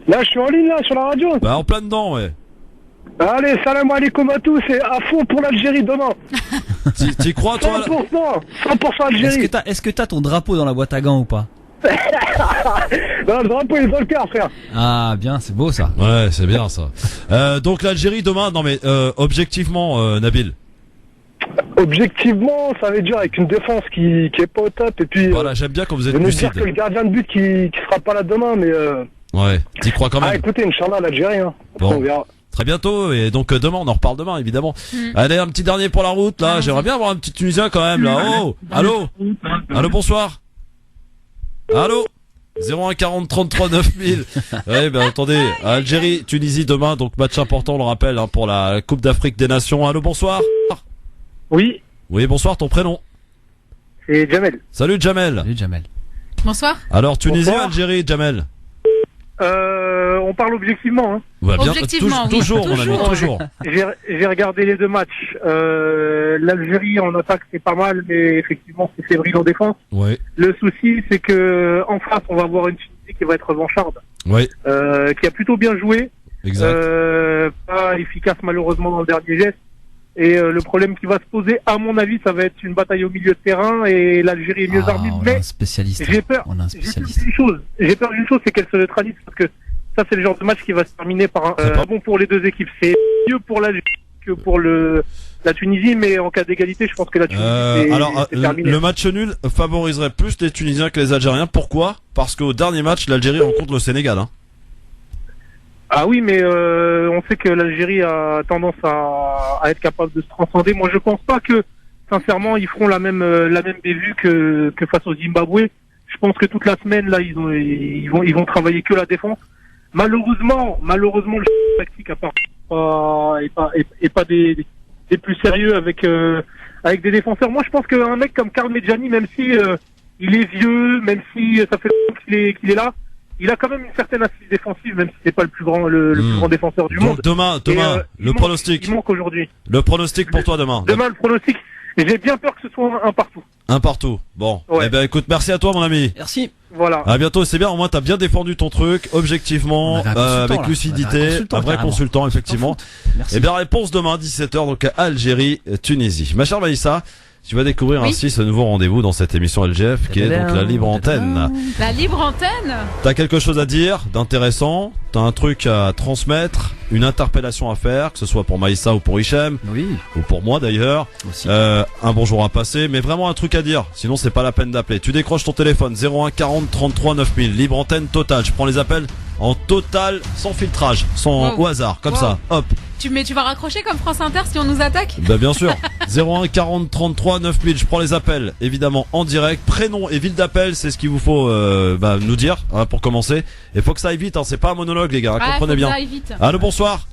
Speaker 21: Là, je suis en ligne là sur la radio.
Speaker 2: Bah en plein dedans, ouais.
Speaker 21: Allez, salam alaikum à tous et à fond pour l'Algérie demain.
Speaker 2: T'y crois toi?
Speaker 21: 100% Algérie.
Speaker 4: Est-ce que t'as ton drapeau dans la boîte à gants ou pas?
Speaker 21: Non, le drapeau il est dans le cœur, frère.
Speaker 4: Ah bien, c'est beau ça.
Speaker 2: Ouais, c'est bien ça. Donc l'Algérie demain, non mais objectivement Nabil.
Speaker 21: Objectivement, ça veut dire avec une défense qui est pas au top et puis.
Speaker 2: Voilà, j'aime bien quand vous êtes
Speaker 21: lucide.
Speaker 2: lucide.
Speaker 21: Dire que le gardien de but qui sera pas là demain, mais.
Speaker 2: Ouais, t'y crois quand même.
Speaker 21: Ah, écoutez, Inch'Allah, l'Algérie, hein.
Speaker 2: Bon.
Speaker 21: On verra.
Speaker 2: Très bientôt, et donc demain, on en reparle demain, évidemment. Allez, un petit dernier pour la route, là. J'aimerais bien avoir un petit Tunisien quand même, là. Oh, allô? Allô, bonsoir. Allô? 01 40 33 9000. Ouais, ben attendez, Algérie, Tunisie demain, donc match important, on le rappelle, hein, pour la Coupe d'Afrique des Nations. Allô, bonsoir.
Speaker 21: Oui.
Speaker 2: Oui, bonsoir, ton prénom?
Speaker 21: C'est Jamel.
Speaker 2: Salut Jamel.
Speaker 4: Salut Jamel.
Speaker 3: Bonsoir.
Speaker 2: Alors, Tunisie ou Algérie, Jamel?
Speaker 21: On parle objectivement, hein.
Speaker 2: Ouais, bien,
Speaker 3: Objectivement,
Speaker 2: toujours,
Speaker 3: oui.
Speaker 2: mon ami, toujours.
Speaker 21: J'ai regardé les deux matchs. L'Algérie en attaque c'est pas mal, mais effectivement c'est fébrile en défense.
Speaker 2: Ouais.
Speaker 21: Le souci c'est que en face on va avoir une Tunisie qui va être revancharde,
Speaker 2: ouais.
Speaker 21: Qui a plutôt bien joué.
Speaker 2: Exact.
Speaker 21: Pas efficace malheureusement dans le dernier geste. Et le problème qui va se poser, à mon avis, ça va être une bataille au milieu de terrain et l'Algérie est mieux armée. Mais
Speaker 4: un spécialiste.
Speaker 21: j'ai peur. J'ai peur d'une chose, c'est qu'elle se neutralise parce que ça, c'est le genre de match qui va se terminer par un. Pas bon pour les deux équipes. C'est mieux pour l'Algérie que pour la Tunisie, mais en cas d'égalité, je pense que la Tunisie.
Speaker 2: Alors, le match nul favoriserait plus les Tunisiens que les Algériens. Pourquoi? Parce qu'au dernier match, l'Algérie rencontre le Sénégal. Hein.
Speaker 21: Ah oui, mais on sait que l'Algérie a tendance à être capable de se transcender. Moi, je pense pas que, sincèrement, ils feront la même bévue que face au Zimbabwe. Je pense que toute la semaine, là, ils vont travailler que la défense. Malheureusement, le tactique est pas des plus sérieux avec des défenseurs. Moi, je pense qu'un mec comme Karl Medjani, même si il est vieux, même si ça fait longtemps qu'il est là, il a quand même une certaine assise défensive, même si c'est pas le plus grand défenseur du monde.
Speaker 2: Demain, le pronostic.
Speaker 21: Il manque aujourd'hui.
Speaker 2: Le pronostic pour toi demain.
Speaker 21: Demain, le pronostic. J'ai bien peur que ce soit un partout.
Speaker 2: Un partout. Bon. Ouais. Eh ben, écoute, merci à toi, mon ami.
Speaker 4: Merci.
Speaker 21: Voilà.
Speaker 2: À bientôt, c'est bien. Au moins, t'as bien défendu ton truc, objectivement, avec lucidité. Un vrai consultant, effectivement.
Speaker 4: Merci.
Speaker 2: Eh bien, réponse demain, 17h, donc à Algérie, Tunisie. Ma chère Maïssa, tu vas découvrir ainsi ce nouveau rendez-vous dans cette émission LGF qui est donc la libre antenne.
Speaker 3: La libre antenne.
Speaker 2: T'as quelque chose à dire d'intéressant, t'as un truc à transmettre, une interpellation à faire, que ce soit pour Maïssa ou pour Hichem, ou pour moi d'ailleurs, un bonjour à passer, mais vraiment un truc à dire, sinon c'est pas la peine d'appeler. Tu décroches ton téléphone 01 40 33 9000, libre antenne totale, je prends les appels en total, sans filtrage, au hasard, comme ça, hop.
Speaker 3: Tu vas raccrocher comme France Inter si on nous attaque?
Speaker 2: Bah bien sûr. 01 40 33 9000, je prends les appels évidemment en direct, prénom et ville d'appel, c'est ce qu'il vous faut nous dire hein, pour commencer. Il faut que ça aille vite, hein, c'est pas un monologue les gars, comprenez bien. Allô, bonsoir.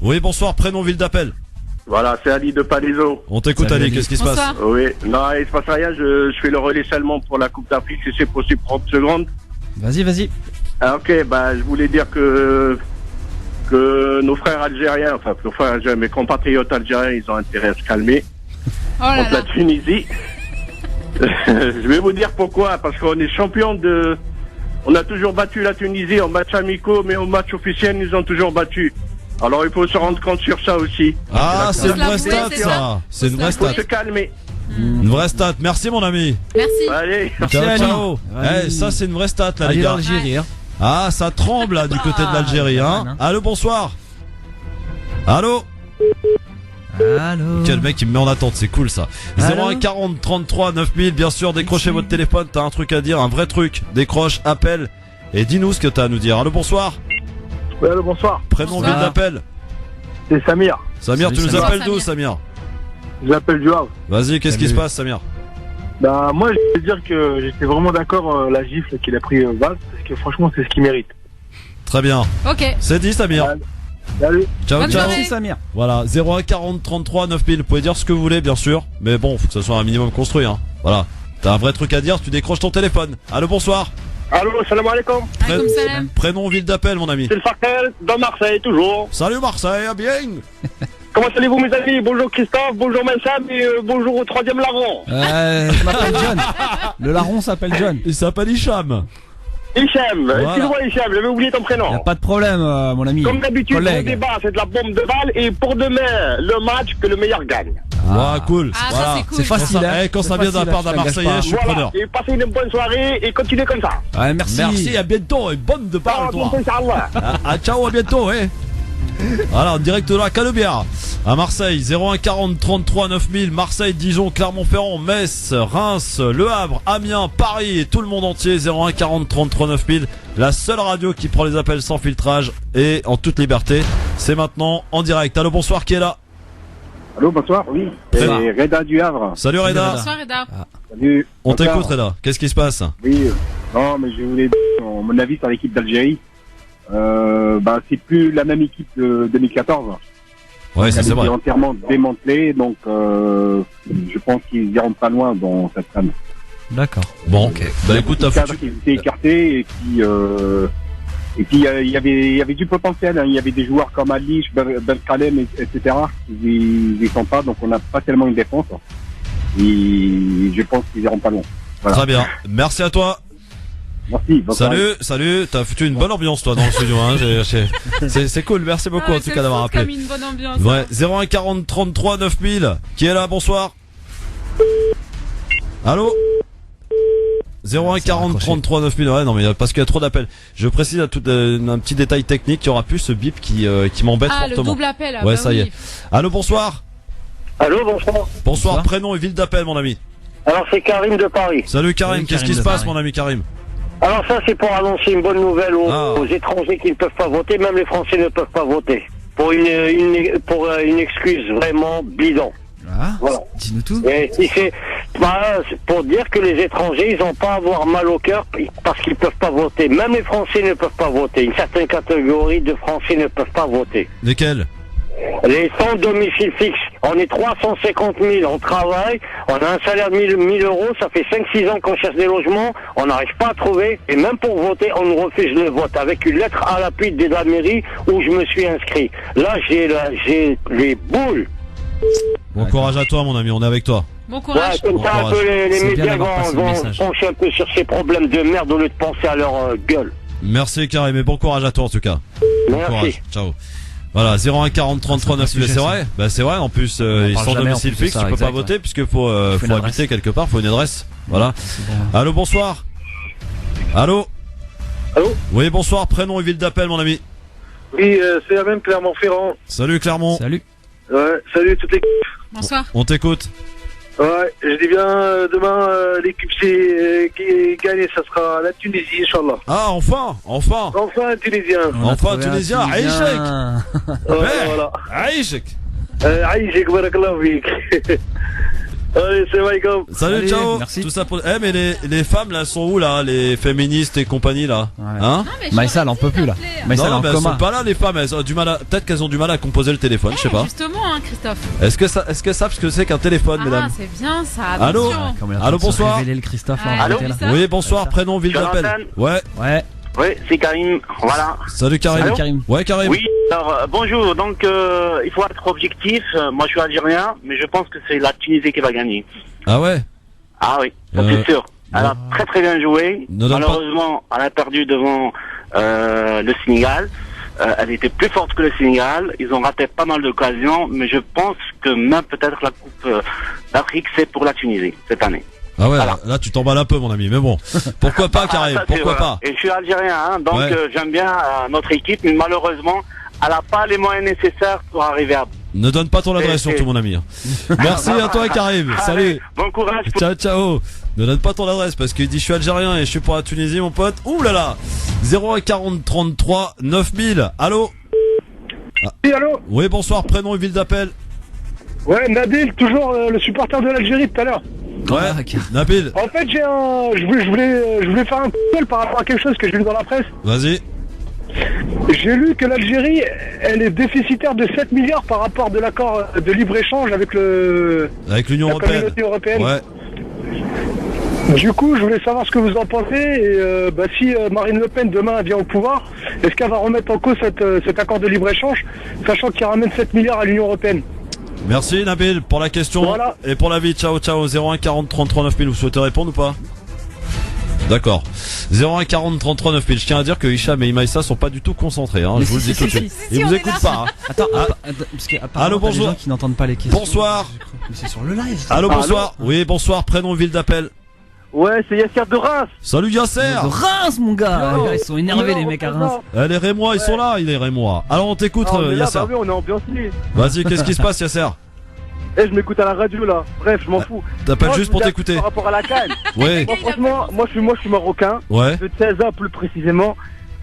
Speaker 2: Oui, bonsoir, prénom, ville d'appel.
Speaker 22: Voilà, c'est Ali de Palaiso.
Speaker 2: On t'écoute Ali, qu'est-ce qui se passe?
Speaker 22: Oui, non, il se passe rien, je fais le relais seulement pour la Coupe d'Afrique, si c'est possible 30 secondes.
Speaker 4: Vas-y.
Speaker 22: Ah, ok, je voulais dire que nos frères algériens, mes compatriotes algériens, ils ont intérêt à se calmer contre la Tunisie. Je vais vous dire pourquoi. Parce qu'on est champion de... On a toujours battu la Tunisie en match amicaux, mais au match officiel, ils nous ont toujours battus. Alors il faut se rendre compte sur ça aussi.
Speaker 2: Ah, c'est une vraie stat, ça. C'est une vraie stat.
Speaker 22: Il faut se calmer.
Speaker 2: Une vraie stat. Merci, mon ami.
Speaker 3: Merci.
Speaker 22: Allez.
Speaker 2: Ciao. Eh, ça, c'est une vraie stat, là, les gars.
Speaker 4: l'Algérie, hein.
Speaker 2: Ah, ça tremble, là, du côté de l'Algérie, hein. Allô, bonsoir. Allô. Quel mec, il me met en attente, c'est cool, ça. 01 40 33 9000, bien sûr, décrochez votre téléphone, t'as un truc à dire, un vrai truc. Décroche, appelle, et dis-nous ce que t'as à nous dire. Allô, bonsoir.
Speaker 21: Oui, allô, bonsoir.
Speaker 2: Prénom, ville d'appel.
Speaker 21: C'est Samir.
Speaker 2: Samir, tu nous appelles d'où, Samir?
Speaker 21: Je l'appelle du Havre.
Speaker 2: Vas-y, qu'est-ce qui se passe, Samir?
Speaker 21: Bah, moi, je veux dire que j'étais vraiment d'accord, la gifle qu'il a pris Valls, parce que franchement, c'est ce qu'il mérite.
Speaker 2: Très bien.
Speaker 3: Ok.
Speaker 2: C'est dit, Samir.
Speaker 21: Salut.
Speaker 2: Ciao,
Speaker 3: Bonne
Speaker 2: ciao.
Speaker 3: journée.
Speaker 4: Merci Samir.
Speaker 2: Voilà, 01 40 33 9000. Vous pouvez dire ce que vous voulez, bien sûr. Mais bon, faut que ça soit un minimum construit, hein. Voilà. T'as un vrai truc à dire, tu décroches ton téléphone. Allô, bonsoir.
Speaker 22: Allô, salam alaikum.
Speaker 3: Alaikum salam.
Speaker 2: Prénom, ville d'appel, mon ami.
Speaker 22: C'est le Fakel, dans Marseille, toujours.
Speaker 2: Salut Marseille, bien.
Speaker 22: Comment allez-vous, mes amis? Bonjour Christophe, bonjour Mansam et bonjour au troisième larron.
Speaker 4: Je m'appelle John. Le larron s'appelle John.
Speaker 2: Il s'appelle Hicham.
Speaker 22: Hicham,
Speaker 2: Voilà.
Speaker 22: excuse-moi Hicham, j'avais oublié ton prénom.
Speaker 4: Y a pas de problème, mon ami.
Speaker 22: Comme d'habitude, le
Speaker 4: Collègue.
Speaker 22: débat, c'est de la bombe de balle et pour demain, le match, que le meilleur gagne.
Speaker 2: Ouais, cool.
Speaker 3: Ah, ça,
Speaker 2: voilà.
Speaker 3: c'est cool.
Speaker 4: C'est facile, hein.
Speaker 2: Quand
Speaker 4: C'est
Speaker 2: ça vient d'un
Speaker 4: facile,
Speaker 2: part d'un
Speaker 4: je t'engage
Speaker 2: Marseillais,
Speaker 4: pas.
Speaker 2: je suis
Speaker 22: Voilà,
Speaker 2: preneur.
Speaker 22: et passez une bonne soirée et continuez comme ça.
Speaker 4: Ouais, merci.
Speaker 2: Merci, à bientôt et bonne de parle, toi.
Speaker 22: Inch'Allah.
Speaker 2: Ciao, à bientôt, hein. Voilà, en direct de la Canebière à Marseille, 01 40 33 9000, Marseille, Dijon, Clermont-Ferrand, Metz, Reims, Le Havre, Amiens, Paris et tout le monde entier, 01 40 33 9000, la seule radio qui prend les appels sans filtrage et en toute liberté. C'est maintenant en direct. Allô, bonsoir, qui est là?
Speaker 21: Allô, bonsoir, oui. C'est Reda du Havre.
Speaker 2: Salut Reda.
Speaker 3: Bonsoir Reda.
Speaker 21: Salut.
Speaker 2: On
Speaker 21: Bonsoir.
Speaker 2: t'écoute Reda, qu'est-ce qui se passe?
Speaker 21: Oui, non, mais je voulais dire mon avis sur l'équipe d'Algérie. Bah, c'est plus la même équipe de 2014.
Speaker 2: Ouais, ça c'est vrai.
Speaker 21: Elle est entièrement démantelée, donc je pense qu'ils iront pas loin dans cette canne.
Speaker 4: D'accord.
Speaker 2: Bon, bah écoute, t'as
Speaker 21: cadre
Speaker 2: foutu.
Speaker 21: qui étaient écartés et puis il y avait du potentiel, hein. Il y avait des joueurs comme Ali, Belkalem, etc. Ils y sont pas, donc on n'a pas tellement une défense. Et je pense qu'ils iront pas loin. Voilà.
Speaker 2: Très bien, merci à toi.
Speaker 21: Merci.
Speaker 2: Salut, t'as foutu une bonne ambiance toi dans le studio, hein. C'est cool, merci beaucoup en tout cas d'avoir appelé.
Speaker 3: Comme une bonne ambiance.
Speaker 2: Ouais, 01 40 33 9000. Qui est là? Bonsoir. Allô? 01 40 33 9000. Ouais, non mais parce qu'il y a trop d'appels. Je précise un petit détail technique, il y aura plus ce bip qui m'embête
Speaker 3: Ah,
Speaker 2: fortement.
Speaker 3: le double appel.
Speaker 2: Ouais,
Speaker 3: bah
Speaker 2: ça y est. Allô, bonsoir.
Speaker 22: Allô, bonsoir.
Speaker 2: Bonsoir, prénom et ville d'appel, mon ami.
Speaker 22: Alors, c'est Karim de Paris.
Speaker 2: Salut Karim,
Speaker 4: Salut,
Speaker 2: qu'est-ce
Speaker 4: Karim
Speaker 2: qui se
Speaker 4: de
Speaker 2: passe,
Speaker 4: Paris.
Speaker 2: mon ami Karim?
Speaker 22: Alors ça, c'est pour annoncer une bonne nouvelle aux
Speaker 2: Ah.
Speaker 22: étrangers qui ne peuvent pas voter. Même les Français ne peuvent pas voter. Pour une excuse vraiment bidon.
Speaker 4: Ah,
Speaker 22: Voilà.
Speaker 4: dis-nous tout.
Speaker 22: Et si c'est pour dire que les étrangers, ils n'ont pas à avoir mal au cœur parce qu'ils ne peuvent pas voter. Même les Français ne peuvent pas voter. Une certaine catégorie de Français ne peuvent pas voter.
Speaker 2: Lesquels?
Speaker 22: Les sans domicile fixe, on est 350 000, on travaille, on a un salaire de 1000 euros, ça fait 5-6 ans qu'on cherche des logements, on n'arrive pas à trouver, et même pour voter, on nous refuse le vote, avec une lettre à l'appui de la mairie où je me suis inscrit. Là, j'ai les boules.
Speaker 2: Bon courage à toi, mon ami, on est avec toi.
Speaker 3: Bon courage.
Speaker 22: Ouais, comme
Speaker 2: Bon
Speaker 22: ça, un
Speaker 2: courage.
Speaker 22: peu les
Speaker 4: C'est bien
Speaker 22: médias
Speaker 4: d'avoir passé le
Speaker 22: vont
Speaker 4: message.
Speaker 22: pencher un peu sur ces problèmes de merde au lieu de penser à leur gueule.
Speaker 2: Merci Karim, et bon courage à toi en tout cas. Bon
Speaker 22: Merci.
Speaker 2: courage, ciao. Voilà, 01 40 33 9000, c'est vrai? Bah c'est vrai, en plus, ils
Speaker 4: parle
Speaker 2: sont
Speaker 4: jamais,
Speaker 2: domicile
Speaker 4: en plus de
Speaker 2: fixe,
Speaker 4: ça,
Speaker 2: tu peux
Speaker 4: exact,
Speaker 2: pas voter
Speaker 4: ouais.
Speaker 2: puisque faut
Speaker 4: une adresse.
Speaker 2: habiter quelque part, faut une adresse. Voilà. Allô, bonsoir. Allô?
Speaker 22: Allô?
Speaker 2: Oui, bonsoir, prénom et ville d'appel, mon ami.
Speaker 22: Oui, c'est la même Clermont-Ferrand.
Speaker 2: Salut Clermont.
Speaker 4: Salut.
Speaker 22: Ouais, salut toute l'équipe.
Speaker 3: Bonsoir.
Speaker 2: On t'écoute.
Speaker 22: Ouais, je dis bien, demain, l'équipe qui gagne, ça sera la Tunisie, Inch'Allah.
Speaker 2: Ah, enfin.
Speaker 22: Enfin, un Tunisien.
Speaker 4: On a
Speaker 2: Enfin,
Speaker 4: trouvé un
Speaker 2: Tunisien,
Speaker 4: Tunisien.
Speaker 22: Voilà.
Speaker 2: Aïchek.
Speaker 22: Aïchek, barakallah fik. Allez, c'est Maïkom.
Speaker 2: Salut,
Speaker 4: Allez,
Speaker 2: ciao.
Speaker 4: merci.
Speaker 2: Tout ça pour. Eh, mais les femmes là sont où là, les féministes et compagnie là,
Speaker 4: Ouais.
Speaker 2: hein?
Speaker 4: Maïssa, elle en peut plus là. Maïssa, elle est
Speaker 2: Non,
Speaker 4: en
Speaker 2: mais elles
Speaker 4: coma.
Speaker 2: sont pas là les femmes. Elles ont du mal. Peut-être qu'elles ont du mal à composer le téléphone, je sais pas.
Speaker 3: Justement, hein, Christophe.
Speaker 2: Est-ce qu'elles savent ce que c'est qu'un téléphone,
Speaker 3: Ah,
Speaker 2: mesdames?
Speaker 3: c'est bien ça.
Speaker 2: Allô?
Speaker 3: Attention.
Speaker 4: Comme il est en train
Speaker 2: Allô,
Speaker 4: de se
Speaker 2: bonsoir.
Speaker 4: révéler le Christophe là, en
Speaker 3: Ah,
Speaker 4: vérité,
Speaker 3: allô,
Speaker 4: là.
Speaker 3: ça
Speaker 2: Oui, bonsoir, prénom, ville d'appel.
Speaker 22: Jonathan.
Speaker 2: Ouais.
Speaker 4: Ouais.
Speaker 22: Oui, c'est Karim. Voilà.
Speaker 2: Salut Karim.
Speaker 4: Salut, Karim.
Speaker 2: Ouais, Karim.
Speaker 17: Oui, alors bonjour, donc il faut être objectif. Moi je suis algérien, mais je pense que c'est la Tunisie qui va gagner.
Speaker 2: Ah ouais.
Speaker 22: Ah oui, ça c'est sûr. Elle a très très bien joué. Malheureusement, elle a perdu devant le Sénégal. Elle était plus forte que le Sénégal. Ils ont raté pas mal d'occasions, mais je pense que même peut-être la Coupe d'Afrique, c'est pour la Tunisie cette année.
Speaker 2: Ah ouais, voilà. Là tu t'emballes un peu mon ami, mais bon, pourquoi pas Karim, pourquoi pas.
Speaker 22: Et je suis algérien, hein, donc j'aime bien notre équipe, mais malheureusement, elle n'a pas les moyens nécessaires pour arriver à bout.
Speaker 2: Ne donne pas ton adresse surtout mon ami. Merci à toi Karim, salut.
Speaker 22: Bon courage.
Speaker 2: Ciao ciao. Ne donne pas ton adresse parce qu'il dit je suis algérien et je suis pour la Tunisie mon pote. Ouh là là. 0140 33 9000. Allô.
Speaker 21: Oui allô.
Speaker 2: Oui bonsoir, prénom et ville d'appel.
Speaker 21: Ouais Nabil, toujours le supporter de l'Algérie tout à l'heure.
Speaker 2: Ouais, Nabil.
Speaker 21: En fait je voulais faire un coup par rapport à quelque chose que j'ai lu dans la presse.
Speaker 2: Vas-y.
Speaker 21: J'ai lu que l'Algérie, elle est déficitaire de 7 milliards par rapport de l'accord de libre-échange avec
Speaker 2: l'Union européenne.
Speaker 21: Communauté européenne.
Speaker 2: Ouais.
Speaker 21: Du coup, je voulais savoir ce que vous en pensez et si Marine Le Pen demain vient au pouvoir, est-ce qu'elle va remettre en cause cet accord de libre-échange, sachant qu'il ramène 7 milliards à l'Union européenne.
Speaker 2: Merci Nabil pour la question et pour la vie. Ciao ciao. 01 40 33 9000. Vous souhaitez répondre ou pas? D'accord. 01 40 33 9000. Je tiens à dire que Hicham et Imaïssa sont pas du tout concentrés. Hein. Je vous le dis tout de suite. Ils vous écoutent pas. Hein.
Speaker 4: Attends, parce qu'apparemment
Speaker 2: allô, bonjour.
Speaker 4: des gens qui n'entendent pas les questions.
Speaker 2: Bonsoir.
Speaker 4: Mais c'est sur le live.
Speaker 2: Allô, bonsoir. Oui, bonsoir. Prénom, ville d'appel.
Speaker 21: Ouais, c'est Yasser de Reims.
Speaker 2: Salut Yasser.
Speaker 4: De Reims, mon gars. Ils sont énervés les mecs à Reims.
Speaker 2: Les Rémois, ils sont là, les Rémois. Alors on t'écoute Yasser.
Speaker 21: Oui, on est ambiancé.
Speaker 2: Vas-y, qu'est-ce qui se passe Yasser?
Speaker 21: Je m'écoute à la radio là. Bref, je m'en fous.
Speaker 2: T'appelles juste pour t'écouter.
Speaker 21: Par rapport à la CAN.
Speaker 2: Ouais.
Speaker 21: Moi, franchement, moi je suis marocain.
Speaker 2: Ouais.
Speaker 21: De 16 ans plus précisément.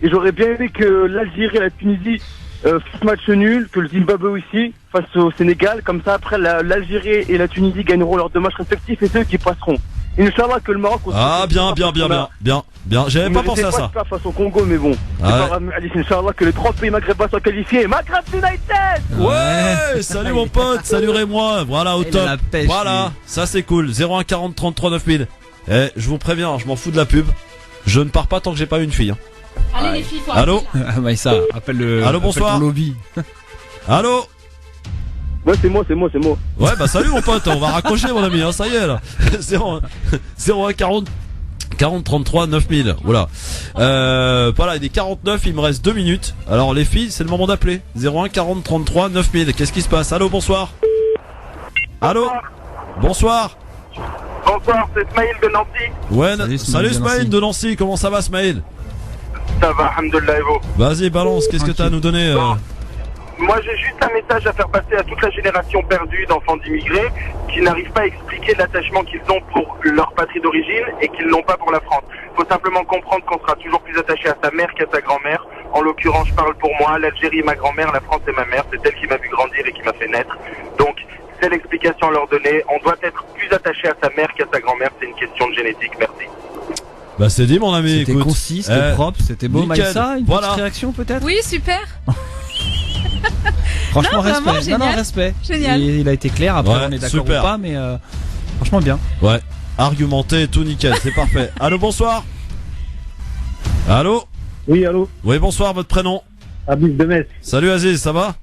Speaker 21: Et j'aurais bien aimé que l'Algérie et la Tunisie fassent match nul, que le Zimbabwe aussi face au Sénégal. Comme ça, après, l'Algérie et la Tunisie gagneront leurs 2 matchs respectifs et ceux qui passeront. Inch'Allah que le Maroc aussi.
Speaker 2: Ah, bien. J'avais pas pensé à ça.
Speaker 21: Pas face au Congo, mais bon. Inch'Allah que les 3 pays maghrébins soient qualifiés. Maghreb United!
Speaker 2: Ouais, salut mon pote, salut Rémois. Voilà, au top. Voilà, ça c'est cool. 01 40 33 9000. Je vous préviens, je m'en fous de la pub. Je ne pars pas tant que j'ai pas une fille.
Speaker 3: Allez les filles, faut
Speaker 2: allô?
Speaker 4: Maïssa, appelle le.
Speaker 2: Allô, bonsoir.
Speaker 4: Lobby.
Speaker 2: Allô?
Speaker 21: Ouais, c'est moi.
Speaker 2: Ouais, bah salut mon pote, on va raccrocher mon ami, hein, ça y est là. 01 40 33 9000. Voilà. Voilà, il est 49, il me reste 2 minutes. Alors les filles, c'est le moment d'appeler. 01 40 33 9000. Qu'est-ce qui se passe? Allô, bonsoir. Allô? Bonsoir.
Speaker 22: Bonsoir, c'est Smaïl de Nancy.
Speaker 2: Ouais, salut Smaïl de Nancy, comment ça va Smaïl?
Speaker 22: Ça va, alhamdoulilah et vous?
Speaker 2: Vas-y, balance, qu'est-ce que t'as à nous donner
Speaker 22: Moi j'ai juste un message à faire passer à toute la génération perdue d'enfants d'immigrés qui n'arrivent pas à expliquer l'attachement qu'ils ont pour leur patrie d'origine et qu'ils n'ont pas pour la France. Il faut simplement comprendre qu'on sera toujours plus attaché à sa mère qu'à sa grand-mère. En l'occurrence, je parle pour moi, l'Algérie est ma grand-mère, la France est ma mère, c'est elle qui m'a vu grandir et qui m'a fait naître. Donc c'est l'explication à leur donner. On doit être plus attaché à sa mère qu'à sa grand-mère, c'est une question de génétique. Merci.
Speaker 2: Bah c'est dit mon ami,
Speaker 4: c'était concis, c'était propre, c'était beau. Maïssa, une petite réaction peut-être?
Speaker 3: Oui, super.
Speaker 4: Franchement,
Speaker 3: non,
Speaker 4: respect.
Speaker 3: Vraiment, génial.
Speaker 4: Non, respect.
Speaker 3: Génial.
Speaker 4: Il a été clair. Après, on est d'accord ou pas, mais franchement bien.
Speaker 2: Ouais. Argumenté, tout nickel, c'est parfait. Allô, bonsoir. Allô.
Speaker 21: Oui, allô.
Speaker 2: Oui, bonsoir. Votre prénom?
Speaker 21: Aziz de Metz.
Speaker 2: Salut Aziz, ça va?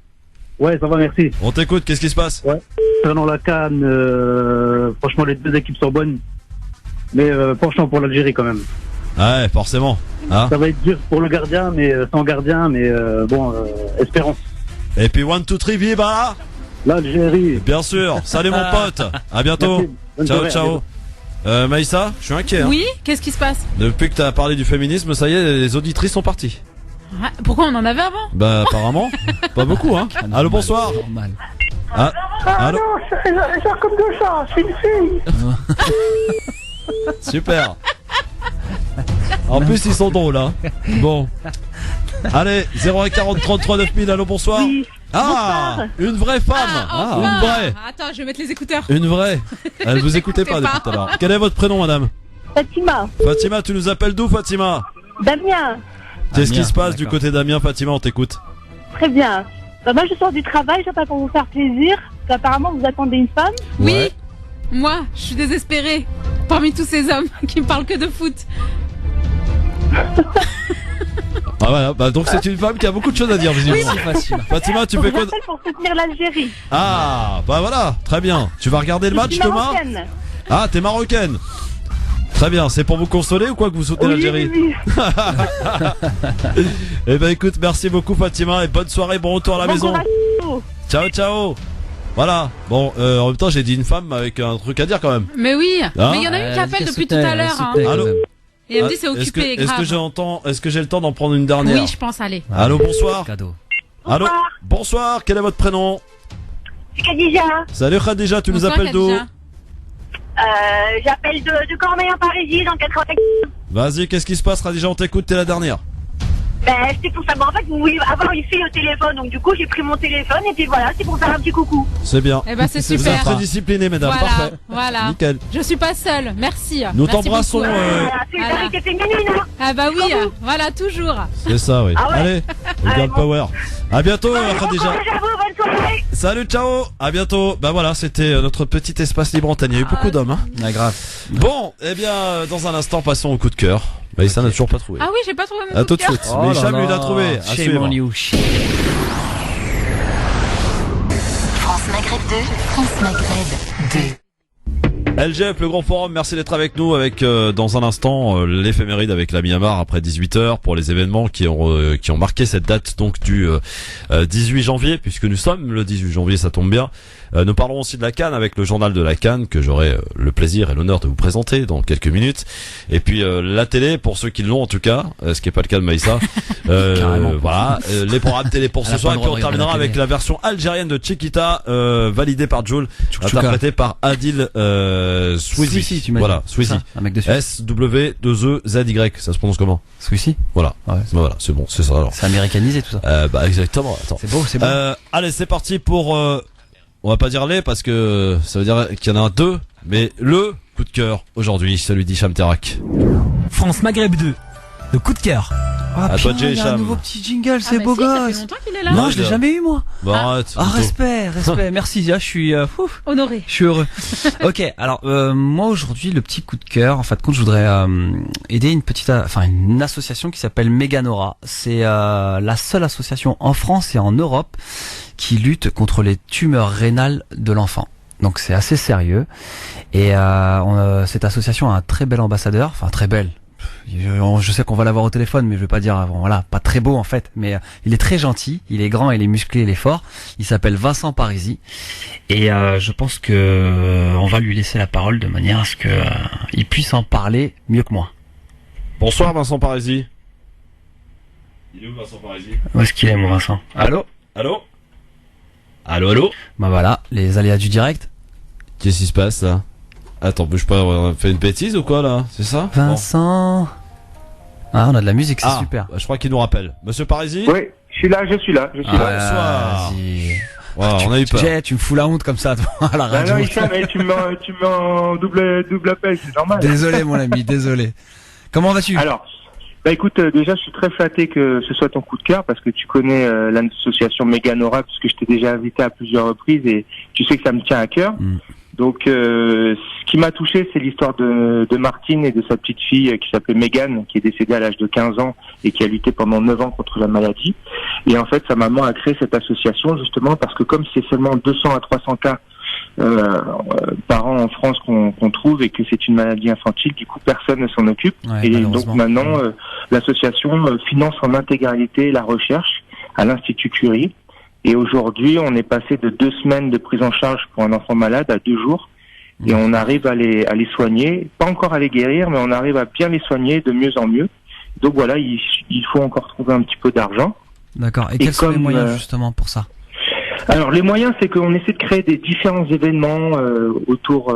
Speaker 21: Ouais, ça va, merci.
Speaker 2: On t'écoute. Qu'est-ce qui se passe?
Speaker 21: Ouais. Selon la CAN, franchement, les 2 équipes sont bonnes, mais penchant pour l'Algérie quand même.
Speaker 2: Ouais, forcément. Hein,
Speaker 21: ça va être dur pour le gardien, mais sans gardien, mais bon, espérons.
Speaker 2: Et puis 1, 2, 3, viva
Speaker 21: l'Algérie.
Speaker 2: Bien sûr. Salut mon pote. À bientôt. Ciao, ciao. Maïssa, je suis inquiet.
Speaker 3: Oui, qu'est-ce qui se passe?
Speaker 2: Depuis que t'as parlé du féminisme, ça y est, les auditrices sont parties.
Speaker 3: Ah, pourquoi on en avait avant?
Speaker 2: Bah apparemment, pas beaucoup hein. Allô, bonsoir.
Speaker 21: Ah, allô, j'ai comme de ça, c'est une fille.
Speaker 2: Super. En plus ils sont drôles hein. Bon. Allez, 01 40 33 9000, allô, bonsoir.
Speaker 21: Oui.
Speaker 2: Ah, bonsoir. Une vraie femme. Une vraie.
Speaker 3: Attends, je vais mettre les écouteurs.
Speaker 2: Une vraie. Elle vous écoutez pas depuis tout à l'heure. Quel est votre prénom, madame?
Speaker 21: Fatima.
Speaker 2: Fatima, tu nous appelles d'où, Fatima?
Speaker 21: Damien.
Speaker 2: Qu'est-ce qui se passe du côté d'Amiens, Fatima? On t'écoute.
Speaker 21: Très bien. Bah, moi, je sors du travail, j'appelle pour vous faire plaisir. Apparemment, vous attendez une femme.
Speaker 3: Oui. Ouais. Moi, je suis désespérée. Parmi tous ces hommes qui me parlent que de foot.
Speaker 2: Ah voilà, bah donc c'est une femme qui a beaucoup de choses à dire visiblement.
Speaker 21: Oui.
Speaker 2: Fatima, tu fais quoi?
Speaker 21: Pour soutenir l'Algérie.
Speaker 2: Ah, bah voilà, très bien. Tu vas regarder le match demain? Ah, t'es marocaine. Très bien, c'est pour vous consoler ou quoi que vous soutenez l'Algérie?
Speaker 6: Oui.
Speaker 2: Eh ben écoute, merci beaucoup Fatima et bonne soirée, bon retour à la maison. Ciao, ciao. Voilà, bon, en même temps j'ai dit une femme avec un truc à dire quand même.
Speaker 3: Mais oui,
Speaker 2: Hein
Speaker 3: mais il y en a une qui appelle depuis tout à l'heure. Hein.
Speaker 2: Allô.
Speaker 3: Et elle me dit c'est occupé, grave.
Speaker 2: Est-ce que j'ai le temps d'en prendre une dernière?
Speaker 3: Oui, je pense, allez.
Speaker 2: Allô, bonsoir.
Speaker 4: Cadeau.
Speaker 2: Allô, bonsoir, quel est votre prénom?
Speaker 6: C'est Khadija.
Speaker 2: Salut Khadija, tu nous
Speaker 3: Bonsoir,
Speaker 2: appelles d'où?
Speaker 3: Khadija.
Speaker 6: J'appelle de Cormeilles-en-Parisis dans 80.
Speaker 2: Vas-y, qu'est-ce qui se passe Khadija, on t'écoute, t'es la dernière.
Speaker 6: Ben, c'était pour savoir, en fait, vous vouliez avoir une fille au téléphone, donc du coup, j'ai pris mon téléphone, et puis voilà, c'est pour faire un petit coucou.
Speaker 2: C'est bien.
Speaker 3: Eh ben, c'est
Speaker 2: Vous êtes
Speaker 3: super.
Speaker 2: très discipliné, mesdames,
Speaker 3: Voilà,
Speaker 2: parfait.
Speaker 3: voilà.
Speaker 2: Nickel.
Speaker 3: Je suis pas seule, merci.
Speaker 2: Nous
Speaker 3: Merci
Speaker 2: t'embrassons,
Speaker 3: beaucoup.
Speaker 6: La solidarité féminine, hein.
Speaker 3: Ah bah oui, voilà, toujours.
Speaker 2: C'est ça, oui.
Speaker 6: Ah ouais.
Speaker 2: Allez, regarde Power. À bientôt, Khadija.
Speaker 6: Bon courage à vous, bonne soirée.
Speaker 2: Salut, ciao. À bientôt. Bah voilà, c'était notre petit espace libre antenne. Il y a eu beaucoup d'hommes, hein.
Speaker 4: Ah, grave.
Speaker 2: Bon, eh bien, dans un instant, passons au coup de cœur. Bah, ça n'a toujours pas trouvé.
Speaker 3: Ah oui, j'ai pas trouvé mon
Speaker 2: À
Speaker 3: coup
Speaker 2: tout
Speaker 3: de
Speaker 2: de
Speaker 3: cœur.
Speaker 2: suite. Mais Cham, lui, l'a trouvé. À
Speaker 4: Shame
Speaker 2: suivre.
Speaker 4: on you.
Speaker 7: France Maghreb 2, France Maghreb 2.
Speaker 2: LGF, le grand forum, merci d'être avec nous avec dans un instant l'éphéméride avec la Myanmar après 18h pour les événements qui ont marqué cette date donc du 18 janvier puisque nous sommes le 18 janvier, ça tombe bien. Nous parlerons aussi de la CAN avec le journal de la CAN que j'aurai le plaisir et l'honneur de vous présenter dans quelques minutes. Et puis la télé pour ceux qui l'ont en tout cas, ce qui est pas le cas de Maïssa. Voilà, les programmes télé pour ce soir et puis on terminera avec la version algérienne de Chiquita validée par Joule, interprétée par Adil Swizy.
Speaker 4: Tu m'as
Speaker 2: voilà,
Speaker 4: dit.
Speaker 2: Swizy.
Speaker 4: Un mec de
Speaker 2: SW2EZY, ça se prononce comment?
Speaker 4: Swizy.
Speaker 2: Voilà.
Speaker 4: Ouais.
Speaker 2: Voilà, c'est bon, c'est ça alors.
Speaker 4: C'est américanisé tout ça.
Speaker 2: Bah exactement. Attends.
Speaker 4: C'est beau, c'est beau.
Speaker 2: Allez, c'est parti pour on va pas dire les parce que ça veut dire qu'il y en a deux, mais le coup de cœur aujourd'hui, celui d'Hicham Terak.
Speaker 23: France Maghreb 2, le coup de cœur.
Speaker 4: Ah,
Speaker 2: à toi,
Speaker 4: il y a un
Speaker 2: Hicham.
Speaker 4: nouveau petit jingle, c'est
Speaker 3: bah
Speaker 4: beau
Speaker 3: si, ça fait
Speaker 4: gosse.
Speaker 3: longtemps qu'il est là.
Speaker 4: Non, je l'ai jamais eu moi.
Speaker 2: Bon, arrête.
Speaker 4: Ah, respect. Merci. Je suis
Speaker 3: honoré.
Speaker 4: Je suis heureux. Ok, alors moi aujourd'hui le petit coup de cœur, en fait, quand je voudrais aider une association qui s'appelle Meganora. C'est la seule association en France et en Europe qui lutte contre les tumeurs rénales de l'enfant. Donc c'est assez sérieux. Et cette association a un très bel ambassadeur, enfin très bel. Je sais qu'on va l'avoir au téléphone, mais je vais pas dire, voilà, pas très beau en fait, mais il est très gentil, il est grand, il est musclé, il est fort. Il s'appelle Vincent Parisi, et je pense que on va lui laisser la parole de manière à ce que il puisse en parler mieux que moi.
Speaker 2: Bonsoir Vincent Parisi. Il est où Vincent Parisi?
Speaker 4: Où est-ce qu'il est mon Vincent? Allô?
Speaker 2: Allô? Allô?
Speaker 4: Bah voilà, les aléas du direct.
Speaker 2: Qu'est-ce qui se passe là? Attends, bouge pas, on a fait une bêtise ou quoi là? C'est ça?
Speaker 4: Vincent. Ah, on a de la musique, c'est super.
Speaker 2: Bah, je crois qu'il nous rappelle. Monsieur Parisi?
Speaker 9: Oui, je suis là.
Speaker 2: Bonsoir. Wow, on a eu peur.
Speaker 4: Tu me fous la honte comme ça à la radio.
Speaker 9: Non, Hicham, tu me mets en double appel, c'est normal.
Speaker 4: Désolé mon ami, désolé. Comment vas-tu?
Speaker 9: Alors, bah écoute, déjà je suis très flatté que ce soit ton coup de cœur parce que tu connais l'association Meganora puisque je t'ai déjà invité à plusieurs reprises et tu sais que ça me tient à cœur. Donc ce qui m'a touché, c'est l'histoire de Martine et de sa petite fille qui s'appelait Megan, qui est décédée à l'âge de 15 ans et qui a lutté pendant 9 ans contre la maladie. Et en fait, sa maman a créé cette association justement parce que comme c'est seulement 200 à 300 cas par an en France qu'on trouve et que c'est une maladie infantile, du coup personne ne s'en occupe.
Speaker 4: Ouais,
Speaker 9: et donc maintenant, l'association finance en intégralité la recherche à l'Institut Curie. Et aujourd'hui, on est passé de 2 semaines de prise en charge pour un enfant malade à 2 jours. Et on arrive à les soigner, pas encore à les guérir, mais on arrive à bien les soigner de mieux en mieux. Donc voilà, il faut encore trouver un petit peu d'argent.
Speaker 4: D'accord. Et quels sont les moyens justement pour ça?
Speaker 9: Alors les moyens, c'est qu'on essaie de créer des différents événements autour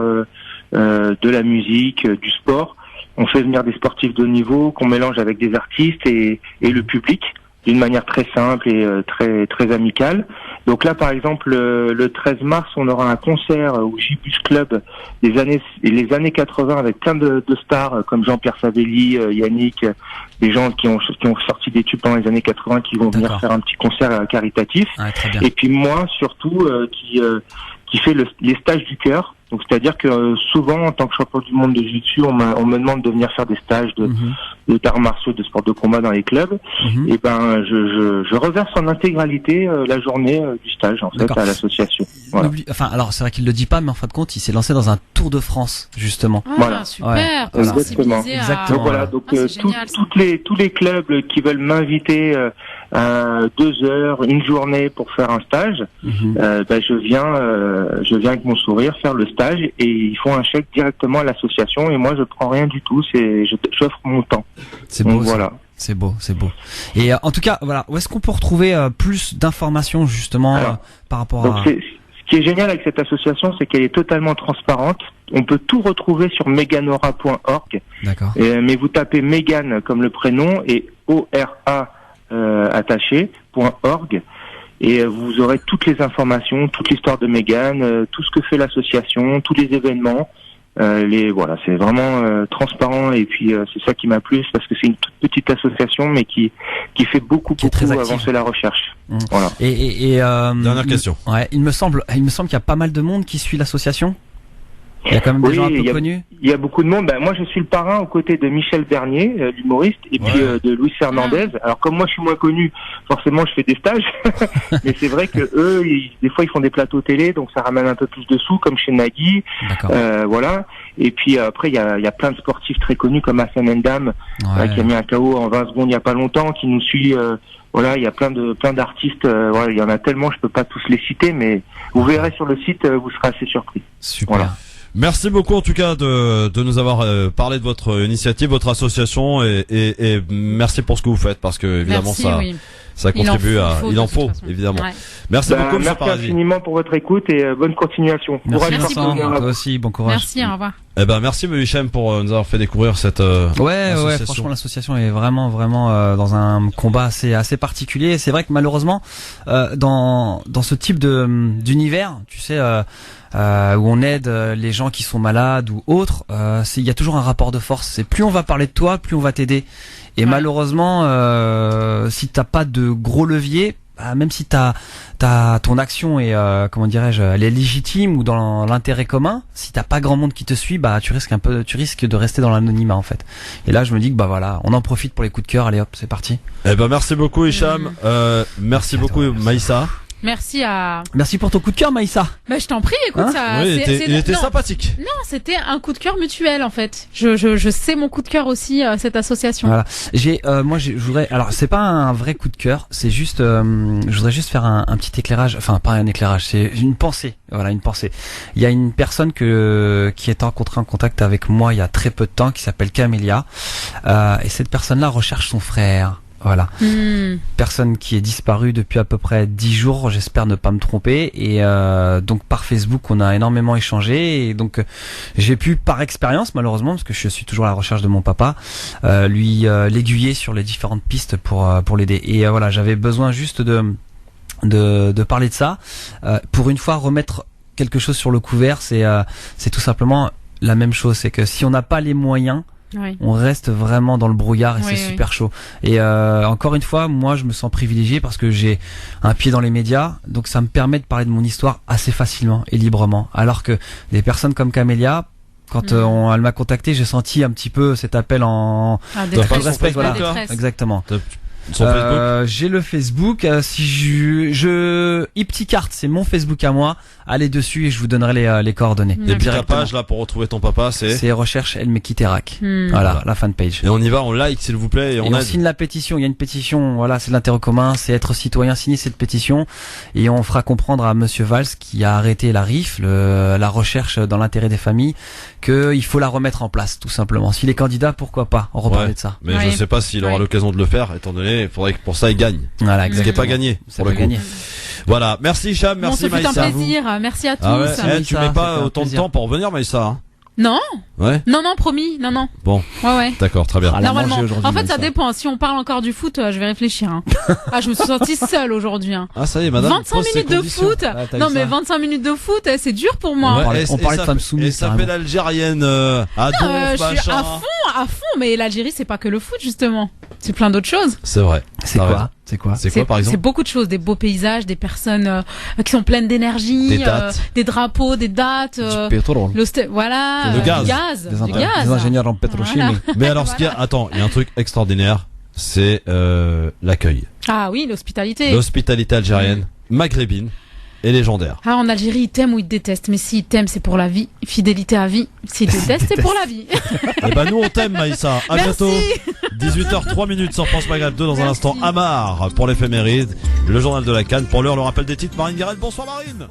Speaker 9: de la musique, du sport. On fait venir des sportifs de haut niveau qu'on mélange avec des artistes et le public d'une manière très simple et très amicale. Donc là, par exemple, le 13 mars, on aura un concert au Gibus Club les années 80 avec plein de stars comme Jean-Pierre Savelli, Yannick, des gens qui ont sorti des tubes pendant les années 80 qui vont venir faire un petit concert caritatif.
Speaker 4: Ah, très bien.
Speaker 9: Et puis moi, surtout, qui fait les stages du cœur.
Speaker 8: Donc c'est-à-dire que souvent, en tant que champion du monde de jiu-jitsu, on me demande de venir faire des stages d'arts martiaux, de sport de combat dans les clubs. Et ben, je reverse en intégralité la journée du stage en fait à l'association. Voilà.
Speaker 4: Enfin, alors c'est vrai qu'il le dit pas, mais en fin de compte, il s'est lancé dans un Tour de France justement.
Speaker 8: Voilà.
Speaker 3: Super.
Speaker 8: Ouais. Exactement.
Speaker 4: Exactement.
Speaker 8: Donc voilà, donc tous les clubs qui veulent m'inviter 2 heures, une journée pour faire un stage, ben je viens avec mon sourire faire le stage et ils font un chèque directement à l'association et moi je prends rien du tout, j'offre mon temps.
Speaker 4: C'est beau. Voilà. C'est beau. Et en tout cas, voilà, où est-ce qu'on peut retrouver plus d'informations justement par rapport à...
Speaker 8: Ce qui est génial avec cette association, c'est qu'elle est totalement transparente. On peut tout retrouver sur meganora.org.
Speaker 4: D'accord.
Speaker 8: Mais vous tapez Megan comme le prénom et ORA attaché.org et vous aurez toutes les informations, toute l'histoire de Megan, tout ce que fait l'association, tous les événements. Voilà, c'est vraiment transparent et puis c'est ça qui m'a plu parce que c'est une toute petite association mais qui fait beaucoup avancer la recherche. Voilà.
Speaker 4: Et
Speaker 2: dernière question.
Speaker 4: Ouais, il me semble qu'il y a pas mal de monde qui suit l'association. Il y a quand même des gens un peu connus.
Speaker 8: Il y a beaucoup de monde. Ben, moi, je suis le parrain aux côtés de Michel Bernier, l'humoriste, et puis de Luis Fernandez. Alors, comme moi, je suis moins connu, forcément, je fais des stages. Mais c'est vrai que eux, des fois, ils font des plateaux télé, donc ça ramène un peu plus de sous, comme chez Nagui. Voilà. Et puis après, il y a plein de sportifs très connus, comme Hassan Endam, qui a mis un KO en 20 secondes il y a pas longtemps, qui nous suit. Voilà, il y a plein d'artistes. Voilà, il y en a tellement, je peux pas tous les citer, mais vous verrez sur le site, vous serez assez surpris.
Speaker 4: Super.
Speaker 8: Voilà.
Speaker 2: Merci beaucoup en tout cas de nous avoir parlé de votre initiative, votre association et merci pour ce que vous faites parce que évidemment ça contribue il en faut évidemment. Ouais. Merci beaucoup.
Speaker 8: Merci infiniment pour votre écoute et bonne continuation.
Speaker 4: Merci toi aussi, bon courage.
Speaker 3: Merci, au revoir.
Speaker 2: Eh ben merci Hichem pour nous avoir fait découvrir cette association.
Speaker 4: Franchement l'association est vraiment dans un combat assez particulier. C'est vrai que malheureusement dans ce type d'univers, tu sais où on aide les gens qui sont malades ou autres, il y a toujours un rapport de force. C'est plus on va parler de toi, plus on va t'aider. Et malheureusement, si t'as pas de gros levier, même si t'as ton action est elle est légitime ou dans l'intérêt commun, si t'as pas grand monde qui te suit, tu risques de rester dans l'anonymat en fait. Et là je me dis que voilà, on en profite pour les coups de cœur. Allez hop, c'est parti.
Speaker 2: Eh ben merci beaucoup Hicham, merci beaucoup Maïssa.
Speaker 3: Merci
Speaker 4: pour ton coup de cœur, Maïssa.
Speaker 3: Je t'en prie, écoute,
Speaker 2: il était sympathique.
Speaker 3: Non, c'était un coup de cœur mutuel en fait. Je sais mon coup de cœur aussi, cette association.
Speaker 4: Voilà. Je voudrais. Alors, c'est pas un vrai coup de cœur. C'est juste. Je voudrais juste faire un petit éclairage. Enfin, pas un éclairage. C'est une pensée. Voilà, une pensée. Il y a une personne qui est entrée en contact avec moi il y a très peu de temps, qui s'appelle Camélia. Et cette personne-là recherche son frère. Voilà. Personne qui est disparue depuis à peu près 10 jours, j'espère ne pas me tromper. Et donc par Facebook, on a énormément échangé. Et donc j'ai pu, par expérience malheureusement, parce que je suis toujours à la recherche de mon papa, lui l'aiguiller sur les différentes pistes pour l'aider. Et voilà, j'avais besoin juste de parler de ça. Pour une fois, remettre quelque chose sur le couvert, c'est tout simplement la même chose. C'est que si on n'a pas les moyens, on reste vraiment dans le brouillard et c'est super chaud. Et encore une fois, moi je me sens privilégié parce que j'ai un pied dans les médias, donc ça me permet de parler de mon histoire assez facilement et librement. Alors que des personnes comme Camélia, quand elle m'a contacté, j'ai senti un petit peu cet appel en respect. Voilà, exactement. J'ai le Facebook. Si Ipticart, c'est mon Facebook à moi. Allez dessus et je vous donnerai les coordonnées.
Speaker 2: Et puis la page là pour retrouver ton papa, c'est
Speaker 4: recherche El Mekiterak. Voilà, la fanpage.
Speaker 2: Et on y va, on like s'il vous plaît et on
Speaker 4: signe la pétition. Il y a une pétition. Voilà, c'est de l'intérêt commun, c'est être citoyen. Signer cette pétition et on fera comprendre à Monsieur Valls qui a arrêté la RIF, la recherche dans l'intérêt des familles, qu'il faut la remettre en place tout simplement. S'il est candidat, pourquoi pas en reparler de ça.
Speaker 2: Mais je sais pas s'il aura l'occasion de le faire, étant donné il faudrait que pour ça il gagne.
Speaker 4: Voilà,
Speaker 2: ce qui est pas gagné pour le coup. Gagner. Voilà, merci Hicham, merci Maïssa.
Speaker 3: C'est un plaisir, merci à tous.
Speaker 2: Tu mets pas autant de temps pour revenir Maïssa.
Speaker 3: Non.
Speaker 2: Ouais.
Speaker 3: Non, promis, non.
Speaker 2: Bon.
Speaker 3: Ouais.
Speaker 2: D'accord, très bien.
Speaker 3: Normalement. En fait, ça dépend. Si on parle encore du foot, je vais réfléchir. Je me suis sentie seule aujourd'hui.
Speaker 2: Ça y est, madame.
Speaker 3: 25 minutes de foot. Non, mais 25 minutes de foot, c'est dur pour moi.
Speaker 4: On parlait de femmes soumises.
Speaker 2: Et ça fait l'Algérienne à
Speaker 3: je suis à fond, mais l'Algérie, c'est pas que le foot, justement. C'est plein d'autres choses.
Speaker 2: C'est vrai.
Speaker 4: C'est quoi? C'est quoi?
Speaker 2: C'est quoi, par exemple?
Speaker 3: C'est beaucoup de choses, des beaux paysages, des personnes qui sont pleines d'énergie, des drapeaux, des dates,
Speaker 4: du pétrole.
Speaker 3: Voilà,
Speaker 2: le gaz.
Speaker 3: Du gaz.
Speaker 4: Des ingénieurs en pétrochimie.
Speaker 3: Voilà.
Speaker 2: Mais alors, il y a un truc extraordinaire, c'est l'accueil.
Speaker 3: Ah oui, l'hospitalité.
Speaker 2: L'hospitalité algérienne, maghrébine et légendaire.
Speaker 3: Ah, en Algérie, ils t'aiment ou ils te détestent. Mais s'ils t'aiment, c'est pour la vie. Fidélité à vie. S'ils te détestent, c'est pour la vie.
Speaker 2: Eh ben, nous, on t'aime, Maïssa. À bientôt. 18h03 sur France Maghreb 2. Dans un instant, Amar pour l'éphéméride. Le journal de la Cannes. Pour l'heure, le rappel des titres. Marine Garrett. Bonsoir, Marine.